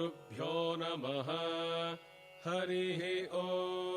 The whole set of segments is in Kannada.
गुरुभ्यो नमः। हरिः ओम्।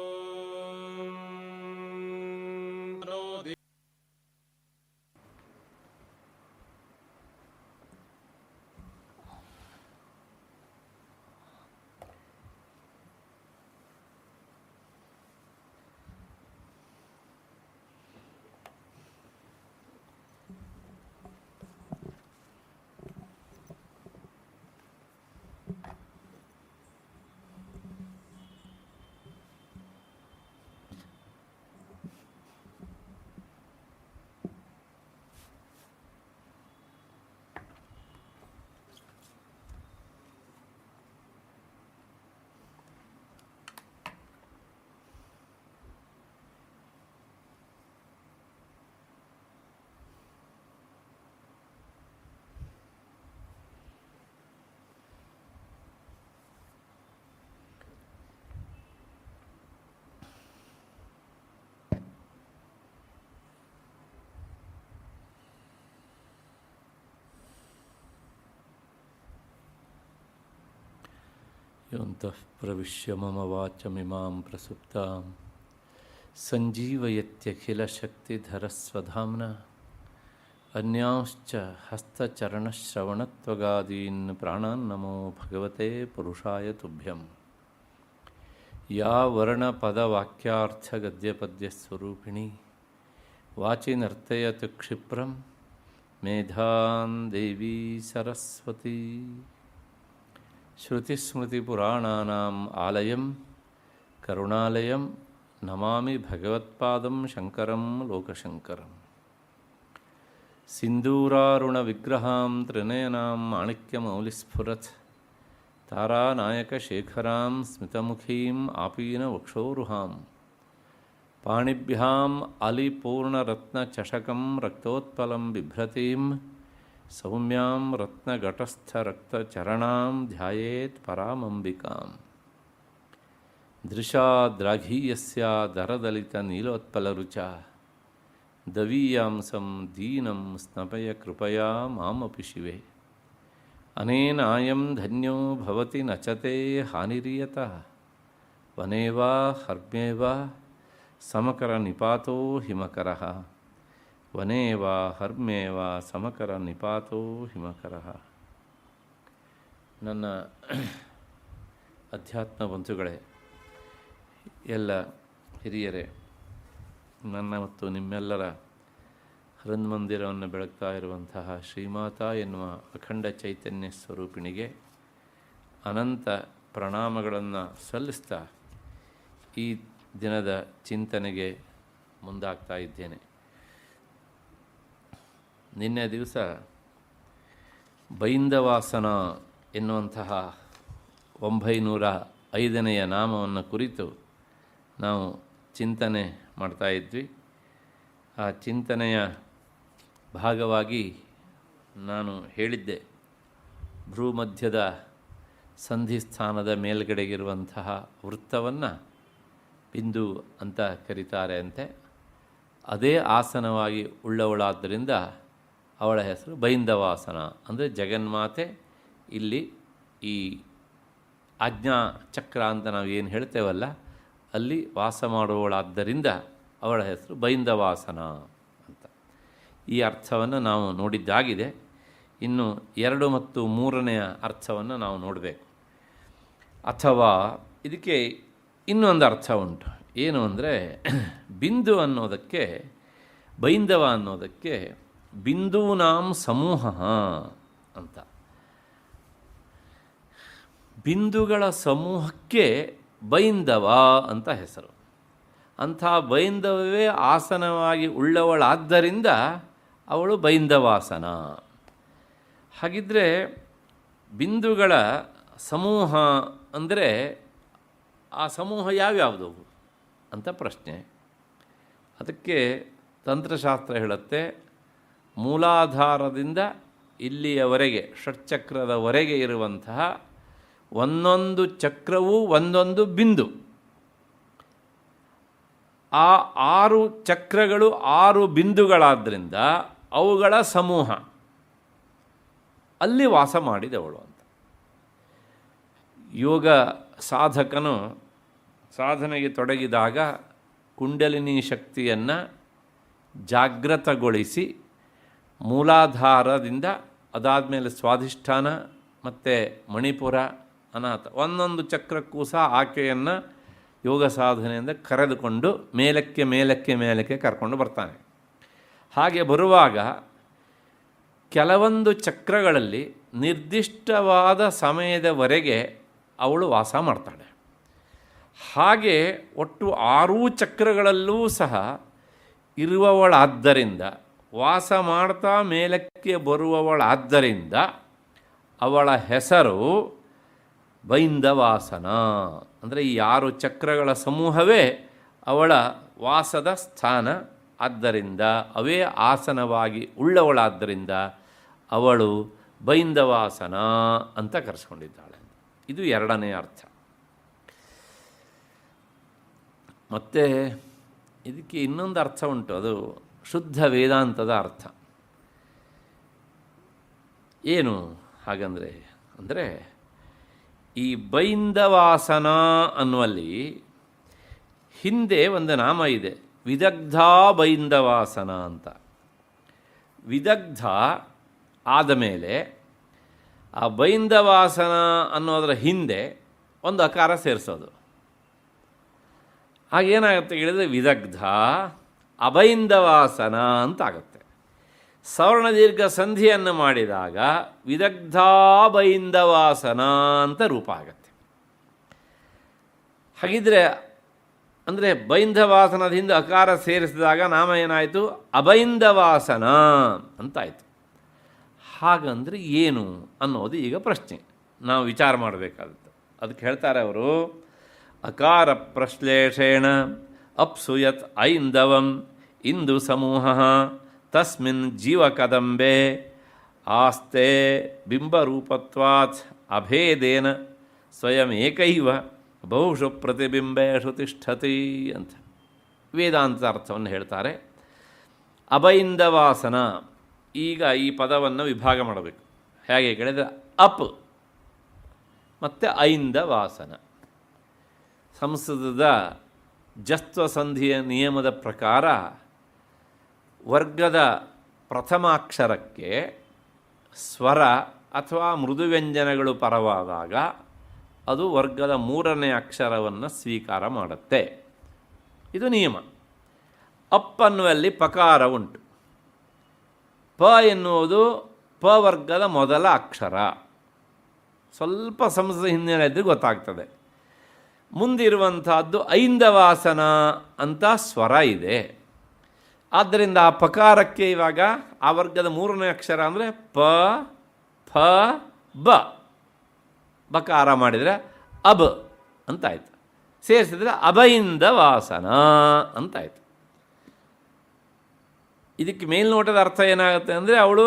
योऽन्तः प्रविश्य मम वाचमिमां प्रसुप्तां सञ्जीवयत्यखिलशक्तिधरस्वधाम्ना अन्यांश्च हस्तचरणश्रवणत्वगादीन् प्राणान् नमो भगवते पुरुषाय तुभ्यं। या वर्णपदवाक्यार्थगद्यपद्यस्वरूपिणी वाचि नर्तयतु क्षिप्रं मेधां देवी सरस्वती। श्रुतिस्मृतिपुराणानाम् आलयं करुणालयं नमामि भगवत्पादं शङ्करं लोकशङ्करं। सिन्दूरारुणविग्रहां त्रिनयनां माणिक्यमौलिस्फुरत् तारानायकशेखरां स्मितमुखीम् आपीनवक्षोरुहां पाणिभ्याम् अलिपूर्णरत्नचषकं रक्तोत्पलं बिभ्रतीं सौम्यां रत्नघटस्थरक्तचरणां ध्यायेत् परामम्बिकां। दृशाद्राघीयस्या दरदलितनीलोत्पलरुचा दवीयांसं दीनं स्नपय कृपया मामपि शिवे। अनेनायं धन्यो भवति न च ते हानिर्यतः वने वा हर्म्ये वा समकरनिपातो हिमकरः। वने वा हर्म्ये वा ಸಮಕರ ನಿಪಾತೋ ಹಿಮಕರಃ. ನನ್ನ ಅಧ್ಯಾತ್ಮ ಬಂಧುಗಳೇ, ಎಲ್ಲ ಹಿರಿಯರೇ, ನನ್ನ ಮತ್ತು ನಿಮ್ಮೆಲ್ಲರ ಹೃನ್ಮಂದಿರವನ್ನು ಬೆಳಗ್ತಾ ಇರುವಂತಹ ಶ್ರೀಮಾತಾ ಎನ್ನುವ ಅಖಂಡ ಚೈತನ್ಯ ಸ್ವರೂಪಿಣಿಗೆ ಅನಂತ ಪ್ರಣಾಮಗಳನ್ನು ಸಲ್ಲಿಸ್ತಾ ಈ ದಿನದ ಚಿಂತನೆಗೆ ಮುಂದಾಗ್ತಾ ಇದ್ದೇನೆ. ನಿನ್ನೆ ದಿವಸ ಬೈಂದವಾಸನ ಎನ್ನುವಂತಹ 905ನೇ ನಾಮವನ್ನು ಕುರಿತು ನಾವು ಚಿಂತನೆ ಮಾಡ್ತಾ ಇದ್ವಿ. ಆ ಚಿಂತನೆಯ ಭಾಗವಾಗಿ ನಾನು ಹೇಳಿದ್ದೆ, ಭ್ರೂಮಧ್ಯದ ಸಂಧಿಸ್ಥಾನದ ಮೇಲ್ಗಡೆಗಿರುವಂತಹ ವೃತ್ತವನ್ನು ಬಿಂದು ಅಂತ ಕರೀತಾರೆ ಅಂತೆ. ಅದೇ ಆಸನವಾಗಿ ಉಳ್ಳವಳಾದ್ದರಿಂದ ಅವಳ ಹೆಸರು ಬೈಂದವಾಸನ. ಅಂದರೆ ಜಗನ್ಮಾತೆ ಇಲ್ಲಿ ಈ ಆಜ್ಞಾ ಚಕ್ರ ಅಂತ ನಾವು ಏನು ಹೇಳ್ತೇವಲ್ಲ, ಅಲ್ಲಿ ವಾಸ ಮಾಡುವವಳಾದ್ದರಿಂದ ಅವಳ ಹೆಸರು ಬೈಂದವಾಸನ ಅಂತ. ಈ ಅರ್ಥವನ್ನು ನಾವು ನೋಡಿದ್ದಾಗಿದೆ. ಇನ್ನು 2 ಮತ್ತು 3ನೇ ಅರ್ಥವನ್ನು ನಾವು ನೋಡಬೇಕು. ಅಥವಾ ಇದಕ್ಕೆ ಇನ್ನೊಂದು ಅರ್ಥ ಉಂಟು. ಏನು ಅಂದರೆ, ಬಿಂದು ಅನ್ನೋದಕ್ಕೆ, ಬೈಂದವ ಅನ್ನೋದಕ್ಕೆ ಬಿಂದೂನಾಂ ಸಮೂಹ ಅಂತ. ಬಿಂದುಗಳ ಸಮೂಹಕ್ಕೆ ಬೈಂದವ ಅಂತ ಹೆಸರು. ಅಂಥ ಬೈಂದವವೇ ಆಸನವಾಗಿ ಉಳ್ಳವಳಾದ್ದರಿಂದ ಅವಳು ಬೈಂದವಾಸನ. ಹಾಗಿದ್ದರೆ ಬಿಂದುಗಳ ಸಮೂಹ ಅಂದರೆ ಆ ಸಮೂಹ ಯಾವ್ಯಾವುದು ಅಂತ ಪ್ರಶ್ನೆ. ಅದಕ್ಕೆ ತಂತ್ರಶಾಸ್ತ್ರ ಹೇಳುತ್ತೆ, ಮೂಲಾಧಾರದಿಂದ ಇಲ್ಲಿಯವರೆಗೆ ಷಟ್ಚಕ್ರದವರೆಗೆ ಇರುವಂತಹ ಒಂದೊಂದು ಚಕ್ರವೂ ಒಂದೊಂದು ಬಿಂದು. ಆ 6 ಚಕ್ರಗಳು 6 ಬಿಂದುಗಳಾದ್ದರಿಂದ ಅವುಗಳ ಸಮೂಹ. ಅಲ್ಲಿ ವಾಸ ಮಾಡಿದವಳು ಅಂತ. ಯೋಗ ಸಾಧಕನು ಸಾಧನೆಗೆ ತೊಡಗಿದಾಗ ಕುಂಡಲಿನಿ ಶಕ್ತಿಯನ್ನು ಜಾಗೃತಗೊಳಿಸಿ ಮೂಲಾಧಾರದಿಂದ ಅದಾದಮೇಲೆ ಸ್ವಾಧಿಷ್ಠಾನ ಮತ್ತು ಮಣಿಪುರ ಅನಾಥ ಒಂದೊಂದು ಚಕ್ರಕ್ಕೂ ಸಹ ಆಕೆಯನ್ನು ಯೋಗ ಸಾಧನೆಯಿಂದ ಕರೆದುಕೊಂಡು ಮೇಲಕ್ಕೆ ಮೇಲಕ್ಕೆ ಮೇಲಕ್ಕೆ ಕರ್ಕೊಂಡು ಬರ್ತಾನೆ. ಹಾಗೆ ಬರುವಾಗ ಕೆಲವೊಂದು ಚಕ್ರಗಳಲ್ಲಿ ನಿರ್ದಿಷ್ಟವಾದ ಸಮಯದವರೆಗೆ ಅವಳು ವಾಸ ಮಾಡ್ತಾಳೆ. ಹಾಗೆ ಒಟ್ಟು 6 ಚಕ್ರಗಳಲ್ಲೂ ಸಹ ಇರುವವಳಾದ್ದರಿಂದ, ವಾಸ ಮಾಡ್ತಾ ಮೇಲಕ್ಕೆ ಬರುವವಳಾದ್ದರಿಂದ ಅವಳ ಹೆಸರು ಬೈಂದವಾಸನ. ಅಂದರೆ ಈ 6 ಚಕ್ರಗಳ ಸಮೂಹವೇ ಅವಳ ವಾಸದ ಸ್ಥಾನ. ಆದ್ದರಿಂದ ಅವೇ ಆಸನವಾಗಿ ಉಳ್ಳವಳಾದ್ದರಿಂದ ಅವಳು ಬೈಂದವಾಸನ ಅಂತ ಕರೆಸ್ಕೊಂಡಿದ್ದಾಳೆ. ಇದು ಎರಡನೇ ಅರ್ಥ. ಮತ್ತು ಇದಕ್ಕೆ ಇನ್ನೊಂದು ಅರ್ಥ ಉಂಟು, ಅದು ಶುದ್ಧ ವೇದಾಂತದ ಅರ್ಥ. ಏನು ಹಾಗಂದರೆ ಈ ಬೈಂದವಾಸನ ಅನ್ನುವಲ್ಲಿ ಹಿಂದೆ ಒಂದು ನಾಮ ಇದೆ, ವಿದಗ್ಧ ಬೈಂದವಾಸನ ಅಂತ. ವಿದಗ್ಧ ಆದ ಮೇಲೆ ಆ ಬೈಂದವಾಸನ ಅನ್ನೋದರ ಹಿಂದೆ ಒಂದು ಅಕಾರ ಸೇರಿಸೋದು. ಹಾಗೇನಾಗುತ್ತೆ ಹೇಳಿದರೆ ವಿದಗ್ಧ ಅಬೈಂದವಾಸನ ಅಂತ ಆಗುತ್ತೆ. ಸವರ್ಣ ದೀರ್ಘ ಸಂಧಿಯನ್ನು ಮಾಡಿದಾಗ ವಿದಗ್ಧಾಬೈಂದವಾಸನ ಅಂತ ರೂಪ ಆಗುತ್ತೆ. ಹಾಗಿದ್ರೆ ಅಂದರೆ ಬೈಂದವಾಸನದ ಹಿಂದೆ ಅಕಾರ ಸೇರಿಸಿದಾಗ ನಾಮ ಏನಾಯಿತು? ಅಬೈಂದವಾಸನ ಅಂತಾಯಿತು. ಹಾಗಂದರೆ ಏನು ಅನ್ನೋದು ಈಗ ಪ್ರಶ್ನೆ, ನಾವು ವಿಚಾರ ಮಾಡಬೇಕಾದದ್ದು. ಅದಕ್ಕೆ ಹೇಳ್ತಾರೆ ಅವರು, ಅಕಾರ ಪ್ರಶ್ಲೇಷೇಣ ಅಪ್ಸುಯತ್ ಐಂದವಂ ಇಂದು ಸಮೂಹ ತಸ್ಮಿನ್ ಜೀವಕದಂಬೆ ಆಸ್ತೆ ಬಿಂಬರೂಪತ್ವಾತ್ ಅಭೇದೇನ ಸ್ವಯಮೇಕೈವ ಬಹುಶು ಪ್ರತಿಬಿಂಬೇಷು ತಿಷ್ಠತಿ ಅಂತ ವೇದಾಂತ ಅರ್ಥವನ್ನು ಹೇಳ್ತಾರೆ. ಅಬೈಂದವಾಸನ, ಈಗ ಈ ಪದವನ್ನು ವಿಭಾಗ ಮಾಡಬೇಕು. ಹೇಗೆ ಕೇಳಿದರೆ ಅಪ್ ಮತ್ತು ಐಂದವಾಸನ. ಸಂಸ್ಕೃತದ ಜಸ್ತ್ವ ಸಂಧಿಯ ನಿಯಮದ ಪ್ರಕಾರ ವರ್ಗದ ಪ್ರಥಮಾಕ್ಷರಕ್ಕೆ ಸ್ವರ ಅಥವಾ ಮೃದುವ್ಯಂಜನಗಳು ಪರವಾದಾಗ ಅದು ವರ್ಗದ 3ನೇ ಅಕ್ಷರವನ್ನು ಸ್ವೀಕಾರ ಮಾಡುತ್ತೆ. ಇದು ನಿಯಮ. ಅಪ್ ಅನ್ನುವಲ್ಲಿ ಪಕಾರ ಉಂಟು. ಪ ಎನ್ನುವುದು ಪ ವರ್ಗದ ಮೊದಲ ಅಕ್ಷರ. ಸ್ವಲ್ಪ ಸಂಸ್ಕೃತ ಹಿನ್ನೆಲೆ ಇದ್ದರೆ ಗೊತ್ತಾಗ್ತದೆ. ಮುಂದಿರುವಂತಹದ್ದು ಐಂದವಾಸನ ಅಂತ ಸ್ವರ ಇದೆ. ಆದ್ದರಿಂದ ಆ ಪಕಾರಕ್ಕೆ ಇವಾಗ ಆ ವರ್ಗದ 3ನೇ ಅಕ್ಷರ ಅಂದರೆ ಪ ಫ ಬ. ಬಕಾರ ಮಾಡಿದರೆ ಅಬ್ ಅಂತಾಯ್ತು. ಸೇರಿಸಿದರೆ ಅಬೈಂದವಾಸನ ಅಂತಾಯ್ತು. ಇದಕ್ಕೆ ಮೇಲ್ನೋಟದ ಅರ್ಥ ಏನಾಗುತ್ತೆ ಅಂದರೆ ಅವಳು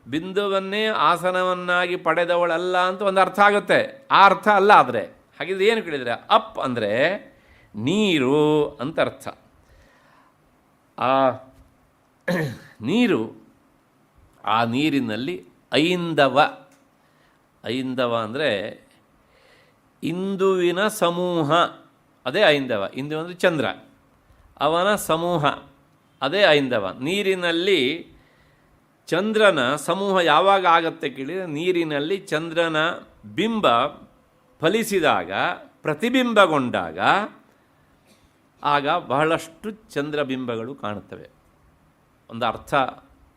ಬಿಂದುವನ್ನೇ ಆಸನವನ್ನಾಗಿ ಪಡೆದವಳಲ್ಲ ಅಂತ ಒಂದು ಅರ್ಥ ಆಗುತ್ತೆ. ಆ ಅರ್ಥ ಅಲ್ಲ. ಆದರೆ ಹಾಗಿದ್ರೆ ಏನು ಕೇಳಿದರೆ ಅಪ್ ಅಂದರೆ ನೀರು ಅಂತ ಅರ್ಥ. ಆ ನೀರು, ಆ ನೀರಿನಲ್ಲಿ ಐಂದವ ಅಂದರೆ ಇಂದುವಿನ ಸಮೂಹ, ಅದೇ ಐಂದವ. ಇಂದು ಅಂದರೆ ಚಂದ್ರ, ಅವನ ಸಮೂಹ ಅದೇ ಐಂದವ. ನೀರಿನಲ್ಲಿ ಚಂದ್ರನ ಸಮೂಹ ಯಾವಾಗ ಆಗತ್ತೆ ಕೇಳಿದರೆ, ನೀರಿನಲ್ಲಿ ಚಂದ್ರನ ಬಿಂಬ ಫಲಿಸಿದಾಗ, ಪ್ರತಿಬಿಂಬಗೊಂಡಾಗ ಆಗ ಬಹಳಷ್ಟು ಚಂದ್ರಬಿಂಬಗಳು ಕಾಣುತ್ತವೆ. ಒಂದು ಅರ್ಥ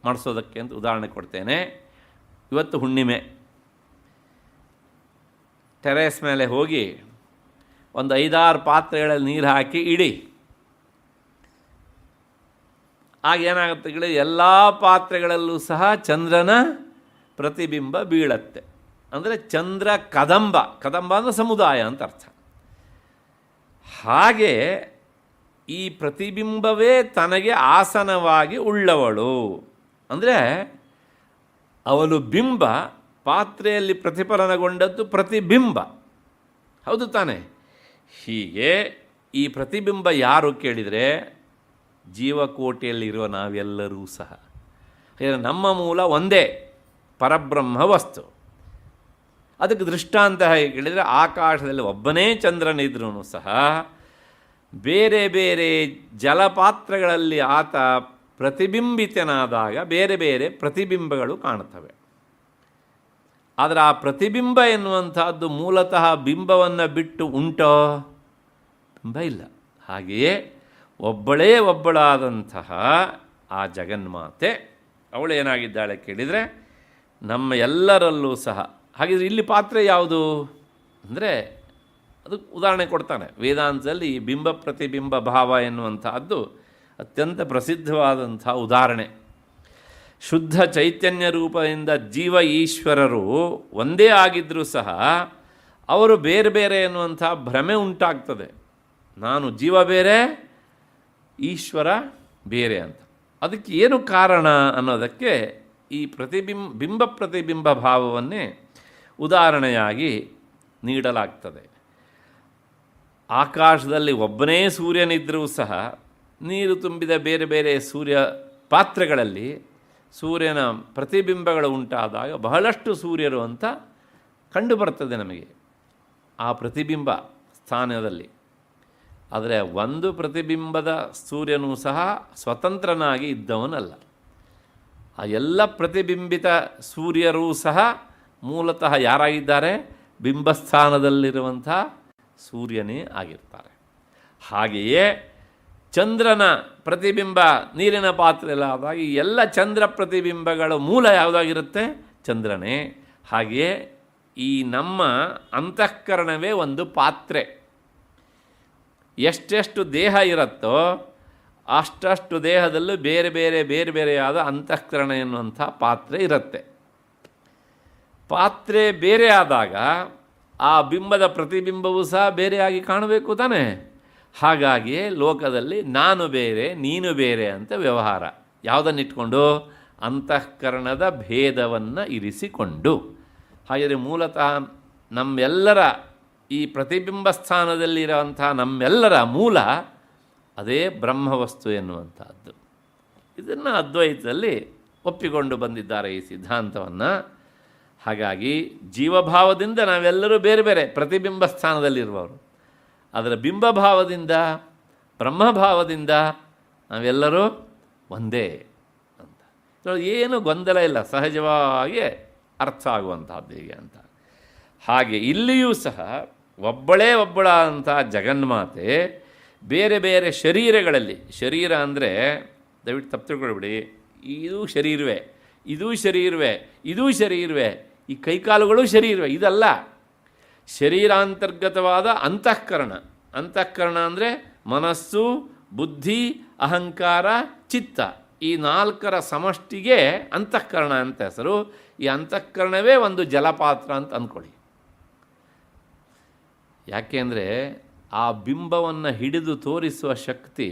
ಮಾಡಿಸೋದಕ್ಕೆ ಅಂತ ಉದಾಹರಣೆ ಕೊಡ್ತೇನೆ. ಇವತ್ತು ಹುಣ್ಣಿಮೆ. ಟೆರೇಸ್ ಮೇಲೆ ಹೋಗಿ ಒಂದು 5-6 ಪಾತ್ರೆಗಳಲ್ಲಿ ನೀರು ಹಾಕಿ ಇಡಿ. ಆಗ ಏನಾಗುತ್ತೆ ಕೇಳಿ, ಎಲ್ಲ ಪಾತ್ರೆಗಳಲ್ಲೂ ಸಹ ಚಂದ್ರನ ಪ್ರತಿಬಿಂಬ ಬೀಳತ್ತೆ. ಅಂದರೆ ಚಂದ್ರ ಕದಂಬ ಅಂದರೆ ಸಮುದಾಯ ಅಂತ ಅರ್ಥ. ಹಾಗೆ ಈ ಪ್ರತಿಬಿಂಬವೇ ತನಗೆ ಆಸನವಾಗಿ ಉಳ್ಳವಳು. ಅಂದರೆ ಅವಳು ಬಿಂಬ, ಪಾತ್ರೆಯಲ್ಲಿ ಪ್ರತಿಫಲನಗೊಂಡದ್ದು ಪ್ರತಿಬಿಂಬ. ಹೌದು ತಾನೆ? ಹೀಗೆ ಈ ಪ್ರತಿಬಿಂಬ ಯಾರು ಕೇಳಿದರೆ, ಜೀವಕೋಟಿಯಲ್ಲಿರುವ ನಾವೆಲ್ಲರೂ ಸಹ. ನಮ್ಮ ಮೂಲ ಒಂದೇ, ಪರಬ್ರಹ್ಮ ವಸ್ತು. ಅದಕ್ಕೆ ದೃಷ್ಟಾಂತ ಹೇಗೆ ಕೇಳಿದರೆ, ಆಕಾಶದಲ್ಲಿ ಒಬ್ಬನೇ ಚಂದ್ರನಿದ್ರೂ ಸಹ ಬೇರೆ ಬೇರೆ ಜಲಪಾತ್ರಗಳಲ್ಲಿ ಆತ ಪ್ರತಿಬಿಂಬಿತನಾದಾಗ ಬೇರೆ ಬೇರೆ ಪ್ರತಿಬಿಂಬಗಳು ಕಾಣುತ್ತವೆ. ಆದರೆ ಆ ಪ್ರತಿಬಿಂಬ ಎನ್ನುವಂಥದ್ದು ಮೂಲತಃ ಬಿಂಬವನ್ನು ಬಿಟ್ಟು ಉಂಟೋ? ಬಿಂಬ ಇಲ್ಲ. ಹಾಗೆಯೇ ಒಬ್ಬಳಾದಂತಹ ಆ ಜಗನ್ಮಾತೆ ಅವಳೇನಾಗಿದ್ದಾಳೆ ಕೇಳಿದರೆ ನಮ್ಮ ಎಲ್ಲರಲ್ಲೂ ಸಹ. ಹಾಗಿದ್ರೆ ಇಲ್ಲಿ ಪಾತ್ರೆ ಯಾವುದು ಅಂದರೆ ಅದಕ್ಕೆ ಉದಾಹರಣೆ ಕೊಡ್ತಾನೆ ವೇದಾಂತದಲ್ಲಿ. ಈ ಬಿಂಬ ಪ್ರತಿಬಿಂಬ ಭಾವ ಎನ್ನುವಂತಹದ್ದು ಅತ್ಯಂತ ಪ್ರಸಿದ್ಧವಾದಂಥ ಉದಾಹರಣೆ. ಶುದ್ಧ ಚೈತನ್ಯ ರೂಪದಿಂದ ಜೀವ ಈಶ್ವರರು ಒಂದೇ ಆಗಿದ್ದರೂ ಸಹ ಅವರು ಬೇರೆ ಬೇರೆ ಎನ್ನುವಂಥ ಭ್ರಮೆ ಉಂಟಾಗ್ತದೆ. ನಾನು ಜೀವ ಬೇರೆ, ಈಶ್ವರ ಬೇರೆ ಅಂತ. ಅದಕ್ಕೆ ಏನು ಕಾರಣ ಅನ್ನೋದಕ್ಕೆ ಈ ಬಿಂಬ ಪ್ರತಿಬಿಂಬ ಭಾವವನ್ನೇ ಉದಾಹರಣೆಯಾಗಿ ನೀಡಲಾಗ್ತದೆ. ಆಕಾಶದಲ್ಲಿ ಒಬ್ಬನೇ ಸೂರ್ಯನಿದ್ದರೂ ಸಹ ನೀರು ತುಂಬಿದ ಬೇರೆ ಬೇರೆ ಸೂರ್ಯ ಪಾತ್ರೆಗಳಲ್ಲಿ ಸೂರ್ಯನ ಪ್ರತಿಬಿಂಬಗಳು ಉಂಟಾದಾಗ ಬಹಳಷ್ಟು ಸೂರ್ಯರು ಅಂತ ಕಂಡು ಬರ್ತದೆ ನಮಗೆ ಆ ಪ್ರತಿಬಿಂಬ ಸ್ಥಾನದಲ್ಲಿ. ಆದರೆ ಒಂದು ಪ್ರತಿಬಿಂಬದ ಸೂರ್ಯನೂ ಸಹ ಸ್ವತಂತ್ರನಾಗಿ ಇದ್ದವನಲ್ಲ. ಆ ಎಲ್ಲ ಪ್ರತಿಬಿಂಬಿತ ಸೂರ್ಯರೂ ಸಹ ಮೂಲತಃ ಯಾರಾಗಿದ್ದಾರೆ? ಬಿಂಬಸ್ಥಾನದಲ್ಲಿರುವಂಥ ಸೂರ್ಯನೇ ಆಗಿರ್ತಾರೆ. ಹಾಗೆಯೇ ಚಂದ್ರನ ಪ್ರತಿಬಿಂಬ ನೀರಿನ ಪಾತ್ರೆಯಲ್ಲಾದಾಗ ಈ ಎಲ್ಲ ಚಂದ್ರ ಪ್ರತಿಬಿಂಬಗಳ ಮೂಲ ಯಾವುದಾಗಿರುತ್ತೆ? ಚಂದ್ರನೇ. ಹಾಗೆಯೇ ಈ ನಮ್ಮ ಅಂತಃಕರಣವೇ ಒಂದು ಪಾತ್ರೆ. ಎಷ್ಟೆಷ್ಟು ದೇಹ ಇರುತ್ತೋ ಅಷ್ಟಷ್ಟು ದೇಹದಲ್ಲೂ ಬೇರೆ ಬೇರೆ ಬೇರೆ ಬೇರೆಯಾದ ಅಂತಃಕರಣ ಎನ್ನುವಂಥ ಪಾತ್ರೆ ಇರುತ್ತೆ. ಪಾತ್ರೆ ಬೇರೆ ಆದಾಗ ಆ ಬಿಂಬದ ಪ್ರತಿಬಿಂಬವೂ ಸಹ ಬೇರೆಯಾಗಿ ಕಾಣಬೇಕು ತಾನೇ. ಹಾಗಾಗಿಯೇ ಲೋಕದಲ್ಲಿ ನಾನು ಬೇರೆ ನೀನು ಬೇರೆ ಅಂತ ವ್ಯವಹಾರ. ಯಾವುದನ್ನಿಟ್ಕೊಂಡು? ಅಂತಃಕರಣದ ಭೇದವನ್ನು ಇರಿಸಿಕೊಂಡು. ಹಾಗೆಯೇ ಮೂಲತಃ ನಮ್ಮೆಲ್ಲರ ಈ ಪ್ರತಿಬಿಂಬ ಸ್ಥಾನದಲ್ಲಿರುವಂಥ ನಮ್ಮೆಲ್ಲರ ಮೂಲ ಅದೇ ಬ್ರಹ್ಮವಸ್ತು ಎನ್ನುವಂಥದ್ದು. ಇದನ್ನು ಅದ್ವೈತದಲ್ಲಿ ಒಪ್ಪಿಕೊಂಡು ಬಂದಿದ್ದಾರೆ ಈ ಸಿದ್ಧಾಂತವನ್ನು. ಹಾಗಾಗಿ ಜೀವಭಾವದಿಂದ ನಾವೆಲ್ಲರೂ ಬೇರೆ ಬೇರೆ ಪ್ರತಿಬಿಂಬ ಸ್ಥಾನದಲ್ಲಿರುವವರು. ಅದರ ಬಿಂಬಭಾವದಿಂದ ಬ್ರಹ್ಮಭಾವದಿಂದ ನಾವೆಲ್ಲರೂ ಒಂದೇ ಅಂತ ಏನು ಗೊಂದಲ ಇಲ್ಲ, ಸಹಜವಾಗಿ ಅರ್ಥ ಆಗುವಂಥದ್ದು ಹೀಗೆ ಅಂತ. ಹಾಗೆ ಇಲ್ಲಿಯೂ ಸಹ ಒಬ್ಬಳಾದಂಥ ಜಗನ್ಮಾತೆ ಬೇರೆ ಬೇರೆ ಶರೀರಗಳಲ್ಲಿ, ಶರೀರ ಅಂದರೆ ದಯವಿಟ್ಟು ತಪ್ಪು ತಿಳ್ಕೊಳ್ಬಿಡಿ, ಇದು ಶರೀರವೇ, ಇದೂ ಶರೀರವೇ, ಇದೂ ಶರೀರವೇ, ಈ ಕೈಕಾಲುಗಳು ಶರೀರವೇ, ಇದಲ್ಲ. ಶರೀರಾಂತರ್ಗತವಾದ ಅಂತಃಕರಣ. ಅಂತಃಕರಣ ಅಂದರೆ ಮನಸ್ಸು, ಬುದ್ಧಿ, ಅಹಂಕಾರ, ಚಿತ್ತ, ಈ ನಾಲ್ಕರ ಸಮಷ್ಟಿಗೆ ಅಂತಃಕರಣ ಅಂತ ಹೆಸರು. ಈ ಅಂತಃಕರಣವೇ ಒಂದು ಜಲಪಾತ್ರ ಅಂತ ಅಂದ್ಕೊಳ್ಳಿ. ಯಾಕೆಂದರೆ ಆ ಬಿಂಬವನ್ನು ಹಿಡಿದು ತೋರಿಸುವ ಶಕ್ತಿ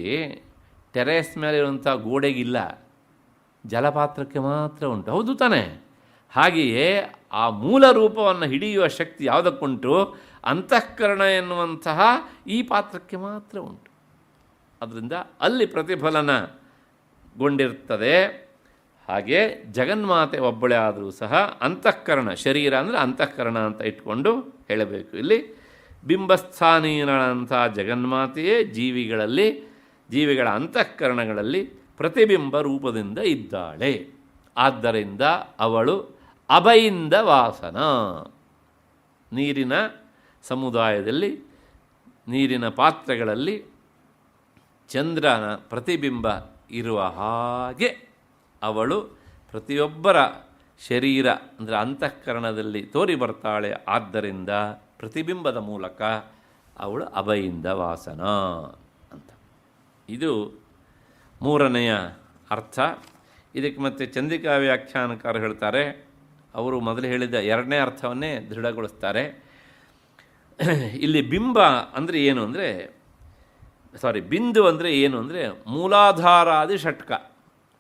ಟೆರೇಸ್ ಮೇಲಿರುವಂಥ ಗೋಡೆಗಿಲ್ಲ, ಜಲಪಾತ್ರಕ್ಕೆ ಮಾತ್ರ ಉಂಟು. ಹೌದು ತಾನೇ? ಹಾಗೆಯೇ ಆ ಮೂಲ ರೂಪವನ್ನು ಹಿಡಿಯುವ ಶಕ್ತಿ ಯಾವುದಕ್ಕುಂಟು? ಅಂತಃಕರಣ ಎನ್ನುವಂತಹ ಈ ಪಾತ್ರಕ್ಕೆ ಮಾತ್ರ ಉಂಟು. ಅದರಿಂದ ಅಲ್ಲಿ ಪ್ರತಿಫಲನಗೊಂಡಿರ್ತದೆ. ಹಾಗೆ ಜಗನ್ಮಾತೆ ಒಬ್ಬಳೇ ಆದರೂ ಸಹ ಅಂತಃಕರಣ, ಶರೀರ ಅಂದರೆ ಅಂತಃಕರಣ ಅಂತ ಇಟ್ಕೊಂಡು ಹೇಳಬೇಕು. ಇಲ್ಲಿ ಬಿಂಬಸ್ಥಾನೀಯರಂಥ ಜಗನ್ಮಾತೆಯೇ ಜೀವಿಗಳ ಅಂತಃಕರಣಗಳಲ್ಲಿ ಪ್ರತಿಬಿಂಬ ರೂಪದಿಂದ ಇದ್ದಾಳೆ. ಆದ್ದರಿಂದ ಅವಳು ಅಭಯಿಂದ ವಾಸನ. ನೀರಿನ ಸಮುದಾಯದಲ್ಲಿ, ನೀರಿನ ಪಾತ್ರೆಗಳಲ್ಲಿ ಚಂದ್ರನ ಪ್ರತಿಬಿಂಬ ಇರುವ ಹಾಗೆ ಅವಳು ಪ್ರತಿಯೊಬ್ಬರ ಶರೀರ ಅಂದರೆ ಅಂತಃಕರಣದಲ್ಲಿ ತೋರಿ ಬರ್ತಾಳೆ. ಆದ್ದರಿಂದ ಪ್ರತಿಬಿಂಬದ ಮೂಲಕ ಅವಳು ಅಭಯಿಂದ ವಾಸನ ಅಂತ. ಇದು ಮೂರನೆಯ ಅರ್ಥ. ಇದಕ್ಕೆ ಮತ್ತೆ ಚಂದ್ರಿಕಾ ವ್ಯಾಖ್ಯಾನಕಾರ ಹೇಳ್ತಾರೆ, ಅವರು ಮೊದಲು ಹೇಳಿದ ಎರಡನೇ ಅರ್ಥವನ್ನೇ ದೃಢಗೊಳಿಸ್ತಾರೆ. ಇಲ್ಲಿ ಬಿಂಬ ಅಂದರೆ ಏನು ಅಂದರೆ, ಬಿಂದು ಅಂದರೆ ಏನು ಅಂದರೆ ಮೂಲಾಧಾರಾದಿ ಷಟ್ಕ.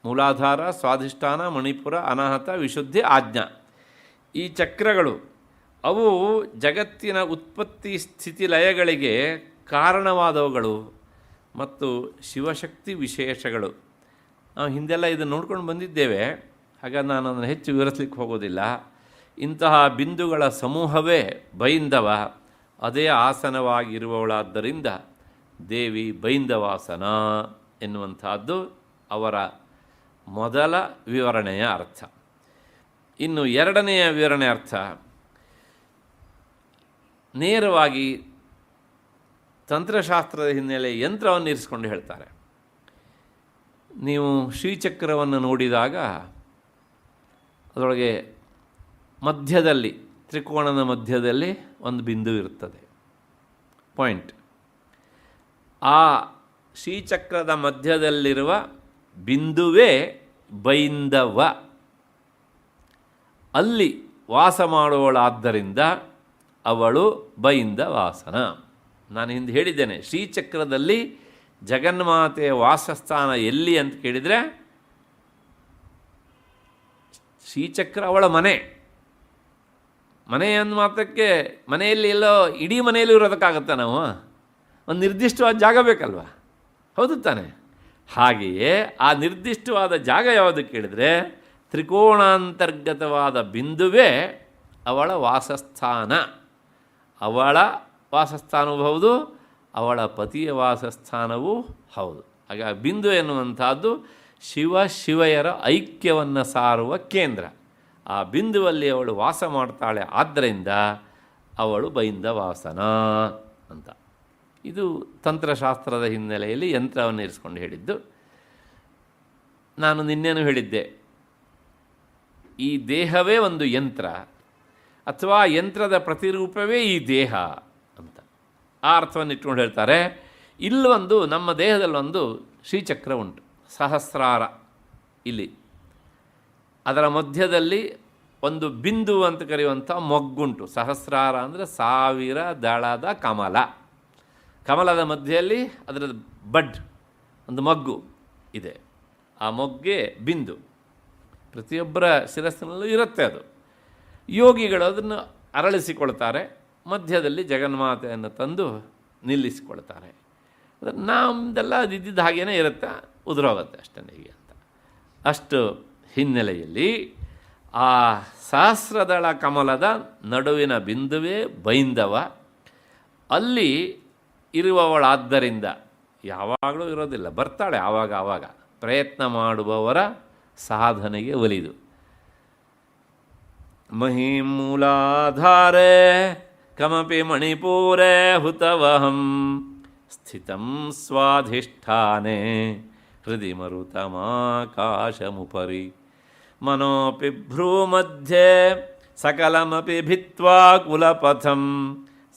ಮೂಲಾಧಾರ, ಸ್ವಾಧಿಷ್ಠಾನ, ಮಣಿಪುರ, ಅನಾಹತ, ವಿಶುದ್ಧಿ, ಆಜ್ಞಾ. ಈ ಚಕ್ರಗಳು ಅವು ಜಗತ್ತಿನ ಉತ್ಪತ್ತಿ ಸ್ಥಿತಿ ಲಯಗಳಿಗೆ ಕಾರಣವಾದವುಗಳು ಮತ್ತು ಶಿವಶಕ್ತಿ ವಿಶೇಷಗಳು. ನಾವು ಹಿಂದೆಲ್ಲ ಇದನ್ನು ನೋಡ್ಕೊಂಡು ಬಂದಿದ್ದೇವೆ, ಹಾಗಾಗಿ ನಾನು ಅದನ್ನು ಹೆಚ್ಚು ವಿವರಿಸಲಿಕ್ಕೆ ಹೋಗೋದಿಲ್ಲ. ಇಂತಹ ಬಿಂದುಗಳ ಸಮೂಹವೇ ಬೈಂದವ, ಅದೇ ಆಸನವಾಗಿರುವವಳಾದ್ದರಿಂದ ದೇವಿ ಬೈಂದವಾಸನ ಎನ್ನುವಂಥದ್ದು ಅವರ ಮೊದಲ ವಿವರಣೆಯ ಅರ್ಥ. ಇನ್ನು ಎರಡನೆಯ ವಿವರಣೆ ಅರ್ಥ ನೇರವಾಗಿ ತಂತ್ರಶಾಸ್ತ್ರದ ಹಿನ್ನೆಲೆ ಯಂತ್ರವನ್ನು ಇರಿಸ್ಕೊಂಡು ಹೇಳ್ತಾರೆ. ನೀವು ಶ್ರೀಚಕ್ರವನ್ನು ನೋಡಿದಾಗ ಅದರೊಳಗೆ ಮಧ್ಯದಲ್ಲಿ, ತ್ರಿಕೋಣದ ಮಧ್ಯದಲ್ಲಿ ಒಂದು ಬಿಂದು ಇರುತ್ತದೆ, ಪಾಯಿಂಟ್. ಆ ಶ್ರೀಚಕ್ರದ ಮಧ್ಯದಲ್ಲಿರುವ ಬಿಂದುವೇ ಬೈಂದವ. ಅಲ್ಲಿ ವಾಸ ಮಾಡುವವಳಾದ್ದರಿಂದ ಅವಳು ಬೈಂದವಾಸನ. ನಾನು ಹಿಂದೆ ಹೇಳಿದ್ದೇನೆ, ಶ್ರೀಚಕ್ರದಲ್ಲಿ ಜಗನ್ಮಾತೆಯ ವಾಸಸ್ಥಾನ ಎಲ್ಲಿ ಅಂತ ಕೇಳಿದರೆ ಶ್ರೀಚಕ್ರ ಅವಳ ಮನೆ. ಮನೆ ಅಂದ ಮಾತ್ರಕ್ಕೆ ಮನೆಯಲ್ಲಿ ಎಲ್ಲೋ ಇಡೀ ಮನೆಯಲ್ಲಿ ಇರೋದಕ್ಕಾಗತ್ತಾ ನಾವು? ಒಂದು ನಿರ್ದಿಷ್ಟವಾದ ಜಾಗ ಬೇಕಲ್ವ, ಹೌದು ತಾನೆ? ಹಾಗೆಯೇ ಆ ನಿರ್ದಿಷ್ಟವಾದ ಜಾಗ ಯಾವುದು ಕೇಳಿದರೆ ತ್ರಿಕೋಣಾಂತರ್ಗತವಾದ ಬಿಂದುವೇ ಅವಳ ವಾಸಸ್ಥಾನ. ಅವಳ ವಾಸಸ್ಥಾನವೂ ಹೌದು, ಅವಳ ಪತಿಯ ವಾಸಸ್ಥಾನವೂ ಹೌದು. ಹಾಗೆ ಆ ಬಿಂದು ಎನ್ನುವಂಥದ್ದು ಶಿವಯರ ಐಕ್ಯವನ್ನು ಸಾರುವ ಕೇಂದ್ರ. ಆ ಬಿಂದುವಲ್ಲಿ ಅವಳು ವಾಸ ಮಾಡ್ತಾಳೆ, ಆದ್ದರಿಂದ ಅವಳು ಬೈಂದವಾಸನ ಅಂತ. ಇದು ತಂತ್ರಶಾಸ್ತ್ರದ ಹಿನ್ನೆಲೆಯಲ್ಲಿ ಯಂತ್ರವನ್ನು ಇರಿಸ್ಕೊಂಡು ಹೇಳಿದ್ದು. ನಾನು ನಿನ್ನೇನು ಹೇಳಿದ್ದೆ, ಈ ದೇಹವೇ ಒಂದು ಯಂತ್ರ ಅಥವಾ ಯಂತ್ರದ ಪ್ರತಿರೂಪವೇ ಈ ದೇಹ ಅಂತ. ಆ ಅರ್ಥವನ್ನು ಇಟ್ಕೊಂಡು ಹೇಳ್ತಾರೆ. ಇಲ್ಲೊಂದು ನಮ್ಮ ದೇಹದಲ್ಲೊಂದು ಶ್ರೀಚಕ್ರ ಉಂಟು, ಸಹಸ್ರಾರ. ಇಲ್ಲಿ ಅದರ ಮಧ್ಯದಲ್ಲಿ ಒಂದು ಬಿಂದು ಅಂತ ಕರೆಯುವಂಥ ಮೊಗ್ಗುಂಟು. ಸಹಸ್ರಾರ ಅಂದರೆ 1000 ದಳದ ಕಮಲ. ಕಮಲದ ಮಧ್ಯೆಯಲ್ಲಿ ಅದರ ಬಡ್, ಒಂದು ಮೊಗ್ಗು ಇದೆ. ಆ ಮೊಗ್ಗೆ ಬಿಂದು. ಪ್ರತಿಯೊಬ್ಬರ ಶಿರಸ್ಸಿನಲ್ಲೂ ಇರುತ್ತೆ ಅದು. ಯೋಗಿಗಳು ಅದನ್ನು ಅರಳಿಸಿಕೊಳ್ತಾರೆ, ಮಧ್ಯದಲ್ಲಿ ಜಗನ್ಮಾತೆಯನ್ನು ತಂದು ನಿಲ್ಲಿಸಿಕೊಳ್ತಾರೆ. ನಮ್ಮದೆಲ್ಲ ಅದಿದ್ದ ಹಾಗೇ ಇರುತ್ತೆ, ಉದುರೋಗುತ್ತೆ ಅಷ್ಟೇ ಹೀಗೆ ಅಂತ. ಅಷ್ಟು ಹಿನ್ನೆಲೆಯಲ್ಲಿ ಆ ಸಹಸ್ರದಳ ಕಮಲದ ನಡುವಿನ ಬಿಂದುವೇ ಬೈಂದವ. ಅಲ್ಲಿ ಇರುವವಳಾದ್ದರಿಂದ ಯಾವಾಗಲೂ ಇರೋದಿಲ್ಲ, ಬರ್ತಾಳೆ ಆವಾಗ ಪ್ರಯತ್ನ ಮಾಡುವವರ ಸಾಧನೆಗೆ ಒಲಿದು. ಮಹಿಮೂಲಾಧಾರೆ ಕಮಪಿ ಮಣಿಪೂರೇ ಹುತವಹಂ ಸ್ಥಿತಂ ಸ್ವಾಧಿಷ್ಠಾನೆ ಹೃದಿ ಮರುತಮಾಕಾಶಮುಪರಿ ಮನೋಪಿ ಭ್ರೂಮಧ್ಯೆ ಸಕಲಮಪಿ ಭಿತ್ವಾ ಕುಲಪಥಂ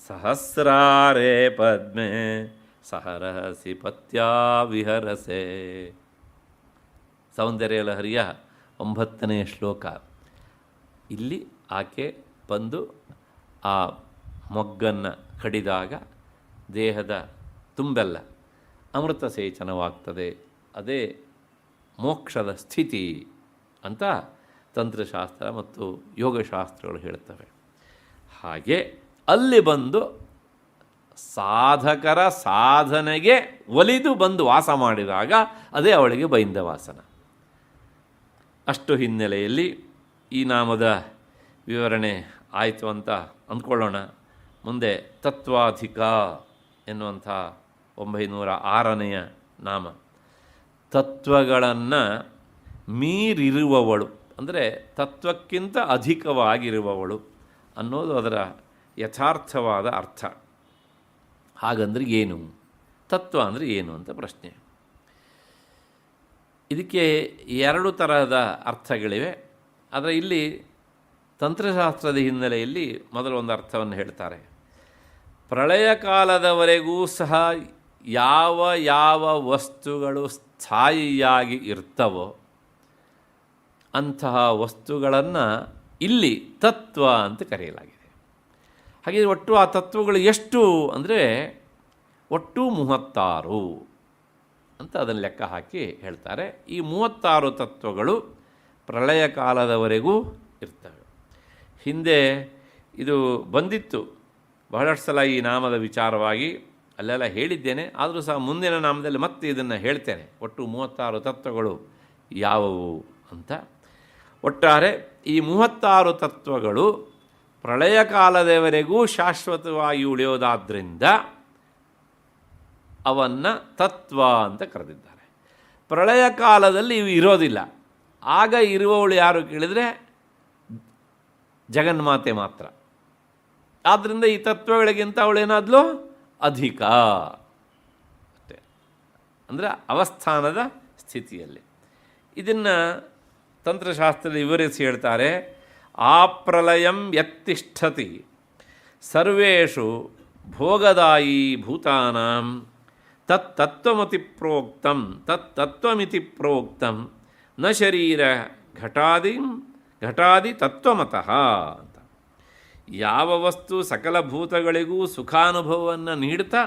ಸಹಸ್ರಾರೇ ಪದ್ಮೆ ಸಹರಹಸಿ ಪತ್ಯಾ ವಿಹರಸೆ. ಸೌಂದರ್ಯ ಲಹರಿಯ 9ನೇ ಶ್ಲೋಕ. ಇಲ್ಲಿ ಆಕೆ ಬಂದು ಆ ಮೊಗ್ಗನ್ನು ಕಡಿದಾಗ ದೇಹದ ತುಂಬೆಲ್ಲ ಅಮೃತ ಸೇಚನವಾಗ್ತದೆ. ಅದೇ ಮೋಕ್ಷದ ಸ್ಥಿತಿ ಅಂತ ತಂತ್ರಶಾಸ್ತ್ರ ಮತ್ತು ಯೋಗಶಾಸ್ತ್ರಗಳು ಹೇಳ್ತವೆ. ಹಾಗೆ ಅಲ್ಲಿ ಬಂದು ಸಾಧಕರ ಸಾಧನೆಗೆ ಒಲಿದು ಬಂದು ವಾಸ ಮಾಡಿದಾಗ ಅದೇ ಅವಳಿಗೆ ಬೈಂದವಾಸನ. ಅಷ್ಟು ಹಿನ್ನೆಲೆಯಲ್ಲಿ ಈ ನಾಮದ ವಿವರಣೆ ಆಯಿತು ಅಂತ ಅಂದ್ಕೊಳ್ಳೋಣ. ಮುಂದೆ ತತ್ವಾಧಿಕ ಎನ್ನುವಂಥ 906ನೆಯ ನಾಮ. ತತ್ವಗಳನ್ನು ಮೀರಿರುವವಳು ಅಂದರೆ ತತ್ವಕ್ಕಿಂತ ಅಧಿಕವಾಗಿರುವವಳು ಅನ್ನೋದು ಅದರ ಯಥಾರ್ಥವಾದ ಅರ್ಥ. ಹಾಗಂದ್ರೆ ಏನು? ತತ್ವ ಅಂದರೆ ಏನು ಅಂತ ಪ್ರಶ್ನೆ. ಇದಕ್ಕೆ 2 ತರಹದ ಅರ್ಥಗಳಿವೆ. ಆದರೆ ಇಲ್ಲಿ ತಂತ್ರಶಾಸ್ತ್ರದ ಹಿನ್ನೆಲೆಯಲ್ಲಿ ಮೊದಲು ಒಂದು ಅರ್ಥವನ್ನು ಹೇಳ್ತಾರೆ. ಪ್ರಳಯ ಕಾಲದವರೆಗೂ ಸಹ ಯಾವ ವಸ್ತುಗಳು ಸ್ಥಾಯಿಯಾಗಿ ಇರ್ತವೋ ಅಂತಹ ವಸ್ತುಗಳನ್ನು ಇಲ್ಲಿ ತತ್ವ ಅಂತ ಕರೆಯಲಾಗಿದೆ. ಹಾಗೆ ಒಟ್ಟು ಆ ತತ್ವಗಳು ಎಷ್ಟು ಅಂದರೆ ಒಟ್ಟು 36 ಅಂತ ಅದನ್ನು ಲೆಕ್ಕ ಹಾಕಿ ಹೇಳ್ತಾರೆ. ಈ 36 ತತ್ವಗಳು ಪ್ರಳಯ ಕಾಲದವರೆಗೂ ಇರ್ತವೆ. ಹಿಂದೆ ಇದು ಬಂದಿತ್ತು ಬಹಳಷ್ಟು ಸಲ ಈ ನಾಮದ ವಿಚಾರವಾಗಿ, ಅಲ್ಲೆಲ್ಲ ಹೇಳಿದ್ದೇನೆ. ಆದರೂ ಸಹ ಮುಂದಿನ ನಾಮದಲ್ಲಿ ಮತ್ತೆ ಇದನ್ನು ಹೇಳ್ತೇನೆ, ಒಟ್ಟು 36 ತತ್ವಗಳು ಯಾವುವು ಅಂತ. ಒಟ್ಟಾರೆ ಈ 36 ತತ್ವಗಳು ಪ್ರಳಯ ಕಾಲದವರೆಗೂ ಶಾಶ್ವತವಾಗಿ ಉಳಿಯೋದಾದ್ದರಿಂದ ಅವನ್ನು ತತ್ವ ಅಂತ ಕರೆದಿದ್ದಾರೆ. ಪ್ರಳಯ ಕಾಲದಲ್ಲಿ ಇವು ಇರೋದಿಲ್ಲ. ಆಗ ಇರುವವಳು ಯಾರು ಕೇಳಿದರೆ ಜಗನ್ಮಾತೆ ಮಾತ್ರ. ಆದ್ದರಿಂದ ಈ ತತ್ವಗಳಿಗಿಂತ ಅವಳೇನಾದ್ಲು ಅಧಿಕ ಅಷ್ಟೇ, ಅಂದರೆ ಅವಸ್ಥಾನದ ಸ್ಥಿತಿಯಲ್ಲಿ. ಇದನ್ನು ತಂತ್ರಶಾಸ್ತ್ರದಲ್ಲಿ ವಿವರಿಸಿ ಹೇಳ್ತಾರೆ. ಆಪ್ರಲಯಂ ಯತ್ತಿಷ್ಠತಿ ಸರ್ವೇಷು ಭೋಗದಾಯಿ ಭೂತಾನಾಂ ತತ್ತತ್ವಮತಿ ಪ್ರೋಕ್ತಂ ತತ್ತತ್ವಮಿತಿ ಪ್ರೋಕ್ತಂ ನ ಶರೀರ ಘಟಾದಿ ತತ್ವಮತಃ ಅಂತ. ಯಾವ ವಸ್ತು ಸಕಲ ಭೂತಗಳಿಗೂ ಸುಖಾನುಭವವನ್ನು ನೀಡ್ತಾ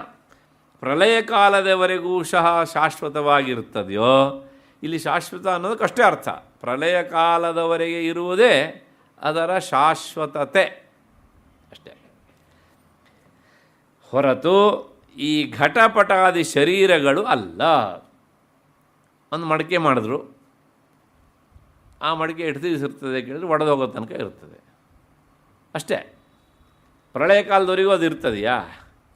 ಪ್ರಳಯ ಕಾಲದವರೆಗೂ ಸಹ ಶಾಶ್ವತವಾಗಿರುತ್ತದೆಯೋ, ಇಲ್ಲಿ ಶಾಶ್ವತ ಅನ್ನೋದಕ್ಕಷ್ಟೇ ಅರ್ಥ. ಪ್ರಳಯ ಕಾಲದವರೆಗೆ ಇರುವುದೇ ಅದರ ಶಾಶ್ವತತೆ ಅಷ್ಟೇ, ಹೊರತು ಈ ಘಟಪಟಾದಿ ಶರೀರಗಳು ಅಲ್ಲ. ಒಂದು ಮಡಿಕೆ ಮಾಡಿದ್ರು, ಆ ಮಡಿಕೆ ಎಷ್ಟು ದಿವಸ ಇರ್ತದೆ ಕೇಳಿದ್ರೆ ಒಡೆದೋಗೋ ತನಕ ಇರ್ತದೆ ಅಷ್ಟೇ. ಪ್ರಳಯ ಕಾಲದವರೆಗೂ ಅದು ಇರ್ತದೆಯಾ?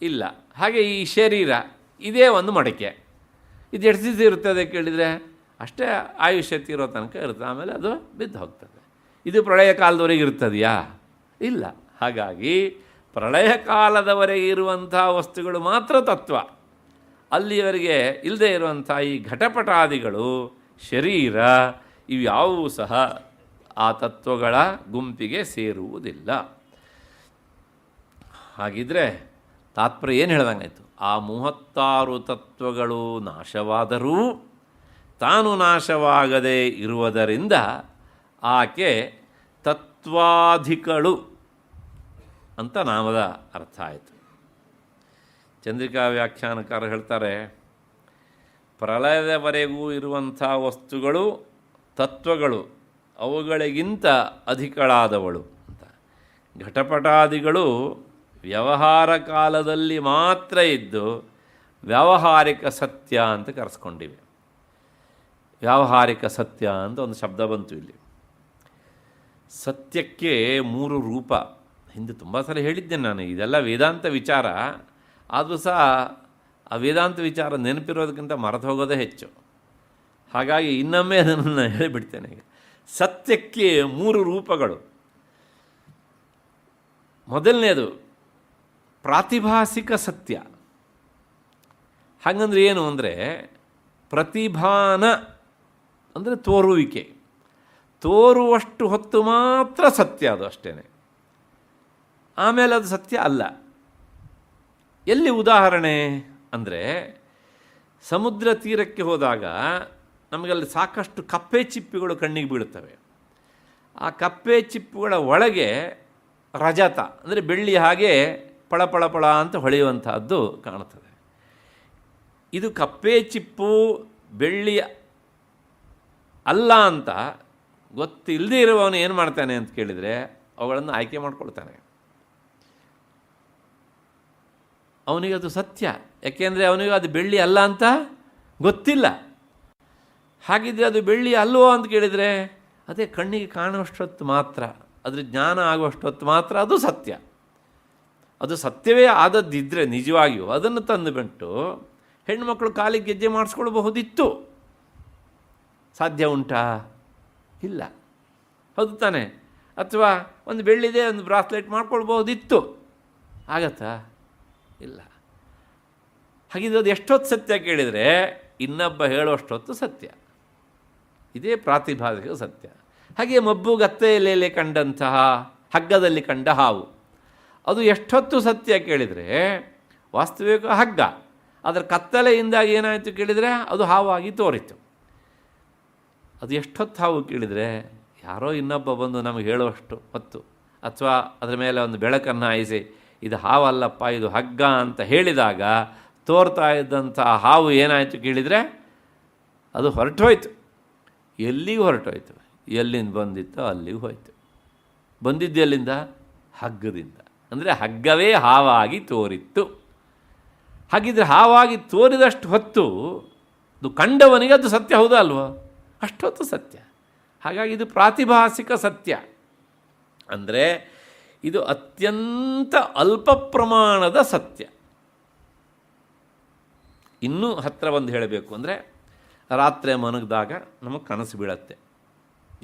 ಇಲ್ಲ. ಹಾಗೆ ಈ ಶರೀರ ಇದೇ ಒಂದು ಮಡಿಕೆ, ಇದು ಎಷ್ಟು ದಿವಸ ಇರ್ತದೆ ಕೇಳಿದರೆ ಅಷ್ಟೇ ಆಯುಷ್ಯ ತೀರೋ ತನಕ ಇರ್ತದೆ, ಆಮೇಲೆ ಅದು ಬಿದ್ದು ಹೋಗ್ತದೆ. ಇದು ಪ್ರಳಯ ಕಾಲದವರೆಗೆ ಇರ್ತದೆಯಾ? ಇಲ್ಲ. ಹಾಗಾಗಿ ಪ್ರಳಯ ಕಾಲದವರೆಗೆ ಇರುವಂಥ ವಸ್ತುಗಳು ಮಾತ್ರ ತತ್ವ. ಅಲ್ಲಿಯವರೆಗೆ ಇಲ್ಲದೆ ಇರುವಂಥ ಈ ಘಟಪಟಾದಿಗಳು ಶರೀರ ಇವ್ಯಾವೂ ಸಹ ಆ ತತ್ವಗಳ ಗುಂಪಿಗೆ ಸೇರುವುದಿಲ್ಲ. ಹಾಗಿದ್ರೆ ತಾತ್ಪರ್ಯ ಏನು ಹೇಳ್ದಂಗಾಯ್ತು? ಆ 36 ತತ್ವಗಳು ನಾಶವಾದರೂ ತಾನು ನಾಶವಾಗದೇ ಇರುವುದರಿಂದ ಆಕೆ ತತ್ವಾಧಿಕಳು ಅಂತ ನಾಮದ ಅರ್ಥ ಆಯಿತು. ಚಂದ್ರಿಕಾ ವ್ಯಾಖ್ಯಾನಕಾರ ಹೇಳ್ತಾರೆ, ಪ್ರಳಯದವರೆಗೂ ಇರುವಂಥ ವಸ್ತುಗಳು ತತ್ವಗಳು ಅವುಗಳಿಗಿಂತ ಅಧಿಕಳಾದವಳು ಅಂತ. ಘಟಪಟಾದಿಗಳು ವ್ಯವಹಾರ ಕಾಲದಲ್ಲಿ ಮಾತ್ರ ಇದ್ದು ವ್ಯಾವಹಾರಿಕ ಸತ್ಯ ಅಂತ ಕರೆಸ್ಕೊಂಡಿವೆ. ವ್ಯಾವಹಾರಿಕ ಸತ್ಯ ಅಂತ ಒಂದು ಶಬ್ದ ಬಂತು ಇಲ್ಲಿ. ಸತ್ಯಕ್ಕೆ 3 ರೂಪ. ಹಿಂದೆ ತುಂಬ ಸಲ ಹೇಳಿದ್ದೇನೆ ನಾನು, ಇದೆಲ್ಲ ವೇದಾಂತ ವಿಚಾರ. ಆದರೂ ಸಹ ಆ ವೇದಾಂತ ವಿಚಾರ ನೆನಪಿರೋದಕ್ಕಿಂತ ಮರೆತು ಹೋಗೋದೇ ಹೆಚ್ಚು. ಹಾಗಾಗಿ ಇನ್ನೊಮ್ಮೆ ಅದನ್ನು ಹೇಳಿಬಿಡ್ತೇನೆ. ಈಗ ಸತ್ಯಕ್ಕೆ 3 ರೂಪಗಳು. ಮೊದಲನೇದು ಪ್ರಾತಿಭಾಸಿಕ ಸತ್ಯ. ಹಾಗಂದ್ರೆ ಏನು ಅಂದರೆ, ಪ್ರತಿಭಾನ ಅಂದರೆ ತೋರುವಿಕೆ, ತೋರುವಷ್ಟು ಹೊತ್ತು ಮಾತ್ರ ಸತ್ಯ, ಅದು ಅಷ್ಟೇ. ಆಮೇಲೆ ಅದು ಸತ್ಯ ಅಲ್ಲ. ಎಲ್ಲಿ ಉದಾಹರಣೆ ಅಂದರೆ, ಸಮುದ್ರ ತೀರಕ್ಕೆ ಹೋದಾಗ ನಮಗಲ್ಲಿ ಸಾಕಷ್ಟು ಕಪ್ಪೆ ಚಿಪ್ಪುಗಳು ಕಣ್ಣಿಗೆ ಬೀಳುತ್ತವೆ. ಆ ಕಪ್ಪೆ ಚಿಪ್ಪುಗಳ ಒಳಗೆ ರಜತ ಅಂದರೆ ಬೆಳ್ಳಿ ಹಾಗೆ ಪಳ ಅಂತ ಹೊಳೆಯುವಂತಹದ್ದು ಕಾಣುತ್ತದೆ. ಇದು ಕಪ್ಪೆ ಚಿಪ್ಪು ಬೆಳ್ಳಿ ಅಲ್ಲ ಅಂತ ಗೊತ್ತಿಲ್ಲದೆ ಇರುವವನು ಏನು ಮಾಡ್ತಾನೆ ಅಂತ ಕೇಳಿದರೆ ಅವುಗಳನ್ನು ಆಯ್ಕೆ ಮಾಡ್ಕೊಳ್ತಾನೆ. ಅವನಿಗದು ಸತ್ಯ, ಯಾಕೆಂದರೆ ಅವನಿಗೆ ಅದು ಬೆಳ್ಳಿ ಅಲ್ಲ ಅಂತ ಗೊತ್ತಿಲ್ಲ. ಹಾಗಿದ್ರೆ ಅದು ಬೆಳ್ಳಿ ಅಲ್ವೋ ಅಂತ ಕೇಳಿದರೆ ಅದೇ ಕಣ್ಣಿಗೆ ಕಾಣುವಷ್ಟೊತ್ತು ಮಾತ್ರ, ಅದ್ರ ಜ್ಞಾನ ಆಗುವಷ್ಟೊತ್ತು ಮಾತ್ರ ಅದು ಸತ್ಯ. ಅದು ಸತ್ಯವೇ ಆದದ್ದಿದ್ದರೆ ನಿಜವಾಗಿಯೂ ಅದನ್ನು ತಂದುಬಿಟ್ಟು ಹೆಣ್ಣುಮಕ್ಕಳು ಕಾಲಿಗೆ ಗೆಜ್ಜೆ ಮಾಡಿಸ್ಕೊಳ್ಬಹುದಿತ್ತು. ಸಾಧ್ಯ ಉಂಟಾ? ಇಲ್ಲ. ಹೌದು ತಾನೆ? ಅಥವಾ ಒಂದು ಬೆಳ್ಳಿದೆ ಒಂದು ಬ್ರಾಸ್ಲೆಟ್ ಮಾಡ್ಕೊಳ್ಬಹುದಿತ್ತು. ಆಗತ್ತಾ? ಇಲ್ಲ. ಹಾಗಿದ್ರೆ ಅದು ಎಷ್ಟೊತ್ತು ಸತ್ಯ ಕೇಳಿದರೆ ಇನ್ನೊಬ್ಬ ಹೇಳುವಷ್ಟೊತ್ತು ಸತ್ಯ. ಇದೇ ಪ್ರಾತಿಭಾಸಿಕ ಸತ್ಯ. ಹಾಗೆ ಮಬ್ಬು ಗತ್ತೆಯಲ್ಲಿ ಕಂಡಂತಹ ಹಗ್ಗದಲ್ಲಿ ಕಂಡ ಹಾವು, ಅದು ಎಷ್ಟೊತ್ತು ಸತ್ಯ ಕೇಳಿದರೆ ವಾಸ್ತವಿಕ ಹಗ್ಗ, ಅದರ ಕತ್ತಲೆಯಿಂದಾಗಿ ಏನಾಯಿತು ಕೇಳಿದರೆ ಅದು ಹಾವಾಗಿ ತೋರಿತು. ಅದು ಎಷ್ಟೊತ್ತು ಹಾವು ಕೇಳಿದರೆ ಯಾರೋ ಇನ್ನೊಬ್ಬ ಬಂದು ನಮಗೆ ಹೇಳುವಷ್ಟು ಹೊತ್ತು, ಅಥವಾ ಅದರ ಮೇಲೆ ಒಂದು ಬೆಳಕನ್ನು ಹಾಯಿಸಿ ಇದು ಹಾವಲ್ಲಪ್ಪ ಇದು ಹಗ್ಗ ಅಂತ ಹೇಳಿದಾಗ ತೋರ್ತಾ ಇದ್ದಂಥ ಹಾವು ಏನಾಯಿತು ಕೇಳಿದರೆ ಅದು ಹೊರಟೋಯ್ತು. ಎಲ್ಲಿಗೂ ಹೊರಟೋಯ್ತು. ಎಲ್ಲಿಂದ ಬಂದಿತ್ತೋ ಅಲ್ಲಿಗೂ ಹೋಯ್ತು. ಬಂದಿದ್ದು ಎಲ್ಲಿಂದ? ಹಗ್ಗದಿಂದ. ಅಂದರೆ ಹಗ್ಗವೇ ಹಾವಾಗಿ ತೋರಿತ್ತು. ಹಾಗಿದ್ರೆ ಹಾವಾಗಿ ತೋರಿದಷ್ಟು ಹೊತ್ತು ಅದು ಕಂಡವನಿಗೆ ಅದು ಸತ್ಯ ಹೌದಾ ಅಲ್ವೋ? ಅಷ್ಟೊತ್ತು ಸತ್ಯ. ಹಾಗಾಗಿ ಇದು ಪ್ರಾತಿಭಾಸಿಕ ಸತ್ಯ. ಅಂದರೆ ಇದು ಅತ್ಯಂತ ಅಲ್ಪ ಪ್ರಮಾಣದ ಸತ್ಯ. ಇನ್ನೂ ಹತ್ತಿರ ಬಂದು ಹೇಳಬೇಕು ಅಂದರೆ, ರಾತ್ರಿ ಮನಗಿದಾಗ ನಮಗೆ ಕನಸು ಬೀಳತ್ತೆ.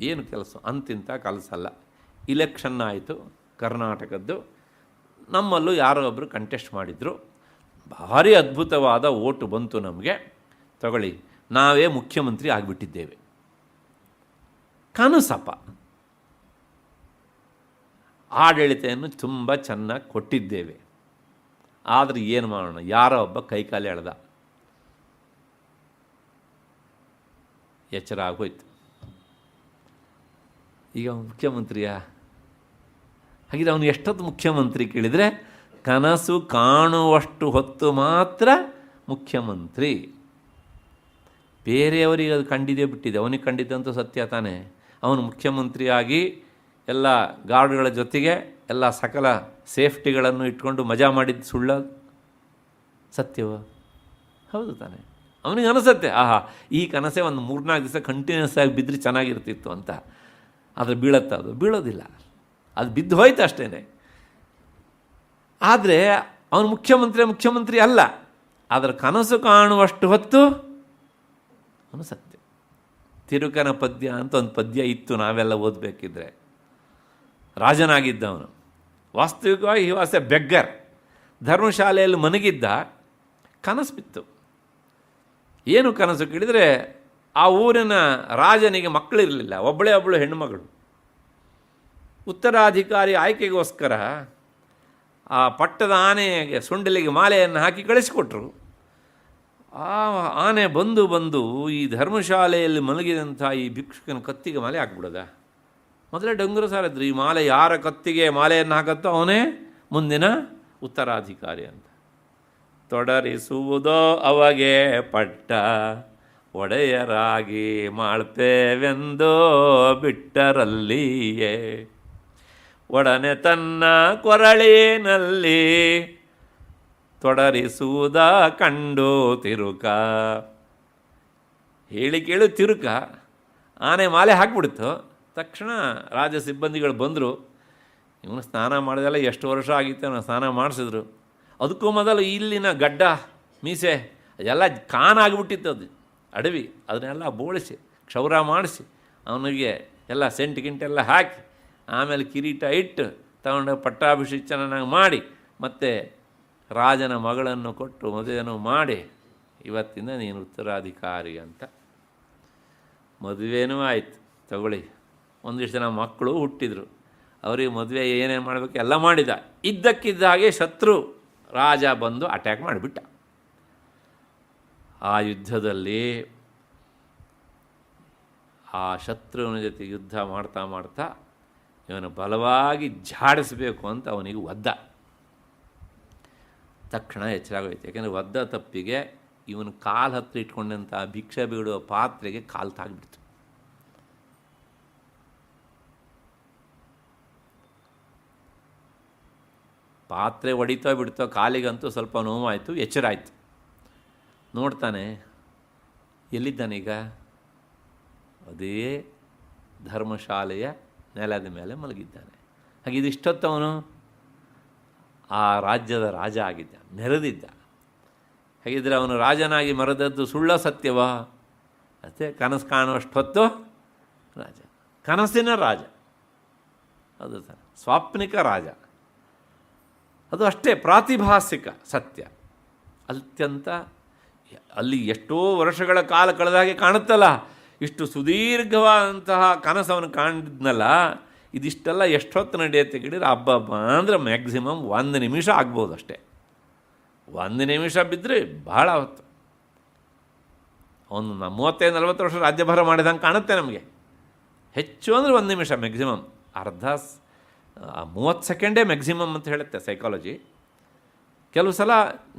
ಏನು ಕೆಲಸ ಅಂತಿಂತ ಕನಸಲ್ಲ. ಇಲೆಕ್ಷನ್ ಆಯಿತು ಕರ್ನಾಟಕದ್ದು, ನಮ್ಮಲ್ಲೂ ಯಾರೋ ಒಬ್ಬರು ಕಂಟೆಸ್ಟ್ ಮಾಡಿದರು, ಭಾರಿ ಅದ್ಭುತವಾದ ಓಟು ಬಂತು ನಮಗೆ, ತಗೊಳ್ಳಿ ನಾವೇ ಮುಖ್ಯಮಂತ್ರಿ ಆಗಿಬಿಟ್ಟಿದ್ದೇವೆ. ಕನಸಪ್ಪ. ಆಡಳಿತೆಯನ್ನು ತುಂಬ ಚೆನ್ನಾಗಿ ಕೊಟ್ಟಿದ್ದೇವೆ. ಆದರೆ ಏನು ಮಾಡೋಣ, ಯಾರೋ ಒಬ್ಬ ಕೈಕಾಲು ಎಳೆದ, ಎಚ್ಚರ ಆಗೋಯ್ತು. ಈಗ ಮುಖ್ಯಮಂತ್ರಿಯಾ? ಹಾಗಿದ್ರೆ ಅವನು ಎಷ್ಟೊತ್ತು ಮುಖ್ಯಮಂತ್ರಿ ಕೇಳಿದರೆ, ಕನಸು ಕಾಣುವಷ್ಟು ಹೊತ್ತು ಮಾತ್ರ ಮುಖ್ಯಮಂತ್ರಿ. ಬೇರೆಯವರಿಗೆ ಅದು ಕಂಡಿದೆ ಬಿಟ್ಟಿದೆ, ಅವನಿಗೆ ಕಂಡಿದ್ದಂತೂ ಸತ್ಯ ತಾನೇ. ಅವನು ಮುಖ್ಯಮಂತ್ರಿಯಾಗಿ ಎಲ್ಲ ಗಾರ್ಡ್ಗಳ ಜೊತೆಗೆ ಎಲ್ಲ ಸಕಲ ಸೇಫ್ಟಿಗಳನ್ನು ಇಟ್ಕೊಂಡು ಮಜಾ ಮಾಡಿದ್ದು ಸುಳ್ಳ ಸತ್ಯವ? ಹೌದು ತಾನೆ. ಅವನಿಗೆ ಅನಿಸುತ್ತೆ, ಆಹಾ ಈ ಕನಸೇ ಒಂದು 3-4 ದಿವಸ ಕಂಟಿನ್ಯೂಸ್ ಆಗಿ ಬಿದ್ದರೆ ಚೆನ್ನಾಗಿರ್ತಿತ್ತು ಅಂತ. ಆದರೆ ಬೀಳತ್ತ? ಅದು ಬೀಳೋದಿಲ್ಲ, ಅದು ಬಿದ್ದು ಹೋಯ್ತು ಅಷ್ಟೇ. ಆದರೆ ಅವನು ಮುಖ್ಯಮಂತ್ರಿ ಅಲ್ಲ, ಆದರೆ ಕನಸು ಕಾಣುವಷ್ಟು ಹೊತ್ತು ಅವನು ಸತ್ಯ. ತಿರುಕನ ಪದ್ಯ ಅಂತ ಒಂದು ಪದ್ಯ ಇತ್ತು, ನಾವೆಲ್ಲ ಓದಬೇಕಿದ್ರೆ. ರಾಜನಾಗಿದ್ದವನು, ವಾಸ್ತವಿಕವಾಗಿ ಹಿ ವಾಸ್ ಎ ಬೆಗ್ಗರ್. ಧರ್ಮಶಾಲೆಯಲ್ಲಿ ಮನಗಿದ್ದ, ಕನಸು ಬಿತ್ತು. ಏನು ಕನಸು ಕೇಳಿದರೆ, ಆ ಊರಿನ ರಾಜನಿಗೆ ಮಕ್ಕಳಿರಲಿಲ್ಲ, ಒಬ್ಬಳು ಹೆಣ್ಣುಮಗಳು. ಉತ್ತರಾಧಿಕಾರಿ ಆಯ್ಕೆಗೋಸ್ಕರ ಆ ಪಟ್ಟದ ಆನೆಗೆ ಸೊಂಡಿಲಿಗೆ ಮಾಲೆಯನ್ನು ಹಾಕಿ ಕಳಿಸಿಕೊಟ್ರು. ಆ ಆನೆ ಬಂದು ಈ ಧರ್ಮಶಾಲೆಯಲ್ಲಿ ಮಲಗಿದಂಥ ಈ ಭಿಕ್ಷುಕನ ಕತ್ತಿಗೆ ಮಾಲೆ ಹಾಕ್ಬಿಡೋದ? ಮೊದಲೇ ಡಂಗುರ ಸಾರಿದ್ರು, ಈ ಮಾಲೆ ಯಾರ ಕತ್ತಿಗೆ ಮಾಲೆಯನ್ನು ಹಾಕತ್ತೋ ಅವನೇ ಮುಂದಿನ ಉತ್ತರಾಧಿಕಾರಿ ಅಂತ. ತೊಡರಿಸುವುದೋ ಅವಾಗೆ ಪಟ್ಟ, ಒಡೆಯರಾಗಿ ಮಾಡ್ತೇವೆಂದೋ ಬಿಟ್ಟರಲ್ಲಿಯೇ, ಒಡನೆ ತನ್ನ ಕೊರಳಿನಲ್ಲಿ ತೊಡರಿಸುವುದ ಕಂಡು ತಿರುಕ. ಹೇಳಿ ಕೇಳು ತಿರುಕ. ಆನೆ ಮಾಲೆ ಹಾಕ್ಬಿಡ್ತು. ತಕ್ಷಣ ರಾಜ ಸಿಬ್ಬಂದಿಗಳು ಬಂದರು. ಇವನು ಸ್ನಾನ ಮಾಡಿದೆಲ್ಲ ಎಷ್ಟು ವರ್ಷ ಆಗಿತ್ತು, ನಾವು ಸ್ನಾನ ಮಾಡಿಸಿದ್ರು. ಅದಕ್ಕೂ ಮೊದಲು ಇಲ್ಲಿನ ಗಡ್ಡ ಮೀಸೆ ಅದೆಲ್ಲ ಕಾನಾಗಿಬಿಟ್ಟಿತ್ತು. ಅದು ಅಡವಿ, ಅದನ್ನೆಲ್ಲ ಬೋಳಿಸಿ ಕ್ಷೌರ ಮಾಡಿಸಿ ಅವನಿಗೆ ಎಲ್ಲ ಸೆಂಟ್ ಗಿಂಟೆಲ್ಲ ಹಾಕಿ, ಆಮೇಲೆ ಕಿರೀಟ ಇಟ್ಟು ತಗೊಂಡು ಪಟ್ಟಾಭಿಷೇಕ ಚೆನ್ನಾಗಿ ಮಾಡಿ, ಮತ್ತು ರಾಜನ ಮಗಳನ್ನು ಕೊಟ್ಟು ಮದುವೆಯನ್ನು ಮಾಡಿ, ಇವತ್ತಿಂದ ನೀನು ಉತ್ತರಾಧಿಕಾರಿ ಅಂತ. ಮದುವೆನೂ ಆಯಿತು, ತಗೊಳ್ಳಿ. ಒಂದಿಷ್ಟು ಜನ ಮಕ್ಕಳು ಹುಟ್ಟಿದರು. ಅವರಿಗೆ ಮದುವೆ ಏನೇನು ಮಾಡಬೇಕು ಎಲ್ಲ ಮಾಡಿದ. ಇದ್ದಕ್ಕಿದ್ದ ಹಾಗೆ ಶತ್ರು ರಾಜ ಬಂದು ಅಟ್ಯಾಕ್ ಮಾಡಿಬಿಟ್ಟ. ಆ ಯುದ್ಧದಲ್ಲಿ ಆ ಶತ್ರುವಿನ ಜೊತೆ ಯುದ್ಧ ಮಾಡ್ತಾ ಇವನು ಬಲವಾಗಿ ಝಾಡಿಸಬೇಕು ಅಂತ ಅವನಿಗೆ ಒದ್ದ. ತಕ್ಷಣ ಎಚ್ಚರಾಗೋಯ್ತು. ಯಾಕೆಂದರೆ ಒದ್ದ ತಪ್ಪಿಗೆ ಇವನು ಕಾಲು ಹತ್ತಿರ ಇಟ್ಕೊಂಡಂಥ ಭಿಕ್ಷೆ ಬೀಳುವ ಪಾತ್ರೆಗೆ ಕಾಲು ತಾಗ್ಬಿಡ್ತು. ಪಾತ್ರೆ ಹೊಡಿತೋ ಬಿಡ್ತೋ, ಕಾಲಿಗಂತೂ ಸ್ವಲ್ಪ ನೋವಾಯಿತು, ಎಚ್ಚರ ಆಯಿತು. ನೋಡ್ತಾನೆ, ಎಲ್ಲಿದ್ದಾನೀಗ? ಅದೇ ಧರ್ಮಶಾಲೆಯ ನೆಲದ ಮೇಲೆ ಮಲಗಿದ್ದಾನೆ. ಹಾಗೆ ಇದಿಷ್ಟೊತ್ತವನು ಆ ರಾಜ್ಯದ ರಾಜ ಆಗಿದ್ದ, ಮೆರೆದಿದ್ದ. ಹಾಗಿದ್ರೆ ಅವನು ರಾಜನಾಗಿ ಮೆರೆದದ್ದು ಸುಳ್ಳ ಸತ್ಯವಾ? ಅಷ್ಟೇ, ಕನಸು ಕಾಣುವಷ್ಟು ಹೊತ್ತು ರಾಜ, ಕನಸಿನ ರಾಜ. ಅದು ಸ್ವಾಪ್ನಿಕ ರಾಜ. ಅದು ಅಷ್ಟೇ ಪ್ರಾತಿಭಾಸಿಕ ಸತ್ಯ. ಅತ್ಯಂತ ಅಲ್ಲಿ ಎಷ್ಟೋ ವರ್ಷಗಳ ಕಾಲ ಕಳೆದಾಗೆ ಕಾಣುತ್ತಲ್ಲ, ಇಷ್ಟು ಸುದೀರ್ಘವಾದಂತಹ ಕನಸವನ್ನು ಕಾಣಿದ್ನಲ್ಲ, ಇದಿಷ್ಟೆಲ್ಲ ಎಷ್ಟೊತ್ತು ನಡೆಯುತ್ತೆ ಕೇಳಿದ್ರೆ ಹಬ್ಬ ಅಂದರೆ ಮ್ಯಾಕ್ಸಿಮಮ್ 1 ನಿಮಿಷ ಆಗ್ಬೋದು ಅಷ್ಟೇ. 1 ನಿಮಿಷ ಬಿದ್ದರೆ ಬಹಳ ಹೊತ್ತು. ಒಂದು 35-40 ವರ್ಷ ರಾಜ್ಯಭಾರ ಮಾಡಿದಂಗೆ ಕಾಣುತ್ತೆ ನಮಗೆ. ಹೆಚ್ಚು ಅಂದರೆ 1 ನಿಮಿಷ ಮ್ಯಾಕ್ಸಿಮಮ್. 30 ಸೆಕೆಂಡೇ ಮ್ಯಾಕ್ಸಿಮಮ್ ಅಂತ ಹೇಳುತ್ತೆ ಸೈಕಾಲಜಿ. ಕೆಲವು ಸಲ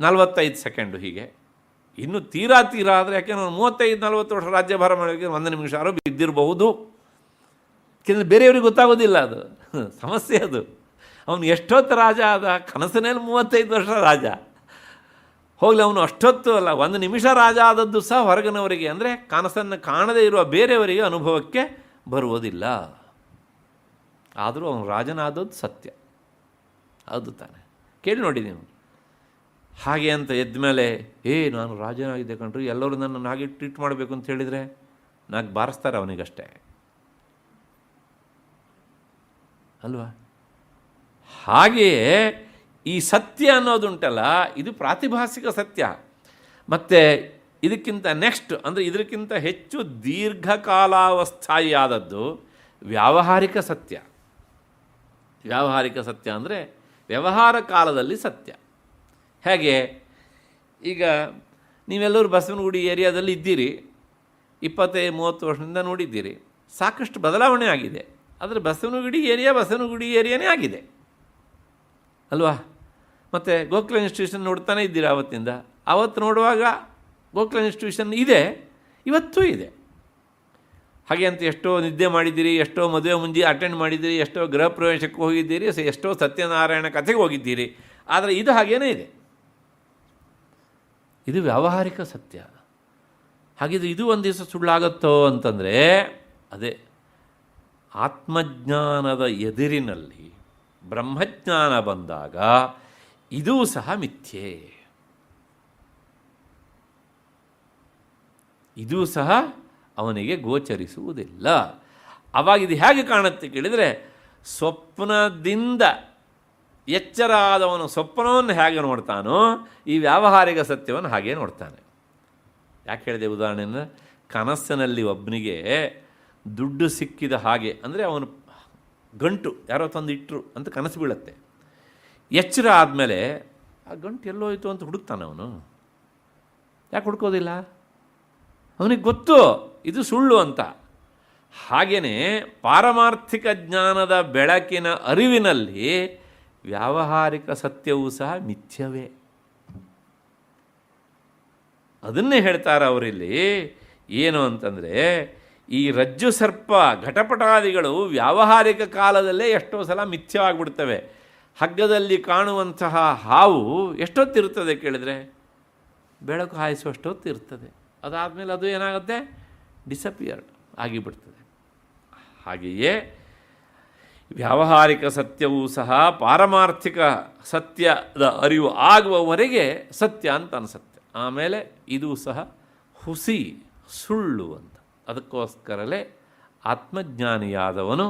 45 ಸೆಕೆಂಡು. ಹೀಗೆ ಇನ್ನು ತೀರಾ ಆದರೆ ಯಾಕೆಂದ್ರೆ 35-40 ವರ್ಷ ರಾಜ್ಯಭಾರ ಮಾಡೋಕ್ಕೆ 1 ನಿಮಿಷ ಆರೋ ಬಿದ್ದಿರಬಹುದು. ಯಾಕೆಂದರೆ ಬೇರೆಯವ್ರಿಗೆ ಗೊತ್ತಾಗೋದಿಲ್ಲ, ಅದು ಸಮಸ್ಯೆ. ಅದು ಅವನು ಎಷ್ಟೊತ್ತು ರಾಜ ಆದ? ಕನಸಿನಲ್ಲಿ 35 ವರ್ಷ ರಾಜ. ಹೋಗಲಿ, ಅವನು ಅಷ್ಟೊತ್ತು ಅಲ್ಲ, 1 ನಿಮಿಷ ರಾಜ ಆದದ್ದು ಸಹ ಹೊರಗಿನವರಿಗೆ, ಅಂದರೆ ಕನಸನ್ನು ಕಾಣದೇ ಇರುವ ಬೇರೆಯವರಿಗೆ ಅನುಭವಕ್ಕೆ ಬರುವುದಿಲ್ಲ. ಆದರೂ ಅವನು ರಾಜನಾದದ್ದು ಸತ್ಯ. ಹೌದು ತಾನೆ? ಕೇಳಿ ನೋಡಿ ನೀವು. ಹಾಗೆ ಅಂತ ಎದ್ದ ಮೇಲೆ ನಾನು ರಾಜನಾಗಿದ್ದೆ ಕಣ್ರಿ, ಎಲ್ಲರೂ ನನ್ನನ್ನು ಹಾಗೆ ಟ್ರೀಟ್ ಮಾಡಬೇಕು ಅಂತ ಹೇಳಿದರೆ ನಾಲ್ಕು ಬಾರಿಸ್ತಾರೆ ಅವನಿಗಷ್ಟೇ ಅಲ್ವಾ? ಹಾಗೆಯೇ ಈ ಸತ್ಯ ಅನ್ನೋದುಂಟಲ್ಲ, ಇದು ಪ್ರಾತಿಭಾಸಿಕ ಸತ್ಯ. ಮತ್ತು ಇದಕ್ಕಿಂತ ನೆಕ್ಸ್ಟ್ ಅಂದರೆ ಇದಕ್ಕಿಂತ ಹೆಚ್ಚು ದೀರ್ಘಕಾಲಾವಸ್ಥಾಯಿಯಾದದ್ದು ವ್ಯಾವಹಾರಿಕ ಸತ್ಯ. ವ್ಯಾವಹಾರಿಕ ಸತ್ಯ ಅಂದರೆ ವ್ಯವಹಾರ ಕಾಲದಲ್ಲಿ ಸತ್ಯ. ಹೇಗೆ? ಈಗ ನೀವೆಲ್ಲರೂ ಬಸವನಗುಡಿ ಏರಿಯಾದಲ್ಲಿ ಇದ್ದೀರಿ, 25-30 ವರ್ಷದಿಂದ ನೋಡಿದ್ದೀರಿ. ಸಾಕಷ್ಟು ಬದಲಾವಣೆ ಆಗಿದೆ. ಆದರೆ ಬಸವನಗುಡಿ ಏರಿಯಾನೇ ಆಗಿದೆ ಅಲ್ವಾ? ಮತ್ತು ಗೋಖಲೆ ಇನ್ಸ್ಟಿಟ್ಯೂಷನ್ ನೋಡ್ತಾನೆ ಇದ್ದೀರಾ ಆವತ್ತಿಂದ. ಆವತ್ತು ನೋಡುವಾಗ ಗೋಖಲೆ ಇನ್ಸ್ಟಿಟ್ಯೂಷನ್ ಇದೆ, ಇವತ್ತೂ ಇದೆ. ಹಾಗೆ ಅಂತ ಎಷ್ಟೋ ನಿದ್ದೆ ಮಾಡಿದ್ದೀರಿ, ಎಷ್ಟೋ ಮದುವೆ ಮುಂಜಿ ಅಟೆಂಡ್ ಮಾಡಿದ್ದೀರಿ, ಎಷ್ಟೋ ಗೃಹ ಪ್ರವೇಶಕ್ಕೆ ಹೋಗಿದ್ದೀರಿ, ಎಷ್ಟೋ ಸತ್ಯನಾರಾಯಣ ಕಥೆಗೆ ಹೋಗಿದ್ದೀರಿ. ಆದರೆ ಇದು ಹಾಗೇನೇ ಇದೆ. ಇದು ವ್ಯಾವಹಾರಿಕ ಸತ್ಯ. ಹಾಗಿದ್ರೆ ಇದು ಒಂದು ದಿವಸ ಸುಳ್ಳಾಗತ್ತೋ ಅಂತಂದರೆ ಅದೇ ಆತ್ಮಜ್ಞಾನದ ಎದುರಿನಲ್ಲಿ ಬ್ರಹ್ಮಜ್ಞಾನ ಬಂದಾಗ ಇದೂ ಸಹ ಮಿಥ್ಯೆ. ಇದೂ ಸಹ ಅವನಿಗೆ ಗೋಚರಿಸುವುದಿಲ್ಲ. ಆವಾಗ ಇದು ಹೇಗೆ ಕಾಣುತ್ತೆ ಕೇಳಿದರೆ, ಸ್ವಪ್ನದಿಂದ ಎಚ್ಚರ ಆದವನು ಸ್ವಪ್ನವನ್ನು ಹೇಗೆ ನೋಡ್ತಾನೋ ಈ ವ್ಯಾವಹಾರಿಕ ಸತ್ಯವನ್ನು ಹಾಗೇ ನೋಡ್ತಾನೆ. ಯಾಕೆ ಹೇಳಿದೆ ಉದಾಹರಣೆಯನ್ನು? ಕನಸಿನಲ್ಲಿ ಒಬ್ಬನಿಗೆ ದುಡ್ಡು ಸಿಕ್ಕಿದ ಹಾಗೆ, ಅಂದರೆ ಅವನು ಗಂಟು ಯಾರೋ ತಂದು ಇಟ್ಟರು ಅಂತ ಕನಸು ಬೀಳುತ್ತೆ. ಎಚ್ಚರ ಆದಮೇಲೆ ಆ ಗಂಟು ಎಲ್ಲೋಯ್ತು ಅಂತ ಹುಡುಕ್ತಾನೆ ಅವನು. ಯಾಕೆ ಹುಡುಕೋದಿಲ್ಲ? ಅವನಿಗೆ ಗೊತ್ತು ಇದು ಸುಳ್ಳು ಅಂತ. ಹಾಗೆಯೇ ಪಾರಮಾರ್ಥಿಕ ಜ್ಞಾನದ ಬೆಳಕಿನ ಅರಿವಿನಲ್ಲಿ ವ್ಯಾವಹಾರಿಕ ಸತ್ಯವೂ ಸಹ ಮಿಥ್ಯವೇ. ಅದನ್ನೇ ಹೇಳ್ತಾರೆ ಅವರಿಲ್ಲಿ. ಏನು ಅಂತಂದರೆ, ಈ ರಜ್ಜು ಸರ್ಪ ಘಟಪಟಾದಿಗಳು ವ್ಯಾವಹಾರಿಕ ಕಾಲದಲ್ಲೇ ಎಷ್ಟೋ ಸಲ ಮಿಥ್ಯವಾಗಿಬಿಡ್ತವೆ. ಹಗ್ಗದಲ್ಲಿ ಕಾಣುವಂತಹ ಹಾವು ಎಷ್ಟೊತ್ತಿರ್ತದೆ ಕೇಳಿದರೆ? ಬೆಳಕು ಹಾಯಿಸುವಷ್ಟೊತ್ತು ಇರ್ತದೆ. ಅದಾದಮೇಲೆ ಅದು ಏನಾಗುತ್ತೆ? ಡಿಸಪಿಯರ್ಡ್ ಆಗಿಬಿಡ್ತದೆ. ಹಾಗೆಯೇ ವ್ಯಾವಹಾರಿಕ ಸತ್ಯವೂ ಸಹ ಪಾರಮಾರ್ಥಿಕ ಸತ್ಯದ ಅರಿವು ಆಗುವವರೆಗೆ ಸತ್ಯ ಅಂತ ಅನಿಸುತ್ತೆ. ಆಮೇಲೆ ಇದು ಸಹ ಹುಸಿ ಸುಳ್ಳು ಅಂತ. ಅದಕ್ಕೋಸ್ಕರಲೇ ಆತ್ಮಜ್ಞಾನಿಯಾದವನು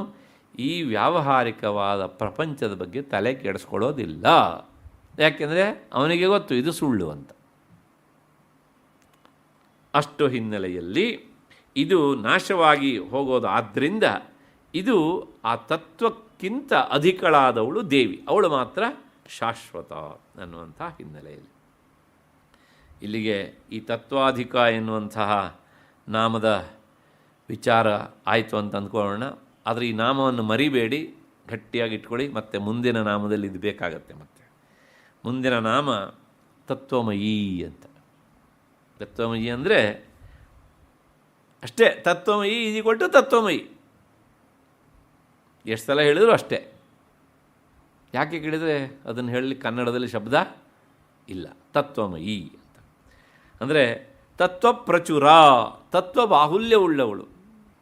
ಈ ವ್ಯಾವಹಾರಿಕವಾದ ಪ್ರಪಂಚದ ಬಗ್ಗೆ ತಲೆ ಕೆಡಿಸ್ಕೊಳ್ಳೋದಿಲ್ಲ. ಯಾಕೆಂದರೆ ಅವನಿಗೆ ಗೊತ್ತು ಇದು ಸುಳ್ಳು ಅಂತ. ಅಷ್ಟು ಹಿನ್ನೆಲೆಯಲ್ಲಿ ಇದು ನಾಶವಾಗಿ ಹೋಗೋದಾದ್ದರಿಂದ ಇದು ಆ ತತ್ವಕ್ಕಿಂತ ಅಧಿಕಳಾದವಳು ದೇವಿ, ಅವಳು ಮಾತ್ರ ಶಾಶ್ವತ ಅನ್ನುವಂಥ ಹಿನ್ನೆಲೆಯಲ್ಲಿ ಇಲ್ಲಿಗೆ ಈ ತತ್ವಾಧಿಕ ಎನ್ನುವಂತಹ ನಾಮದ ವಿಚಾರ ಆಯಿತು ಅಂತ ಅಂದ್ಕೊಳ್ಳೋಣ. ಆದರೆ ಈ ನಾಮವನ್ನು ಮರಿಬೇಡಿ, ಗಟ್ಟಿಯಾಗಿ ಇಟ್ಕೊಳ್ಳಿ. ಮತ್ತು ಮುಂದಿನ ನಾಮದಲ್ಲಿ ಇದು ಬೇಕಾಗತ್ತೆ. ಮತ್ತು ಮುಂದಿನ ನಾಮ ತತ್ವಮಯಿ ಅಂತ. ತತ್ವಮಯಿ ಅಂದರೆ ಅಷ್ಟೇ, ತತ್ವಮಯಿ ಈಜಿಕೊಟ್ಟು ತತ್ವಮಯಿ. ಎಷ್ಟು ಸಲ ಹೇಳಿದ್ರು ಅಷ್ಟೇ. ಯಾಕೆ ಕೇಳಿದರೆ ಅದನ್ನು ಹೇಳಲಿಕ್ಕೆ ಕನ್ನಡದಲ್ಲಿ ಶಬ್ದ ಇಲ್ಲ. ತತ್ವಮಯಿ ಅಂತ ಅಂದರೆ ತತ್ವ ಪ್ರಚುರ, ತತ್ವ ಬಾಹುಲ್ಯ ಉಳ್ಳವಳು.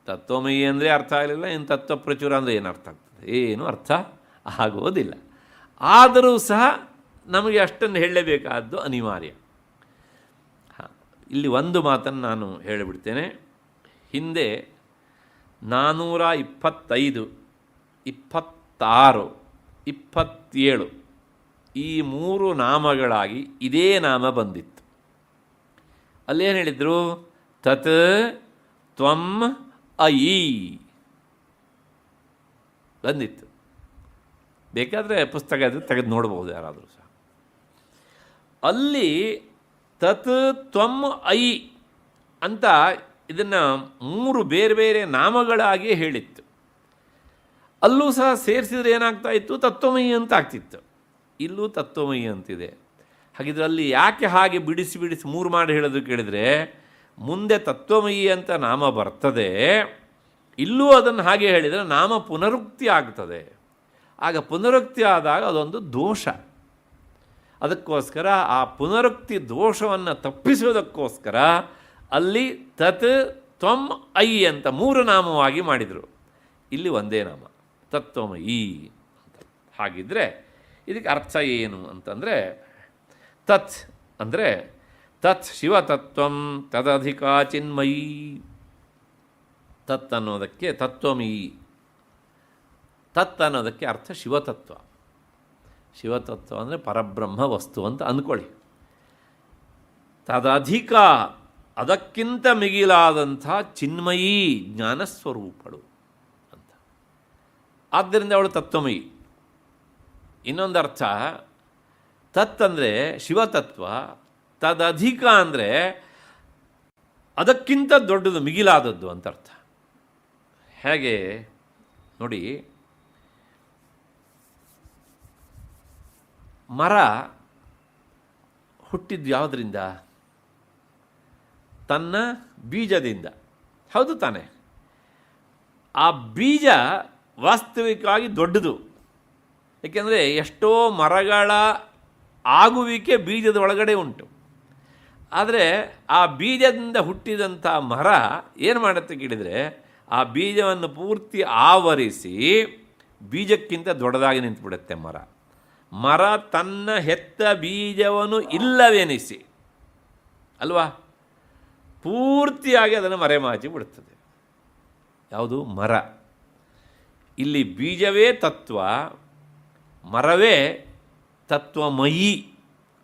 ತತ್ವಮಯಿ ಅಂದರೆ ಅರ್ಥ ಆಗಲಿಲ್ಲ, ಇನ್ನು ತತ್ವ ಪ್ರಚುರ ಅಂದರೆ ಏನು ಅರ್ಥ ಆಗ್ತದೆ? ಏನು ಅರ್ಥ ಆಗೋದಿಲ್ಲ. ಆದರೂ ಸಹ ನಮಗೆ ಅಷ್ಟನ್ನು ಹೇಳಲೇಬೇಕಾದ್ದು ಅನಿವಾರ್ಯ. ಇಲ್ಲಿ ಒಂದು ಮಾತನ್ನು ನಾನು ಹೇಳಿಬಿಡ್ತೇನೆ. ಹಿಂದೆ 425, 26, 27 ಈ 3 ನಾಮಗಳಾಗಿ ಇದೇ ನಾಮ ಬಂದಿತ್ತು. ಅಲ್ಲೇನು ಹೇಳಿದರು? ತತ್ ತ್ವಂ ಅಯಿ ಬಂದಿತ್ತು. ಬೇಕಾದರೆ ಪುಸ್ತಕ ಇದ್ದರೆ ತೆಗೆದು ನೋಡ್ಬೋದು ಯಾರಾದರೂ ಸಹ. ಅಲ್ಲಿ ತತ್ ತ್ವಂ ಅಯಿ ಅಂತ ಇದನ್ನು 3 ಬೇರೆ ಬೇರೆ ನಾಮಗಳಾಗಿ ಹೇಳಿತ್ತು. ಅಲ್ಲೂ ಸಹ ಸೇರಿಸಿದ್ರೆ ಏನಾಗ್ತಾ ಇತ್ತು? ತತ್ವಮಯಿ ಅಂತ ಆಗ್ತಿತ್ತು. ಇಲ್ಲೂ ತತ್ವಮಯಿ ಅಂತಿದೆ. ಹಾಗಿದ್ರೆ ಅಲ್ಲಿ ಯಾಕೆ ಹಾಗೆ ಬಿಡಿಸಿ 3 ಮಾಡಿ ಹೇಳೋದು ಕೇಳಿದರೆ, ಮುಂದೆ ತತ್ವಮಯಿ ಅಂತ ನಾಮ ಬರ್ತದೆ, ಇಲ್ಲೂ ಅದನ್ನು ಹಾಗೆ ಹೇಳಿದರೆ ನಾಮ ಪುನರುಕ್ತಿ ಆಗ್ತದೆ. ಆಗ ಪುನರುಕ್ತಿ ಆದಾಗ ಅದೊಂದು ದೋಷ. ಅದಕ್ಕೋಸ್ಕರ ಆ ಪುನರುಕ್ತಿ ದೋಷವನ್ನು ತಪ್ಪಿಸುವುದಕ್ಕೋಸ್ಕರ ಅಲ್ಲಿ ತತ್ ತ್ವಂ ಐ ಅಂತ 3 ನಾಮವಾಗಿ ಮಾಡಿದರು. ಇಲ್ಲಿ ಒಂದೇ ನಾಮ ತತ್ವಮಯಿ ಅಂತ. ಹಾಗಿದ್ದರೆ ಇದಕ್ಕೆ ಅರ್ಥ ಏನು ಅಂತಂದರೆ, ತತ್ ಅಂದರೆ ತತ್ ಶಿವತತ್ವಂ ತದಧಿಕಾ ಚಿನ್ಮಯಿ. ತತ್ ಅನ್ನೋದಕ್ಕೆ ತತ್ವಮಯಿ, ತತ್ ಅನ್ನೋದಕ್ಕೆ ಅರ್ಥ ಶಿವತತ್ವ. ಶಿವತತ್ವ ಅಂದರೆ ಪರಬ್ರಹ್ಮ ವಸ್ತು ಅಂತ ಅಂದ್ಕೊಳ್ಳಿ. ತದಧಿಕ ಅದಕ್ಕಿಂತ ಮಿಗಿಲಾದಂಥ ಚಿನ್ಮಯಿ ಜ್ಞಾನಸ್ವರೂಪಳು ಅಂತ. ಆದ್ದರಿಂದ ಅವಳು ತತ್ವಮಯಿ. ಇನ್ನೊಂದು ಅರ್ಥ, ತತ್ ಅಂದರೆ ಶಿವತತ್ವ, ತದಧಿಕ ಅಂದರೆ ಅದಕ್ಕಿಂತ ದೊಡ್ಡದು, ಮಿಗಿಲಾದದ್ದು ಅಂತ ಅರ್ಥ. ಹೇಗೆ ನೋಡಿ, ಮರ ಹುಟ್ಟಿದ್ದು ಯಾವುದರಿಂದ? ತನ್ನ ಬೀಜದಿಂದ, ಹೌದು ತಾನೆ? ಆ ಬೀಜ ವಾಸ್ತವಿಕವಾಗಿ ದೊಡ್ಡದು. ಏಕೆಂದರೆ ಎಷ್ಟೋ ಮರಗಳ ಆಗುವಿಕೆ ಬೀಜದ ಒಳಗಡೆ ಉಂಟು. ಆದರೆ ಆ ಬೀಜದಿಂದ ಹುಟ್ಟಿದಂಥ ಮರ ಏನು ಮಾಡುತ್ತೆ ಕೇಳಿದರೆ, ಆ ಬೀಜವನ್ನು ಪೂರ್ತಿ ಆವರಿಸಿ ಬೀಜಕ್ಕಿಂತ ದೊಡ್ಡದಾಗಿ ನಿಂತುಬಿಡುತ್ತೆ ಮರ. ಮರ ತನ್ನ ಹೆತ್ತ ಬೀಜವನ್ನು ಇಲ್ಲವೆನಿಸಿ ಅಲ್ವಾ ಪೂರ್ತಿಯಾಗಿ ಅದನ್ನು ಮರೆಮಾಚಿ ಬಿಡುತ್ತದೆ. ಯಾವುದು? ಮರ. ಇಲ್ಲಿ ಬೀಜವೇ ತತ್ವ, ಮರವೇ ತತ್ವಮಯಿ,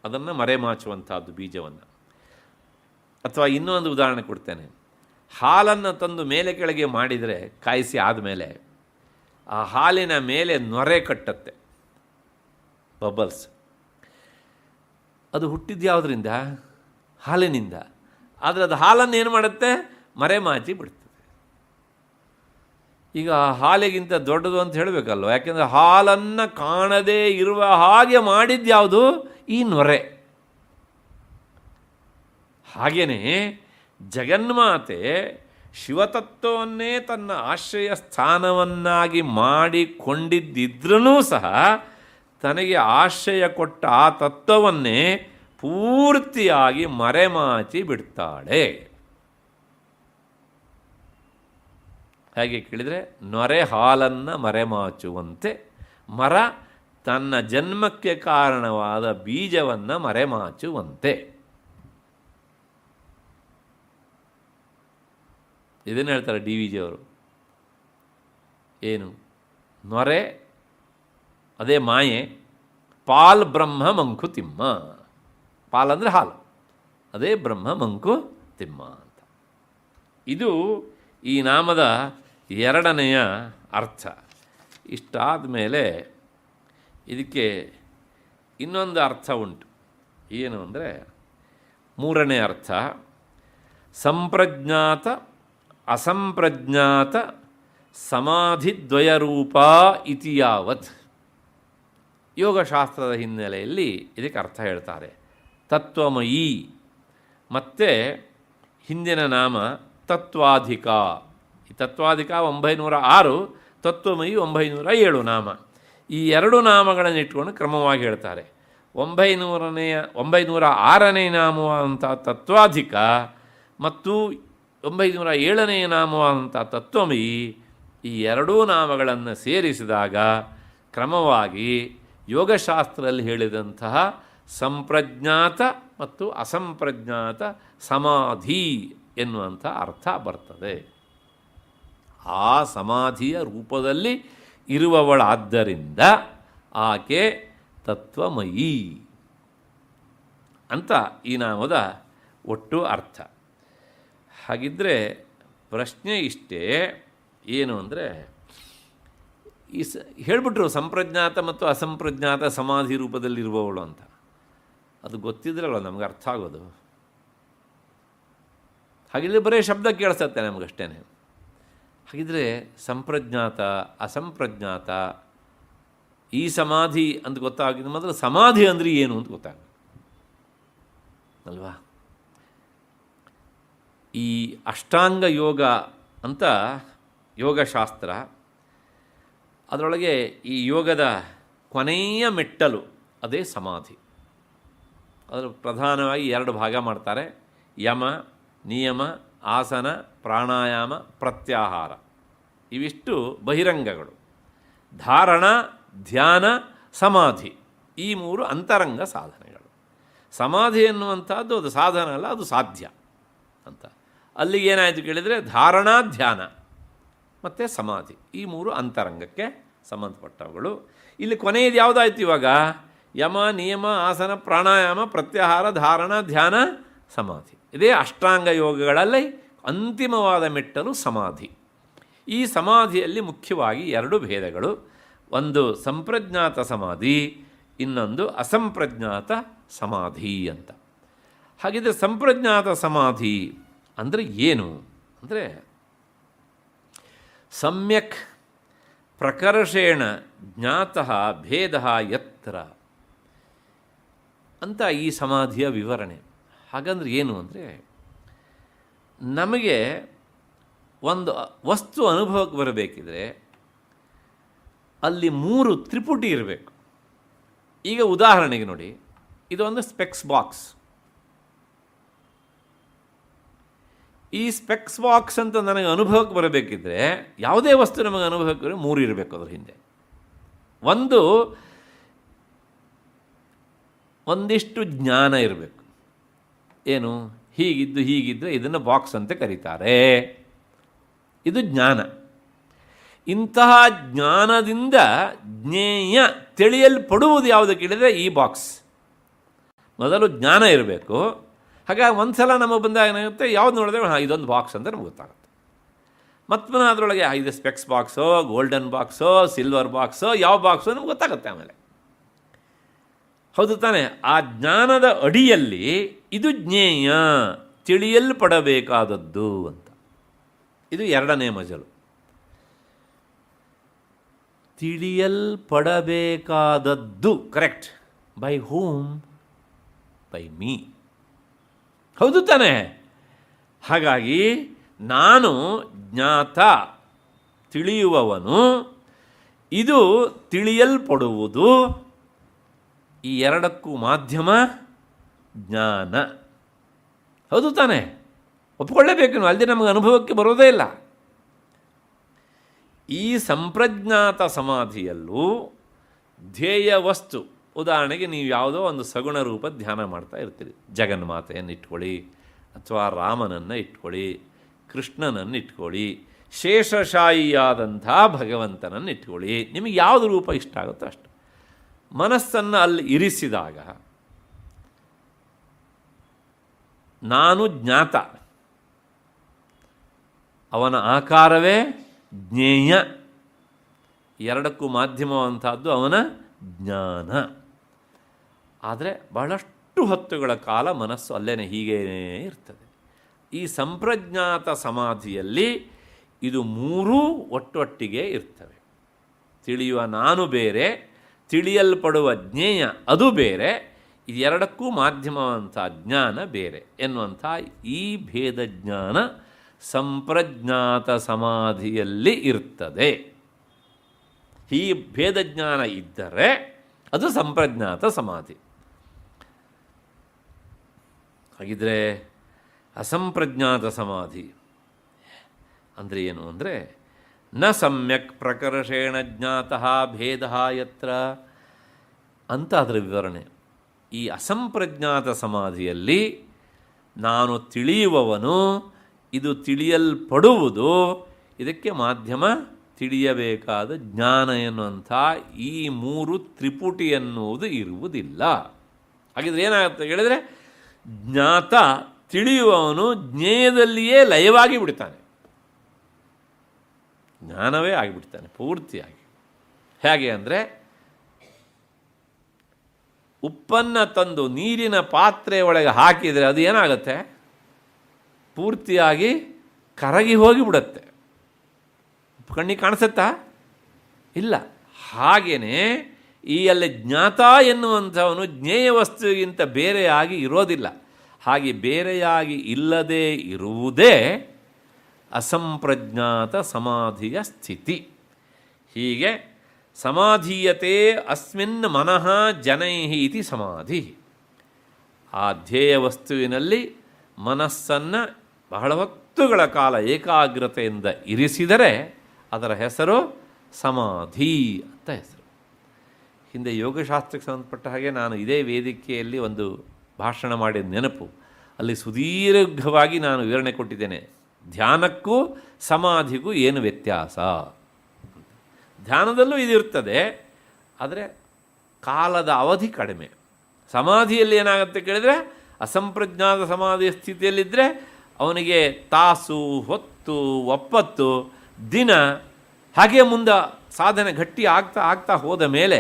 ಅದನ್ನು ಮರೆಮಾಚುವಂಥದ್ದು ಬೀಜವನ್ನು. ಅಥವಾ ಇನ್ನೊಂದು ಉದಾಹರಣೆ ಕೊಡ್ತೇನೆ. ಹಾಲನ್ನು ತಂದು ಮೇಲೆ ಕೆಳಗೆ ಮಾಡಿದರೆ, ಕಾಯಿಸಿ ಆದಮೇಲೆ ಆ ಹಾಲಿನ ಮೇಲೆ ನೊರೆ ಕಟ್ಟತ್ತೆ, ಬಬಲ್ಸ್. ಅದು ಹುಟ್ಟಿದ್ದು ಯಾವುದರಿಂದ? ಹಾಲಿನಿಂದ. ಆದರೆ ಅದು ಹಾಲನ್ನು ಏನು ಮಾಡುತ್ತೆ? ಮರೆಮಾಚಿ ಬಿಡ್ತದೆ. ಈಗ ಹಾಲಿಗಿಂತ ದೊಡ್ಡದು ಅಂತ ಹೇಳಬೇಕಲ್ವ, ಯಾಕೆಂದರೆ ಹಾಲನ್ನು ಕಾಣದೇ ಇರುವ ಹಾಗೆ ಮಾಡಿದ್ದು ಯಾವುದು? ಈ ನೊರೆ. ಹಾಗೆಯೇ ಜಗನ್ಮಾತೆ ಶಿವತತ್ವವನ್ನೇ ತನ್ನ ಆಶ್ರಯ ಸ್ಥಾನವನ್ನಾಗಿ ಮಾಡಿಕೊಂಡಿದ್ದಿದ್ರೂ ಸಹ ತನಗೆ ಆಶ್ರಯ ಕೊಟ್ಟ ಆ ತತ್ವವನ್ನೇ ಪೂರ್ತಿಯಾಗಿ ಮರೆಮಾಚಿ ಬಿಡ್ತಾಳೆ. ಹಾಗೆ ಕೇಳಿದರೆ, ನೊರೆ ಹಾಲನ್ನು ಮರೆಮಾಚುವಂತೆ ಮರ ತನ್ನ ಜನ್ಮಕ್ಕೆ ಕಾರಣವಾದ ಬೀಜವನ್ನು ಮರೆಮಾಚುವಂತೆ. ಇದನ್ನು ಹೇಳ್ತಾರೆ ಡಿ ವಿ ಜಿಯವರು. ಏನು? ನೊರೆ ಅದೇ ಮಾಯೆ, ಪಾಲ್ ಬ್ರಹ್ಮ ಮಂಕುತಿಮ್ಮ. ಪಾಲ್ ಅಂದರೆ ಹಾಲು, ಅದೇ ಬ್ರಹ್ಮ ಮಂಕುತಿಮ್ಮ ಅಂತ. ಇದು ಈ ನಾಮದ 2ನೆಯ ಅರ್ಥ. ಇಷ್ಟಾದ ಮೇಲೆ ಇದಕ್ಕೆ ಇನ್ನೊಂದು ಅರ್ಥ ಉಂಟು. ಏನು ಅಂದರೆ 3ನೇ ಅರ್ಥ, ಸಂಪ್ರಜ್ಞಾತ ಅಸಂಪ್ರಜ್ಞಾತ ಸಮಾಧಿದ್ವಯರೂಪ ಇತಿ ಯಾವತ್. ಯೋಗಶಾಸ್ತ್ರದ ಹಿನ್ನೆಲೆಯಲ್ಲಿ ಇದಕ್ಕೆ ಅರ್ಥ ಹೇಳ್ತಾರೆ. ತತ್ವಮಯಿ ಮತ್ತು ಹಿಂದಿನ ನಾಮ ತತ್ವಾಧಿಕ. ಈ ತತ್ವಾಧಿಕ 906, ತತ್ವಮಯಿ 907 ನಾಮ. ಈ 2 ನಾಮಗಳನ್ನು ಇಟ್ಕೊಂಡು ಕ್ರಮವಾಗಿ ಹೇಳ್ತಾರೆ. 906ನೇ ನಾಮವಾದಂಥ ತತ್ವಾಧಿಕ ಮತ್ತು 907ನೇ ನಾಮವಾದಂಥ ತತ್ವಮಯಿ, ಈ 2 ನಾಮಗಳನ್ನು ಸೇರಿಸಿದಾಗ ಕ್ರಮವಾಗಿ ಯೋಗಶಾಸ್ತ್ರದಲ್ಲಿ ಹೇಳಿದಂತಹ ಸಂಪ್ರಜ್ಞಾತ ಮತ್ತು ಅಸಂಪ್ರಜ್ಞಾತ ಸಮಾಧಿ ಎನ್ನುವಂಥ ಅರ್ಥ ಬರ್ತದೆ. ಆ ಸಮಾಧಿಯ ರೂಪದಲ್ಲಿ ಇರುವವಳಾದ್ದರಿಂದ ಆಕೆ ತತ್ವಮಯಿ ಅಂತ ಈ ನಾಮದ ಒಟ್ಟು ಅರ್ಥ. ಹಾಗಿದ್ದರೆ ಪ್ರಶ್ನೆ ಇಷ್ಟೇ, ಏನು ಅಂದರೆ, ಹೇಳಿಬಿಟ್ರು ಸಂಪ್ರಜ್ಞಾತ ಮತ್ತು ಅಸಂಪ್ರಜ್ಞಾತ ಸಮಾಧಿ ರೂಪದಲ್ಲಿರುವವಳು ಅಂತ. ಅದು ಗೊತ್ತಿದ್ರಲ್ಲ ನಮ್ಗೆ ಅರ್ಥ ಆಗೋದು. ಹಾಗಿದ್ರೆ ಬರೀ ಶಬ್ದ ಕೇಳಿಸುತ್ತೆ ನಮಗಷ್ಟೇ. ಹಾಗಿದ್ರೆ ಸಂಪ್ರಜ್ಞಾತ ಅಸಂಪ್ರಜ್ಞಾತ ಈ ಸಮಾಧಿ ಅಂತ ಗೊತ್ತಾಗಿದ್ದು ಮೊದಲು ಸಮಾಧಿ ಅಂದರೆ ಏನು ಅಂತ ಗೊತ್ತಾಗ ಅಲ್ವಾ. ಈ ಅಷ್ಟಾಂಗ ಯೋಗ ಅಂತ ಯೋಗಶಾಸ್ತ್ರ, ಅದರೊಳಗೆ ಈ ಯೋಗದ ಕೊನೆಯ ಮೆಟ್ಟಲು ಅದೇ ಸಮಾಧಿ. ಅದರ ಪ್ರಧಾನವಾಗಿ 2 ಭಾಗ ಮಾಡ್ತಾರೆ, ಯಮ ನಿಯಮ ಆಸನ ಪ್ರಾಣಾಯಾಮ ಪ್ರತ್ಯಾಹಾರ ಇವಿಷ್ಟು ಬಹಿರಂಗಗಳು. ಧಾರಣ ಧ್ಯಾನ ಸಮಾಧಿ ಈ ಮೂರು ಅಂತರಂಗ ಸಾಧನೆಗಳು. ಸಮಾಧಿ ಎನ್ನುವಂಥದ್ದು ಅದು ಸಾಧನ ಅಲ್ಲ, ಅದು ಸಾಧ್ಯ ಅಂತ. ಅಲ್ಲಿಗೆ ಏನಾಯಿತು ಕೇಳಿದರೆ ಧಾರಣಾ ಧ್ಯಾನ ಮತ್ತು ಸಮಾಧಿ ಈ ಮೂರು ಅಂತರಂಗಕ್ಕೆ ಸಂಬಂಧಪಟ್ಟವುಗಳು. ಇಲ್ಲಿ ಕೊನೆಯದು ಯಾವುದಾಯ್ತು ಇವಾಗ? ಯಮ ನಿಯಮ ಆಸನ ಪ್ರಾಣಾಯಾಮ ಪ್ರತ್ಯಾಹಾರ ಧಾರಣ ಧ್ಯಾನ ಸಮಾಧಿ. ಇದೇ ಅಷ್ಟಾಂಗ ಯೋಗಗಳಲ್ಲಿ ಅಂತಿಮವಾದ ಮೆಟ್ಟಲು ಸಮಾಧಿ. ಈ ಸಮಾಧಿಯಲ್ಲಿ ಮುಖ್ಯವಾಗಿ ಎರಡು ಭೇದಗಳು. ಒಂದು ಸಂಪ್ರಜ್ಞಾತ ಸಮಾಧಿ, ಇನ್ನೊಂದು ಅಸಂಪ್ರಜ್ಞಾತ ಸಮಾಧಿ ಅಂತ. ಹಾಗಿದ್ರೆ ಸಂಪ್ರಜ್ಞಾತ ಸಮಾಧಿ ಅಂದರೆ ಏನು ಅಂದರೆ ಸಮ್ಯಕ್ ಪ್ರಕರ್ಷೇಣ ಜ್ಞಾತಃ ಭೇದ ಯತ್ರ ಅಂತ ಈ ಸಮಾಧಿಯ ವಿವರಣೆ. ಹಾಗಂದ್ರೆ ಏನು ಅಂದರೆ ನಮಗೆ ಒಂದು ವಸ್ತು ಅನುಭವಕ್ಕೆ ಬರಬೇಕಿದ್ರೆ ಅಲ್ಲಿ ಮೂರು ತ್ರಿಪುಟಿ ಇರಬೇಕು. ಈಗ ಉದಾಹರಣೆಗೆ ನೋಡಿ, ಇದೊಂದು ಸ್ಪೆಕ್ಸ್ ಬಾಕ್ಸ್. ಈ ಸ್ಪೆಕ್ಸ್ ಬಾಕ್ಸ್ ಅಂತ ನನಗೆ ಅನುಭವಕ್ಕೆ ಬರಬೇಕಿದ್ರೆ ಯಾವುದೇ ವಸ್ತು ನಮಗೆ ಅನುಭವಕ್ಕೆ ಬರೋ ಮೂರು ಇರಬೇಕು. ಅದರ ಹಿಂದೆ ಒಂದಿಷ್ಟು ಜ್ಞಾನ ಇರಬೇಕು. ಏನು? ಹೀಗಿದ್ದರೆ ಇದನ್ನು ಬಾಕ್ಸ್ ಅಂತ ಕರೀತಾರೆ. ಇದು ಜ್ಞಾನ. ಇಂತಹ ಜ್ಞಾನದಿಂದ ಜ್ಞೇಯ ತಿಳಿಯಲ್ಪಡುವುದು ಯಾವುದು ಕೇಳಿದರೆ ಈ ಬಾಕ್ಸ್. ಮೊದಲು ಜ್ಞಾನ ಇರಬೇಕು. ಹಾಗಾಗಿ ಒಂದು ಸಲ ನಮಗೆ ಬಂದಾಗ ಏನಾಗುತ್ತೆ, ಯಾವ್ದು ನೋಡಿದ್ರೆ ಇದೊಂದು ಬಾಕ್ಸ್ ಅಂತ ನಮ್ಗೆ ಗೊತ್ತಾಗುತ್ತೆ. ಮತ್ತು ಅದರೊಳಗೆ ಇದು ಸ್ಪೆಕ್ಸ್ ಬಾಕ್ಸೋ, ಗೋಲ್ಡನ್ ಬಾಕ್ಸೋ, ಸಿಲ್ವರ್ ಬಾಕ್ಸೋ, ಯಾವ ಬಾಕ್ಸೋ ನಮ್ಗೆ ಗೊತ್ತಾಗುತ್ತೆ ಆಮೇಲೆ. ಹೌದು ತಾನೆ? ಆ ಜ್ಞಾನದ ಅಡಿಯಲ್ಲಿ ಇದು ಜ್ಞೇಯ ತಿಳಿಯಲ್ಪಡಬೇಕಾದದ್ದು ಅಂತ. ಇದು ಎರಡನೇ ಮಜಲು. ತಿಳಿಯಲ್ಪಡಬೇಕಾದದ್ದು correct. By whom? By me. ಹೌದು ತಾನೆ? ಹಾಗಾಗಿ ನಾನು ಜ್ಞಾತ ತಿಳಿಯುವವನು, ಇದು ತಿಳಿಯಲ್ಪಡುವುದು. ಈ ಎರಡಕ್ಕೂ ಮಾಧ್ಯಮ ಜ್ಞಾನ. ಹೌದು ತಾನೆ? ಒಪ್ಪಿಕೊಳ್ಳೇಬೇಕು, ಅಲ್ಲದೆ ನಮಗೆ ಅನುಭವಕ್ಕೆ ಬರೋದೇ ಇಲ್ಲ. ಈ ಸಂಪ್ರಜ್ಞಾತ ಸಮಾಧಿಯಲ್ಲೂ ಧ್ಯೇಯ ವಸ್ತು, ಉದಾಹರಣೆಗೆ ನೀವು ಯಾವುದೋ ಒಂದು ಸಗುಣ ರೂಪ ಧ್ಯಾನ ಮಾಡ್ತಾ ಇರ್ತೀರಿ. ಜಗನ್ಮಾತೆಯನ್ನು ಇಟ್ಕೊಳ್ಳಿ, ಅಥವಾ ರಾಮನನ್ನು ಇಟ್ಕೊಳ್ಳಿ, ಕೃಷ್ಣನನ್ನು ಇಟ್ಕೊಳ್ಳಿ, ಶೇಷಶಾಯಿಯಾದಂಥ ಭಗವಂತನನ್ನು ಇಟ್ಕೊಳ್ಳಿ. ನಿಮಗೆ ಯಾವುದು ರೂಪ ಇಷ್ಟ ಆಗುತ್ತೋ ಅಷ್ಟು ಮನಸ್ಸನ್ನು ಅಲ್ಲಿ ಇರಿಸಿದಾಗ ನಾನು ಜ್ಞಾತ, ಅವನ ಆಕಾರವೇ ಜ್ಞೇಯ, ಎರಡಕ್ಕೂ ಮಾಧ್ಯಮವಂಥದ್ದು ಅವನ ಜ್ಞಾನ. ಆದರೆ ಬಹಳಷ್ಟು ಹೊತ್ತುಗಳ ಕಾಲ ಮನಸ್ಸು ಅಲ್ಲೇನೆ ಹೀಗೇ ಇರ್ತದೆ. ಈ ಸಂಪ್ರಜ್ಞಾತ ಸಮಾಧಿಯಲ್ಲಿ ಇದು ಮೂರೂ ಒಟ್ಟೊಟ್ಟಿಗೆ ಇರ್ತವೆ. ತಿಳಿಯುವ ನಾನು ಬೇರೆ, ತಿಳಿಯಲ್ಪಡುವ ಜ್ಞೇಯ ಅದು ಬೇರೆ, ಇದೆರಡಕ್ಕೂ ಮಾಧ್ಯಮವಂಥ ಜ್ಞಾನ ಬೇರೆ ಎನ್ನುವಂಥ ಈ ಭೇದ ಜ್ಞಾನ ಸಂಪ್ರಜ್ಞಾತ ಸಮಾಧಿಯಲ್ಲಿ ಇರ್ತದೆ. ಈ ಭೇದ ಜ್ಞಾನ ಇದ್ದರೆ ಅದು ಸಂಪ್ರಜ್ಞಾತ ಸಮಾಧಿ. ಹಾಗಿದ್ರೆ ಅಸಂಪ್ರಜ್ಞಾತ ಸಮಾಧಿ ಅಂದರೆ ಏನು ಅಂದರೆ ನ ಸಮ್ಯಕ್ ಪ್ರಕರ್ಷೇಣ ಜ್ಞಾತಃ ಭೇದ ಯತ್ರ ಅಂತ ಅದರ ವಿವರಣೆ. ಈ ಅಸಂಪ್ರಜ್ಞಾತ ಸಮಾಧಿಯಲ್ಲಿ ನಾನು ತಿಳಿಯುವವನು, ಇದು ತಿಳಿಯಲ್ಪಡುವುದು, ಇದಕ್ಕೆ ಮಾಧ್ಯಮ ತಿಳಿಯಬೇಕಾದ ಜ್ಞಾನ ಎನ್ನುವಂಥ ಈ ಮೂರು ತ್ರಿಪುಟಿ ಎನ್ನುವುದು ಇರುವುದಿಲ್ಲ. ಹಾಗಿದ್ರೆ ಏನಾಗುತ್ತೆ ಹೇಳಿದರೆ, ಜ್ಞಾತ ತಿಳಿಯುವವನು ಜ್ಞೇಯದಲ್ಲಿಯೇ ಲಯವಾಗಿ ಬಿಡ್ತಾನೆ, ಜ್ಞಾನವೇ ಆಗಿಬಿಡ್ತಾನೆ ಪೂರ್ತಿಯಾಗಿ. ಹೇಗೆ ಅಂದರೆ, ಉಪ್ಪನ್ನು ತಂದು ನೀರಿನ ಪಾತ್ರೆ ಒಳಗೆ ಹಾಕಿದರೆ ಅದು ಏನಾಗುತ್ತೆ, ಪೂರ್ತಿಯಾಗಿ ಕರಗಿ ಹೋಗಿಬಿಡುತ್ತೆ. ಕಣ್ಣಿಗೆ ಕಾಣಿಸುತ್ತಾ? ಇಲ್ಲ. ಹಾಗೆಯೇ ಈ ಅಲ್ಲಿ ಜ್ಞಾತ ಎನ್ನುವಂಥವನು ಜ್ಞೇಯ ವಸ್ತುವಿಗಿಂತ ಬೇರೆಯಾಗಿ ಇರೋದಿಲ್ಲ. ಹಾಗೆ ಬೇರೆಯಾಗಿ ಇಲ್ಲದೇ ಇರುವುದೇ ಅಸಂಪ್ರಜ್ಞಾತ ಸಮಾಧಿಯ ಸ್ಥಿತಿ. ಹೀಗೆ ಸಮಾಧೀಯತೆ ಅಸ್ಮಿನ್ ಮನಃ ಜನೈಃ ಇತಿ ಸಮಾಧಿ. ಆ ಧ್ಯೇಯ ವಸ್ತುವಿನಲ್ಲಿ ಮನಸ್ಸನ್ನು ಬಹಳ ಹೊತ್ತು ಹೊತ್ತುಗಳ ಕಾಲ ಏಕಾಗ್ರತೆಯಿಂದ ಇರಿಸಿದರೆ ಅದರ ಹೆಸರು ಸಮಾಧಿ ಅಂತ ಹೆಸರು. ಹಿಂದೆ ಯೋಗಶಾಸ್ತ್ರಕ್ಕೆ ಸಂಬಂಧಪಟ್ಟ ಹಾಗೆ ನಾನು ಇದೇ ವೇದಿಕೆಯಲ್ಲಿ ಒಂದು ಭಾಷಣ ಮಾಡಿದ ನೆನಪು. ಅಲ್ಲಿ ಸುದೀರ್ಘವಾಗಿ ನಾನು ವಿವರಣೆ ಕೊಟ್ಟಿದ್ದೇನೆ. ಧ್ಯಾನಕ್ಕೂ ಸಮಾಧಿಗೂ ಏನು ವ್ಯತ್ಯಾಸ. ಧ್ಯಾನದಲ್ಲೂ ಇದಿರ್ತದೆ, ಆದರೆ ಕಾಲದ ಅವಧಿ ಕಡಿಮೆ. ಸಮಾಧಿಯಲ್ಲಿ ಏನಾಗುತ್ತೆ ಕೇಳಿದರೆ, ಅಸಂಪ್ರಜ್ಞಾತ ಸಮಾಧಿಯ ಸ್ಥಿತಿಯಲ್ಲಿದ್ದರೆ ಅವನಿಗೆ ತಾಸು, ಹೊತ್ತು, ಒಪ್ಪತ್ತು, ದಿನ ಹಾಗೆ ಮುಂದೆ ಸಾಧನೆ ಗಟ್ಟಿ ಆಗ್ತಾ ಆಗ್ತಾ ಹೋದ ಮೇಲೆ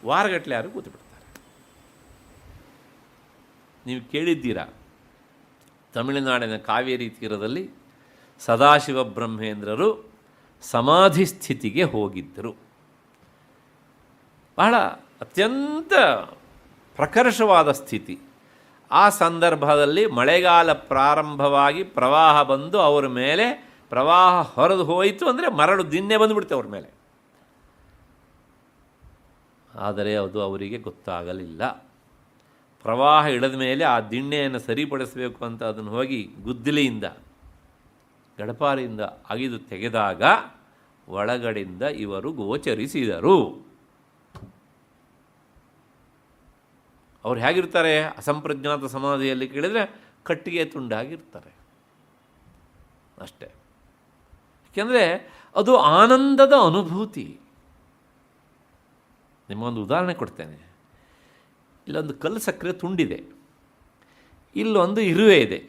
ವಾರಗಟ್ಟಲೆ ಯಾರು ಕೂತ್ಬಿಡ್ತಾರೆ. ನೀವು ಕೇಳಿದ್ದೀರಾ, ತಮಿಳುನಾಡಿನ ಕಾವೇರಿ ತೀರದಲ್ಲಿ ಸದಾಶಿವ ಬ್ರಹ್ಮೇಂದ್ರರು ಸಮಾಧಿ ಸ್ಥಿತಿಗೆ ಹೋಗಿದ್ದರು. ಬಹಳ ಅತ್ಯಂತ ಪ್ರಕರ್ಷವಾದ ಸ್ಥಿತಿ. ಆ ಸಂದರ್ಭದಲ್ಲಿ ಮಳೆಗಾಲ ಪ್ರಾರಂಭವಾಗಿ ಪ್ರವಾಹ ಬಂದು ಅವರ ಮೇಲೆ, ಪ್ರವಾಹ ಹೊರದು ಹೋಯಿತು ಅಂದರೆ ಮರಳು ದಿನ್ನೆ ಬಂದುಬಿಡ್ತೆ ಅವ್ರ ಮೇಲೆ. ಆದರೆ ಅದು ಅವರಿಗೆ ಗೊತ್ತಾಗಲಿಲ್ಲ. ಪ್ರವಾಹ ಇಳಿದ ಮೇಲೆ ಆ ದಿಣ್ಣೆಯನ್ನು ಸರಿಪಡಿಸಬೇಕು ಅಂತ ಅದನ್ನು ಹೋಗಿ ಗುದ್ದಲಿಯಿಂದ, ಗಡಪಾರಿಯಿಂದ ಅಗಿದು ತೆಗೆದಾಗ ಒಳಗಡೆಯಿಂದ ಇವರು ಗೋಚರಿಸಿದರು. ಅವ್ರು ಹೇಗಿರ್ತಾರೆ ಅಸಂಪ್ರಜ್ಞಾತ ಸಮಾಧಿಯಲ್ಲಿ ಕೇಳಿದರೆ? ಕಟ್ಟಿಗೆ ತುಂಡಾಗಿರ್ತಾರೆ ಅಷ್ಟೇ. ಏಕೆಂದರೆ ಅದು ಆನಂದದ ಅನುಭೂತಿ. ನಿಮಗೊಂದು ಉದಾಹರಣೆ ಕೊಡ್ತೇನೆ. ಇಲ್ಲೊಂದು ಕಲ್ಲು ಸಕ್ಕರೆ ತುಂಡಿದೆ, ಇಲ್ಲೊಂದು ಇರುವೆ ಇದೆ.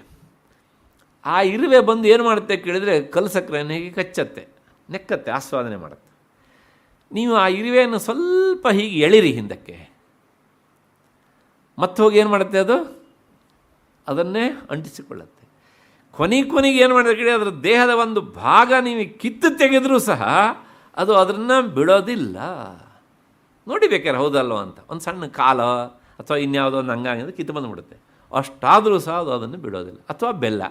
ಆ ಇರುವೆ ಬಂದು ಏನು ಮಾಡುತ್ತೆ ಕೇಳಿದರೆ, ಕಲ್ಲು ಸಕ್ಕರೆಯನ್ನು ಹೀಗೆ ಕಚ್ಚತ್ತೆ, ನೆಕ್ಕತ್ತೆ, ಆಸ್ವಾದನೆ ಮಾಡುತ್ತೆ. ನೀವು ಆ ಇರುವೆಯನ್ನು ಸ್ವಲ್ಪ ಹೀಗೆ ಎಳಿರಿ ಹಿಂದಕ್ಕೆ, ಮತ್ತೆ ಹೋಗಿ ಏನು ಮಾಡುತ್ತೆ, ಅದು ಅದನ್ನೇ ಅಂಟಿಸಿಕೊಳ್ಳುತ್ತೆ. ಕೊನೆಗೆ ಏನು ಮಾಡಿದ್ರೆ ಕೇಳಿ, ಅದರ ದೇಹದ ಒಂದು ಭಾಗ ನೀವು ಕಿತ್ತು ತೆಗೆದರೂ ಸಹ ಅದು ಅದನ್ನು ಬಿಡೋದಿಲ್ಲ. ನೋಡಿ ಬೇಕಾರೆ ಹೌದಲ್ವ ಅಂತ. ಒಂದು ಸಣ್ಣ ಕಾಲ ಅಥವಾ ಇನ್ಯಾವುದೋ ಒಂದು ಅಂಗಾಂಗ ಕಿತ್ತು ಬಂದುಬಿಡುತ್ತೆ. ಅಷ್ಟಾದರೂ ಸಹ ಅದು ಅದನ್ನು ಬಿಡೋದಿಲ್ಲ. ಅಥವಾ ಬೆಲ್ಲ,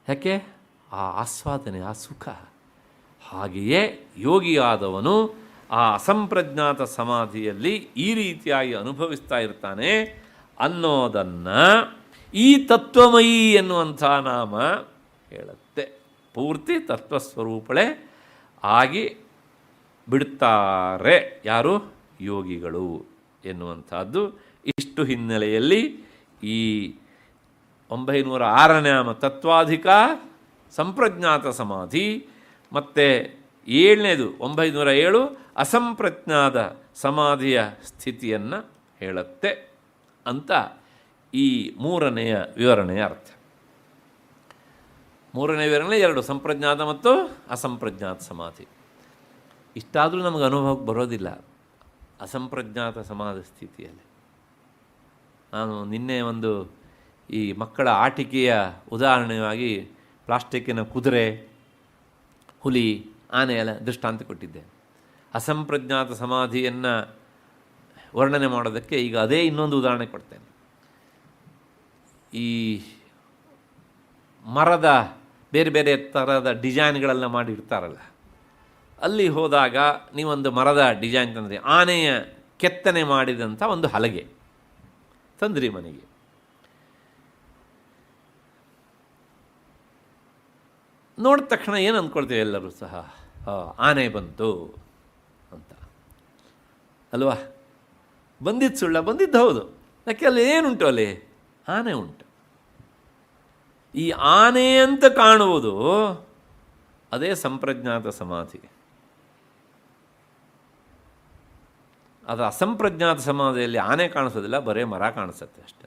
ಯಾಕೆ? ಆ ಆಸ್ವಾದನೆ, ಆ ಸುಖ. ಹಾಗೆಯೇ ಯೋಗಿಯಾದವನು ಆ ಅಸಂಪ್ರಜ್ಞಾತ ಸಮಾಧಿಯಲ್ಲಿ ಈ ರೀತಿಯಾಗಿ ಅನುಭವಿಸ್ತಾ ಇರ್ತಾನೆ ಅನ್ನೋದನ್ನು ಈ ತತ್ವಮಯಿ ಎನ್ನುವಂಥ ನಾಮ ಹೇಳುತ್ತೆ. ಪೂರ್ತಿ ತತ್ವಸ್ವರೂಪಳೆ ಆಗಿ ಬಿಡ್ತಾರೆ ಯಾರು? ಯೋಗಿಗಳು ಎನ್ನುವಂಥದ್ದು. ಇಷ್ಟು ಹಿನ್ನೆಲೆಯಲ್ಲಿ ಈ 906ನೇ ನಾಮ ತತ್ವಾಧಿಕ ಸಂಪ್ರಜ್ಞಾತ ಸಮಾಧಿ, ಮತ್ತು 7ನೇದು 907 ಅಸಂಪ್ರಜ್ಞಾತ ಸಮಾಧಿಯ ಸ್ಥಿತಿಯನ್ನು ಹೇಳುತ್ತೆ ಅಂತ ಈ 3ನೆಯ ವಿವರಣೆಯ ಅರ್ಥ. 3ನೇ ವಿವರಣೆ 2, ಸಂಪ್ರಜ್ಞಾತ ಮತ್ತು ಅಸಂಪ್ರಜ್ಞಾತ ಸಮಾಧಿ. ಇಷ್ಟಾದರೂ ನಮಗೆ ಅನುಭವಕ್ಕೆ ಬರೋದಿಲ್ಲ ಅಸಂಪ್ರಜ್ಞಾತ ಸಮಾಧಿ ಸ್ಥಿತಿಯಲ್ಲಿ. ನಾನು ನಿನ್ನೆ ಒಂದು ಈ ಮಕ್ಕಳ ಆಟಿಕೆಯ ಉದಾಹರಣೆಯಾಗಿ ಪ್ಲಾಸ್ಟಿಕ್ಕಿನ ಕುದುರೆ, ಹುಲಿ, ಆನೆ ಎಲ್ಲ ದೃಷ್ಟಾಂತ ಕೊಟ್ಟಿದ್ದೆ. ಅಸಂಪ್ರಜ್ಞಾತ ಸಮಾಧಿಯನ್ನು ವರ್ಣನೆ ಮಾಡೋದಕ್ಕೆ ಈಗ ಅದೇ ಇನ್ನೊಂದು ಉದಾಹರಣೆ ಕೊಡ್ತೇನೆ. ಈ ಮರದ ಬೇರೆ ಬೇರೆ ಥರದ ಡಿಸೈನ್ಗಳೆಲ್ಲ ಮಾಡಿರ್ತಾರಲ್ಲ, ಅಲ್ಲಿ ಹೋದಾಗ ನೀವೊಂದು ಮರದ ಡಿಸೈನ್ ತಂದ್ರಿ, ಆನೆಯ ಕೆತ್ತನೆ ಮಾಡಿದಂಥ ಒಂದು ಹಲಗೆ ತಂದ್ರಿ ಮನೆಗೆ. ನೋಡಿದ ತಕ್ಷಣ ಏನು ಅಂದ್ಕೊಳ್ತೇವೆ ಎಲ್ಲರೂ ಸಹ, ಆನೆ ಬಂತು ಅಂತ ಅಲ್ವಾ? ಬಂದಿದ್ದು ಸುಳ್ಳ? ಬಂದಿದ್ದು ಹೌದು. ಯಾಕೆ ಅಲ್ಲಿ ಏನುಂಟು? ಅಲ್ಲಿ ಆನೆ ಉಂಟು. ಈ ಆನೆ ಅಂತ ಕಾಣುವುದು ಅದೇ ಸಂಪ್ರಜ್ಞಾತ ಸಮಾಧಿ. ಅದು ಅಸಂಪ್ರಜ್ಞಾತ ಸಮಾಧಿಯಲ್ಲಿ ಆನೆ ಕಾಣಿಸೋದಿಲ್ಲ, ಬರೇ ಮರ ಕಾಣಿಸುತ್ತೆ ಅಷ್ಟೇ.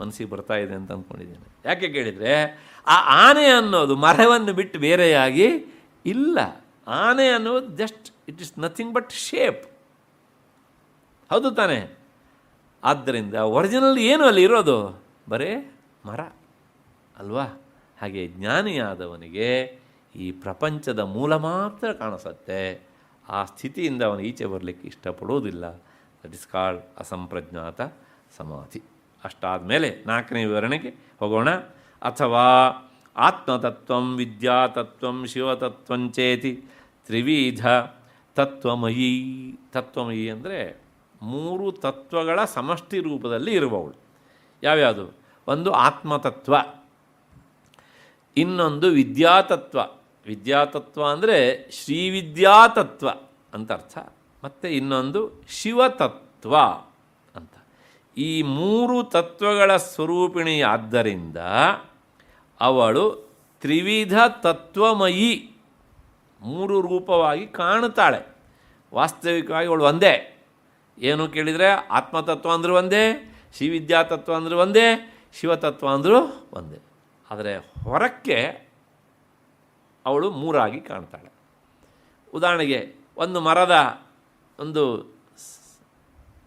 ಮನಸ್ಸಿಗೆ ಬರ್ತಾ ಇದೆ ಅಂತ ಅಂದ್ಕೊಂಡಿದ್ದೇನೆ. ಯಾಕೆ ಕೇಳಿದರೆ, ಆ ಆನೆ ಅನ್ನೋದು ಮರವನ್ನು ಬಿಟ್ಟು ಬೇರೆಯಾಗಿ ಇಲ್ಲ. ಆನೆ ಅನ್ನೋದು just it is nothing but shape. ಹೌದು ತಾನೆ? ಆದ್ದರಿಂದ ಒರಿಜಿನಲ್ ಏನು ಅಲ್ಲಿ ಇರೋದು? ಬರೇ ಮರ ಅಲ್ವಾ? ಹಾಗೆ ಜ್ಞಾನಿಯಾದವನಿಗೆ ಈ ಪ್ರಪಂಚದ ಮೂಲ ಮಾತ್ರ ಕಾಣಿಸುತ್ತೆ. ಆ ಸ್ಥಿತಿಯಿಂದ ಅವನು ಈಚೆ ಬರಲಿಕ್ಕೆ ಇಷ್ಟಪಡೋದಿಲ್ಲ. ದಟ್ ಇಸ್ ಕಾಲ್ಡ್ ಅಸಂಪ್ರಜ್ಞಾತ ಸಮಾಧಿ. ಅಷ್ಟಾದ ಮೇಲೆ 4ನೇ ವಿವರಣೆಗೆ ಹೋಗೋಣ. ಅಥವಾ ಆತ್ಮತತ್ವಂ, ವಿದ್ಯಾತತ್ವಂ, ಶಿವತತ್ವಂಚೇತಿ ತ್ರಿವಿಧ ತತ್ವಮಯಿ. ತತ್ವಮಯಿ ಅಂದರೆ ಮೂರು ತತ್ವಗಳ ಸಮಷ್ಟಿ ರೂಪದಲ್ಲಿ ಇರುವವಳು. ಯಾವ್ಯಾವುದು? ಒಂದು ಆತ್ಮತತ್ವ, ಇನ್ನೊಂದು ವಿದ್ಯಾತತ್ವ. ವಿದ್ಯಾತತ್ವ ಅಂದರೆ ಶ್ರೀವಿದ್ಯಾತತ್ವ ಅಂತ ಅರ್ಥ. ಮತ್ತು ಇನ್ನೊಂದು ಶಿವತತ್ವ ಅಂತ. ಈ ಮೂರು ತತ್ವಗಳ ಸ್ವರೂಪಿಣಿಯಾದ್ದರಿಂದ ಅವಳು ತ್ರಿವಿಧ ತತ್ವಮಯಿ, ಮೂರು ರೂಪವಾಗಿ ಕಾಣುತ್ತಾಳೆ. ವಾಸ್ತವಿಕವಾಗಿ ಅವಳು ಒಂದೇ. ಏನು ಕೇಳಿದರೆ ಆತ್ಮತತ್ವ ಅಂದರೂ ಒಂದೇ, ಶ್ರೀವಿದ್ಯಾತತ್ವ ಅಂದರೂ ಒಂದೇ, ಶಿವತತ್ವ ಅಂದರೂ ಒಂದೇ. ಆದರೆ ಹೊರಕ್ಕೆ ಅವಳು ಮೂರಾಗಿ ಕಾಣ್ತಾಳೆ. ಉದಾಹರಣೆಗೆ ಒಂದು ಮರದ ಒಂದು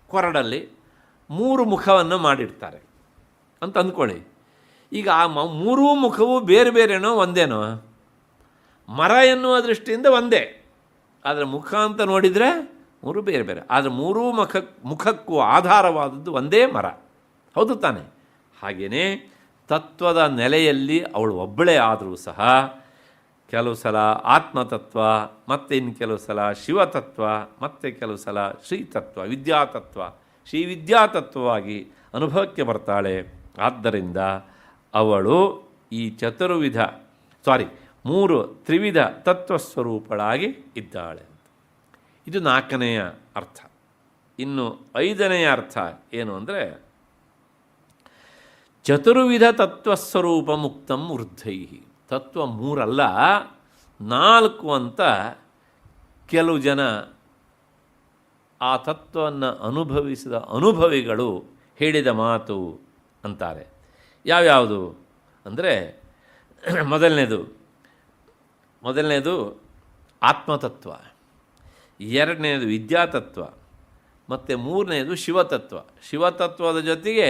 ಕೊರಡಲ್ಲಿ ಮೂರು ಮುಖವನ್ನು ಮಾಡಿರ್ತಾರೆ ಅಂತ ಅಂದ್ಕೊಳ್ಳಿ. ಈಗ ಆ ಮೂರೂ ಮುಖವು ಬೇರೆ ಬೇರೆನೋ ಒಂದೇನೋ? ಮರ ಎನ್ನುವ ದೃಷ್ಟಿಯಿಂದ ಒಂದೇ, ಆದರೆ ಮುಖ ಅಂತ ನೋಡಿದರೆ ಮೂರು ಬೇರೆ ಬೇರೆ. ಆದರೆ ಮೂರೂ ಮುಖಕ್ಕೂ ಆಧಾರವಾದದ್ದು ಒಂದೇ ಮರ, ಹೌದು ತಾನೆ? ಹಾಗೆಯೇ ತತ್ವದ ನೆಲೆಯಲ್ಲಿ ಅವಳು ಒಬ್ಬಳೇ ಆದರೂ ಸಹ ಕೆಲವು ಸಲ ಆತ್ಮತತ್ವ, ಮತ್ತು ಇನ್ನು ಕೆಲವು ಸಲ ಶಿವತತ್ವ, ಮತ್ತು ಕೆಲವು ಸಲ ಶ್ರೀತತ್ವ, ವಿದ್ಯಾತತ್ವ, ಶ್ರೀವಿದ್ಯಾತತ್ವವಾಗಿ ಅನುಭವಕ್ಕೆ ಬರ್ತಾಳೆ. ಆದ್ದರಿಂದ ಅವಳು ಈ ಮೂರು ತ್ರಿವಿಧ ತತ್ವಸ್ವರೂಪಳಾಗಿ ಇದ್ದಾಳೆ. ಇದು 4ನೆಯ ಅರ್ಥ. ಇನ್ನು 5ನೆಯ ಅರ್ಥ ಏನು ಅಂದರೆ, ಚತುರ್ವಿಧ ತತ್ವಸ್ವರೂಪ ಮುಕ್ತಂ ಊರ್ಧ್ವೈ. ತತ್ವ 3 ಅಲ್ಲ 4 ಅಂತ ಕೆಲವು ಜನ ಆ ತತ್ವವನ್ನು ಅನುಭವಿಸಿದ ಅನುಭವಿಗಳು ಹೇಳಿದ ಮಾತು ಅಂತಾರೆ. ಯಾವ್ಯಾವುದು ಅಂದರೆ, ಮೊದಲನೇದು ಆತ್ಮತತ್ವ, ಎರಡನೇದು ವಿದ್ಯಾತತ್ವ, ಮತ್ತು 3ನೇದು ಶಿವತತ್ವ. ಶಿವತತ್ವದ ಜೊತೆಗೆ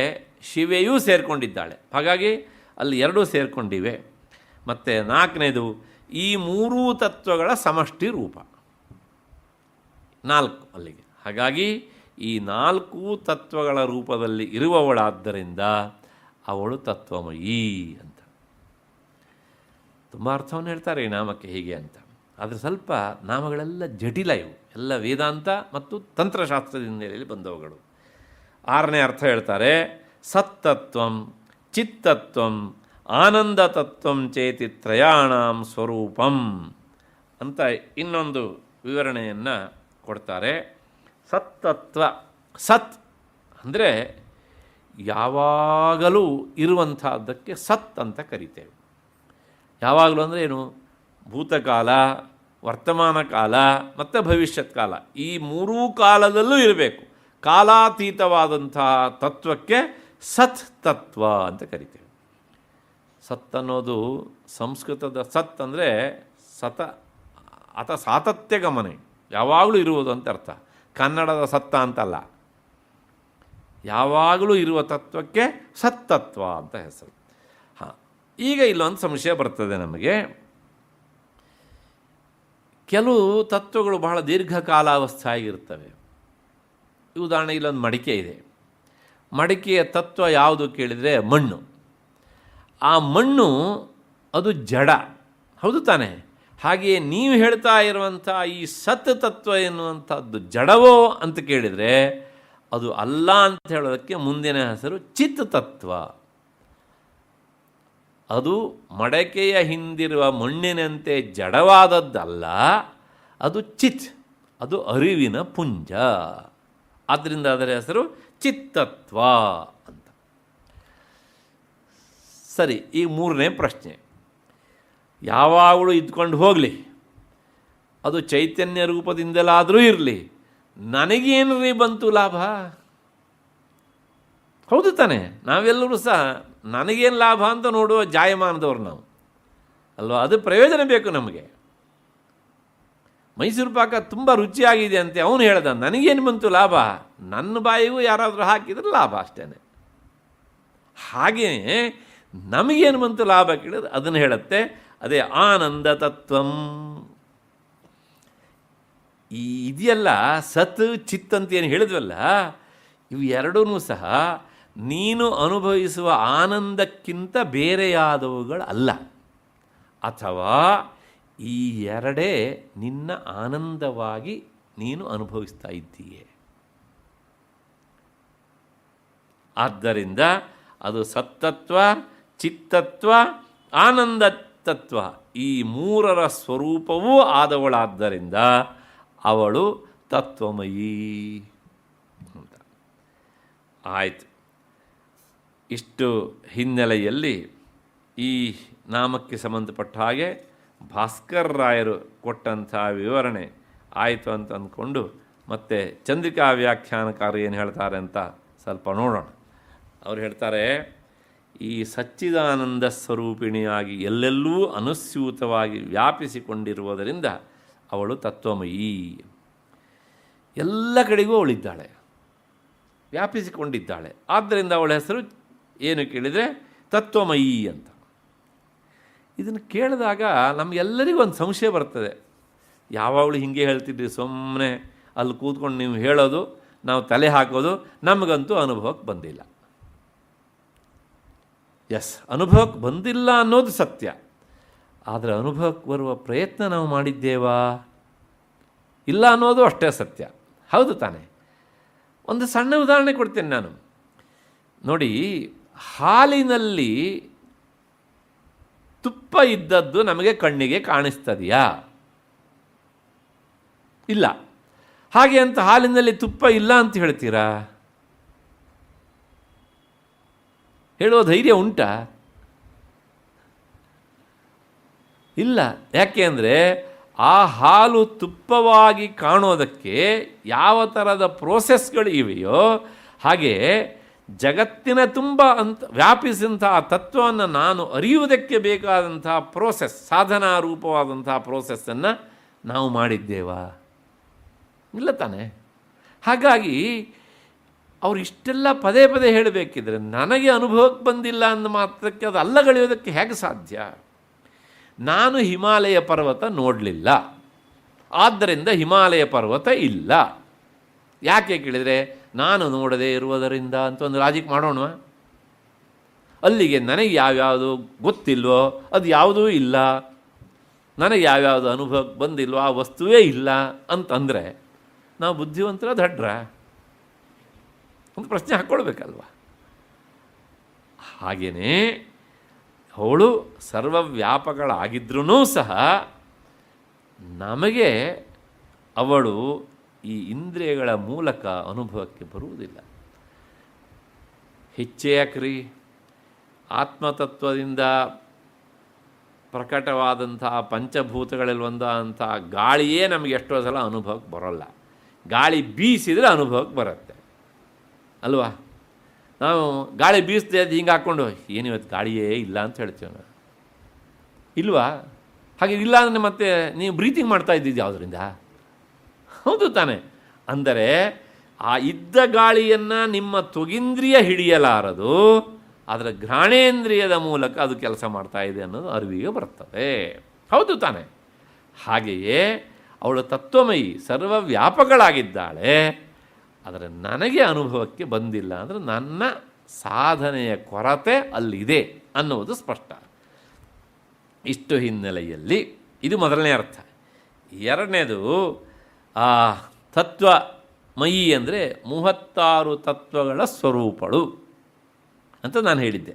ಶಿವೆಯೂ ಸೇರಿಕೊಂಡಿದ್ದಾಳೆ, ಹಾಗಾಗಿ ಅಲ್ಲಿ 2 ಸೇರಿಕೊಂಡಿವೆ. ಮತ್ತು 4ನೇದು ಈ 3 ತತ್ವಗಳ ಸಮಷ್ಟಿ ರೂಪ, 4 ಅಲ್ಲಿಗೆ. ಹಾಗಾಗಿ ಈ 4 ತತ್ವಗಳ ರೂಪದಲ್ಲಿ ಇರುವವಳಾದ್ದರಿಂದ ಅವಳು ತತ್ವಮಯೀ ಅಂತ. ತುಂಬ ಅರ್ಥವನ್ನು ಹೇಳ್ತಾರೆ ಈ ನಾಮಕ್ಕೆ ಹೀಗೆ ಅಂತ. ಆದರೆ ಸ್ವಲ್ಪ ನಾಮಗಳೆಲ್ಲ ಜಟಿಲ, ಇವು ಎಲ್ಲ ವೇದಾಂತ ಮತ್ತು ತಂತ್ರಶಾಸ್ತ್ರದಿಂದ ಬಂದವುಗಳು. 6ನೇ ಅರ್ಥ ಹೇಳ್ತಾರೆ, ಸತ್ತತ್ವಂ ಚಿತ್ತತ್ವಂ ಆನಂದತತ್ವಂ ಚೇತಿ ತ್ರಯಾಣಾಂ ಸ್ವರೂಪಂ ಅಂತ ಇನ್ನೊಂದು ವಿವರಣೆಯನ್ನು ಕೊಡ್ತಾರೆ. ಸತ್ತತ್ವ, ಸತ್ ಅಂದರೆ ಯಾವಾಗಲೂ ಇರುವಂಥದ್ದಕ್ಕೆ ಸತ್ ಅಂತ ಕರಿತೇವೆ. ಯಾವಾಗಲೂ ಅಂದರೆ ಏನು? ಭೂತಕಾಲ, ವರ್ತಮಾನ ಕಾಲ ಮತ್ತು ಭವಿಷ್ಯತ್ ಕಾಲ, ಈ 3 ಕಾಲದಲ್ಲೂ ಇರಬೇಕು. ಕಾಲಾತೀತವಾದಂಥ ತತ್ವಕ್ಕೆ ಸತ್ ತತ್ವ ಅಂತ ಕರಿತೇವೆ. ಸತ್ ಅನ್ನೋದು ಸಂಸ್ಕೃತದ ಸತ್ ಅಂದರೆ ಸಾತತ್ಯ ಗಮನೆ, ಯಾವಾಗಲೂ ಇರುವುದು ಅಂತ ಅರ್ಥ. ಕನ್ನಡದ ಸತ್ತ ಅಂತಲ್ಲ, ಯಾವಾಗಲೂ ಇರುವ ತತ್ವಕ್ಕೆ ಸತ್ತತ್ವ ಅಂತ ಹೆಸರು. ಈಗ ಇಲ್ಲೊಂದು ಸಂಶಯ ಬರ್ತದೆ ನಮಗೆ. ಕೆಲವು ತತ್ವಗಳು ಬಹಳ ದೀರ್ಘಕಾಲಾವಸ್ಥೆಯಾಗಿರ್ತವೆ. ಉದಾಹರಣೆ, ಇಲ್ಲೊಂದು ಮಡಿಕೆ ಇದೆ. ಮಡಿಕೆಯ ತತ್ವ ಯಾವುದು ಕೇಳಿದರೆ ಮಣ್ಣು. ಆ ಮಣ್ಣು ಅದು ಜಡ, ಹೌದು ತಾನೆ? ಹಾಗೆಯೇ ನೀವು ಹೇಳ್ತಾ ಇರುವಂಥ ಈ ಸತ್ ತತ್ವ ಎನ್ನುವಂಥದ್ದು ಜಡವೋ ಅಂತ ಕೇಳಿದರೆ ಅದು ಅಲ್ಲ ಅಂತ ಹೇಳೋದಕ್ಕೆ ಮುಂದಿನ ಹೆಸರು ಚಿತ್ ತತ್ವ. ಅದು ಮಡಕೆಯ ಹಿಂದಿರುವ ಮಣ್ಣಿನಂತೆ ಜಡವಾದದ್ದಲ್ಲ, ಅದು ಚಿತ್, ಅದು ಅರಿವಿನ ಪುಂಜ. ಆದ್ದರಿಂದ ಅದರ ಹೆಸರು ಚಿತ್ತತ್ವ ಅಂತ. ಸರಿ, ಈಗ 3ನೇ ಪ್ರಶ್ನೆ. ಯಾವಾಗಲೂ ಇದ್ಕೊಂಡು ಹೋಗಲಿ, ಅದು ಚೈತನ್ಯ ರೂಪದಿಂದಲಾದರೂ ಇರಲಿ, ನನಗೇನ್ರಿ ಬಂತು ಲಾಭ? ಹೌದು ತಾನೆ? ನಾವೆಲ್ಲರೂ ಸಹ ನನಗೇನು ಲಾಭ ಅಂತ ನೋಡುವ ಜಾಯಮಾನದವ್ರು ನಾವು ಅಲ್ವಾ? ಅದು ಪ್ರಯೋಜನ ಬೇಕು ನಮಗೆ. ಮೈಸೂರು ಪಾಕ ತುಂಬ ರುಚಿಯಾಗಿದೆ ಅಂತೆ ಅವನು ಹೇಳ್ದ, ನನಗೇನು ಬಂತು ಲಾಭ? ನನ್ನ ಬಾಯಿಗೂ ಯಾರಾದರೂ ಹಾಕಿದ್ರೆ ಲಾಭ ಅಷ್ಟೇ. ಹಾಗೆಯೇ ನಮಗೇನು ಬಂತು ಲಾಭ ಕೇಳಿದ್ರೆ ಅದನ್ನು ಹೇಳುತ್ತೆ. ಅದೇ ಆನಂದ ತತ್ವಂ. ಈ ಇದೆಯಲ್ಲ ಸತ್ ಚಿತ್ ಅಂತ ಏನು ಹೇಳಿದ್ವಲ್ಲ, ಇವು ಎರಡೂ ಸಹ ನೀನು ಅನುಭವಿಸುವ ಆನಂದಕ್ಕಿಂತ ಬೇರೆಯಾದವುಗಳು ಅಲ್ಲ, ಅಥವಾ ಈ ಎರಡೇ ನಿನ್ನ ಆನಂದವಾಗಿ ನೀನು ಅನುಭವಿಸ್ತಾ ಇದ್ದೀಯೆ. ಆದ್ದರಿಂದ ಅದು ಸತ್ತತ್ವ, ಚಿತ್ತತ್ವ, ಆನಂದ ತತ್ವ ಈ ಮೂರರ ಸ್ವರೂಪವೂ ಆದವಳಾದ್ದರಿಂದ ಅವಳು ತತ್ವಮಯೀ ಅಂತ ಆಯಿತು. ಇಷ್ಟು ಹಿನ್ನೆಲೆಯಲ್ಲಿ ಈ ನಾಮಕ್ಕೆ ಸಂಬಂಧಪಟ್ಟ ಹಾಗೆ ಭಾಸ್ಕರ್ ರಾಯರು ಕೊಟ್ಟಂಥ ವಿವರಣೆ ಆಯಿತು ಅಂತ ಅಂದ್ಕೊಂಡು ಮತ್ತೆ ಚಂದ್ರಿಕಾ ವ್ಯಾಖ್ಯಾನಕಾರರು ಏನು ಹೇಳ್ತಾರೆ ಅಂತ ಸ್ವಲ್ಪ ನೋಡೋಣ. ಅವ್ರು ಹೇಳ್ತಾರೆ, ಈ ಸಚ್ಚಿದಾನಂದ ಸ್ವರೂಪಿಣಿಯಾಗಿ ಎಲ್ಲೆಲ್ಲೂ ಅನುಸ್ಯೂತವಾಗಿ ವ್ಯಾಪಿಸಿಕೊಂಡಿರುವುದರಿಂದ ಅವಳು ತತ್ವಮಯೀ. ಎಲ್ಲ ಕಡೆಗೂ ಅವಳಿದ್ದಾಳೆ, ವ್ಯಾಪಿಸಿಕೊಂಡಿದ್ದಾಳೆ. ಆದ್ದರಿಂದ ಅವಳ ಹೆಸರು ಏನು ಕೇಳಿದರೆ ತತ್ವಮಯೀ ಅಂತ. ಇದನ್ನು ಕೇಳಿದಾಗ ನಮಗೆಲ್ಲರಿಗೂ ಒಂದು ಸಂಶಯ ಬರ್ತದೆ. ಯಾವಾಗಲೂ ಹೀಗೆ ಹೇಳ್ತಿದ್ರಿ, ಸುಮ್ಮನೆ ಅಲ್ಲಿ ಕೂತ್ಕೊಂಡು ನೀವು ಹೇಳೋದು, ನಾವು ತಲೆ ಹಾಕೋದು, ನಮಗಂತೂ ಅನುಭವಕ್ಕೆ ಬಂದಿಲ್ಲ. ಎಸ್, ಅನುಭವಕ್ಕೆ ಬಂದಿಲ್ಲ ಅನ್ನೋದು ಸತ್ಯ. ಆದರೆ ಅನುಭವಕ್ಕೆ ಬರುವ ಪ್ರಯತ್ನ ನಾವು ಮಾಡಿದ್ದೇವಾ ಇಲ್ಲ ಅನ್ನೋದು ಅಷ್ಟೇ ಸತ್ಯ. ಹೌದು ತಾನೆ? ಒಂದು ಸಣ್ಣ ಉದಾಹರಣೆ ಕೊಡ್ತೇನೆ ನಾನು. ನೋಡಿ, ಹಾಲಿನಲ್ಲಿ ತುಪ್ಪ ಇದ್ದದ್ದು ನಮಗೆ ಕಣ್ಣಿಗೆ ಕಾಣಿಸ್ತದೆಯಾ? ಇಲ್ಲ. ಹಾಗೆ ಅಂತ ಹಾಲಿನಲ್ಲಿ ತುಪ್ಪ ಇಲ್ಲ ಅಂತ ಹೇಳ್ತೀರಾ? ಹೇಳುವ ಧೈರ್ಯ ಉಂಟಾ? ಇಲ್ಲ. ಯಾಕೆ ಅಂದರೆ ಆ ಹಾಲು ತುಪ್ಪವಾಗಿ ಕಾಣೋದಕ್ಕೆ ಯಾವ ಥರದ ಪ್ರೋಸೆಸ್ಗಳು ಇವೆಯೋ ಹಾಗೆ ಜಗತ್ತಿನ ತುಂಬ ಅಂತ ವ್ಯಾಪಿಸಿದಂತಹ ತತ್ವವನ್ನು ನಾನು ಅರಿಯುವುದಕ್ಕೆ ಬೇಕಾದಂತಹ ಪ್ರೋಸೆಸ್, ಸಾಧನಾ ರೂಪವಾದಂತಹ ಪ್ರೋಸೆಸ್ಸನ್ನು ನಾವು ಮಾಡಿದ್ದೇವಾ? ಇಲ್ಲ ತಾನೆ? ಹಾಗಾಗಿ ಅವ್ರು ಇಷ್ಟೆಲ್ಲ ಪದೇ ಪದೇ ಹೇಳಬೇಕಿದ್ರೆ ನನಗೆ ಅನುಭವಕ್ಕೆ ಬಂದಿಲ್ಲ ಅಂದ ಮಾತ್ರಕ್ಕೆ ಅದು ಅಲ್ಲಗಳೆಯೋದಕ್ಕೆ ಹೇಗೆ ಸಾಧ್ಯ? ನಾನು ಹಿಮಾಲಯ ಪರ್ವತ ನೋಡಲಿಲ್ಲ, ಆದ್ದರಿಂದ ಹಿಮಾಲಯ ಪರ್ವತ ಇಲ್ಲ. ಯಾಕೆ ಕೇಳಿದರೆ ನಾನು ನೋಡದೇ ಇರುವುದರಿಂದ ಅಂತ ಒಂದು ಲಾಜಿಕ್ ಮಾಡೋಣ. ಅಲ್ಲಿಗೆ ನನಗೆ ಯಾವ್ಯಾವುದು ಗೊತ್ತಿಲ್ವೋ ಅದು ಯಾವುದೂ ಇಲ್ಲ, ನನಗೆ ಯಾವ್ಯಾವುದು ಅನುಭವಕ್ಕೆ ಬಂದಿಲ್ವೋ ಆ ವಸ್ತುವೇ ಇಲ್ಲ ಅಂತಂದರೆ ನಾವು ಬುದ್ಧಿವಂತರ ದಡ್ರ? ಒಂದು ಪ್ರಶ್ನೆ ಹಾಕ್ಕೊಳ್ಬೇಕಲ್ವ? ಹಾಗೆಯೇ ಅವಳು ಸರ್ವವ್ಯಾಪಗಳಾಗಿದ್ರೂ ಸಹ ನಮಗೆ ಅವಳು ಈ ಇಂದ್ರಿಯಗಳ ಮೂಲಕ ಅನುಭವಕ್ಕೆ ಬರುವುದಿಲ್ಲ. ಹೆಚ್ಚೇ ಯಾಕ್ರಿ, ಆತ್ಮತತ್ವದಿಂದ ಪ್ರಕಟವಾದಂತಹ ಪಂಚಭೂತಗಳಲ್ಲಿ ಒಂದಂಥ ಗಾಳಿಯೇ ನಮಗೆ ಎಷ್ಟೋ ಸಲ ಅನುಭವಕ್ಕೆ ಬರೋಲ್ಲ. ಗಾಳಿ ಬೀಸಿದರೆ ಅನುಭವಕ್ಕೆ ಬರುತ್ತೆ ಅಲ್ವಾ? ನಾವು ಗಾಳಿ ಬೀಸದೆ ಅದು ಹಿಂಗೆ ಹಾಕ್ಕೊಂಡು ಏನಿವತ್ತು ಗಾಳಿಯೇ ಇಲ್ಲ ಅಂತ ಹೇಳ್ತೀವಿ ನಾವು, ಇಲ್ವಾ? ಹಾಗೆ ಇಲ್ಲ ಅಂದರೆ ಮತ್ತೆ ನೀವು ಬ್ರೀತಿಂಗ್ ಮಾಡ್ತಾ ಇದ್ದಿದ್ದು ಯಾವುದರಿಂದ? ಹೌದು ತಾನೆ? ಅಂದರೆ ಆ ಇದ್ದ ಗಾಳಿಯನ್ನು ನಿಮ್ಮ ತ್ವಗಿಂದ್ರಿಯ ಹಿಡಿಯಲಾರದು, ಅದರ ಘ್ರಾಣೇಂದ್ರಿಯದ ಮೂಲಕ ಅದು ಕೆಲಸ ಮಾಡ್ತಾ ಇದೆ ಅನ್ನೋದು ಅರಿವಿಗೆ ಬರ್ತದೆ. ಹೌದು ತಾನೆ? ಹಾಗೆಯೇ ಅವಳು ತತ್ವಮಯಿ, ಸರ್ವವ್ಯಾಪಗಳಾಗಿದ್ದಾಳೆ. ಆದರೆ ನನಗೆ ಅನುಭವಕ್ಕೆ ಬಂದಿಲ್ಲ ಅಂದರೆ ನನ್ನ ಸಾಧನೆಯ ಕೊರತೆ ಅಲ್ಲಿದೆ ಅನ್ನುವುದು ಸ್ಪಷ್ಟ. ಇಷ್ಟು ಹಿನ್ನೆಲೆಯಲ್ಲಿ ಇದು ಮೊದಲನೇ ಅರ್ಥ. ಎರಡನೇದು, ಆ ತತ್ವಮಯಿ ಅಂದರೆ 36 ತತ್ವಗಳ ಸ್ವರೂಪಳು ಅಂತ ನಾನು ಹೇಳಿದ್ದೆ.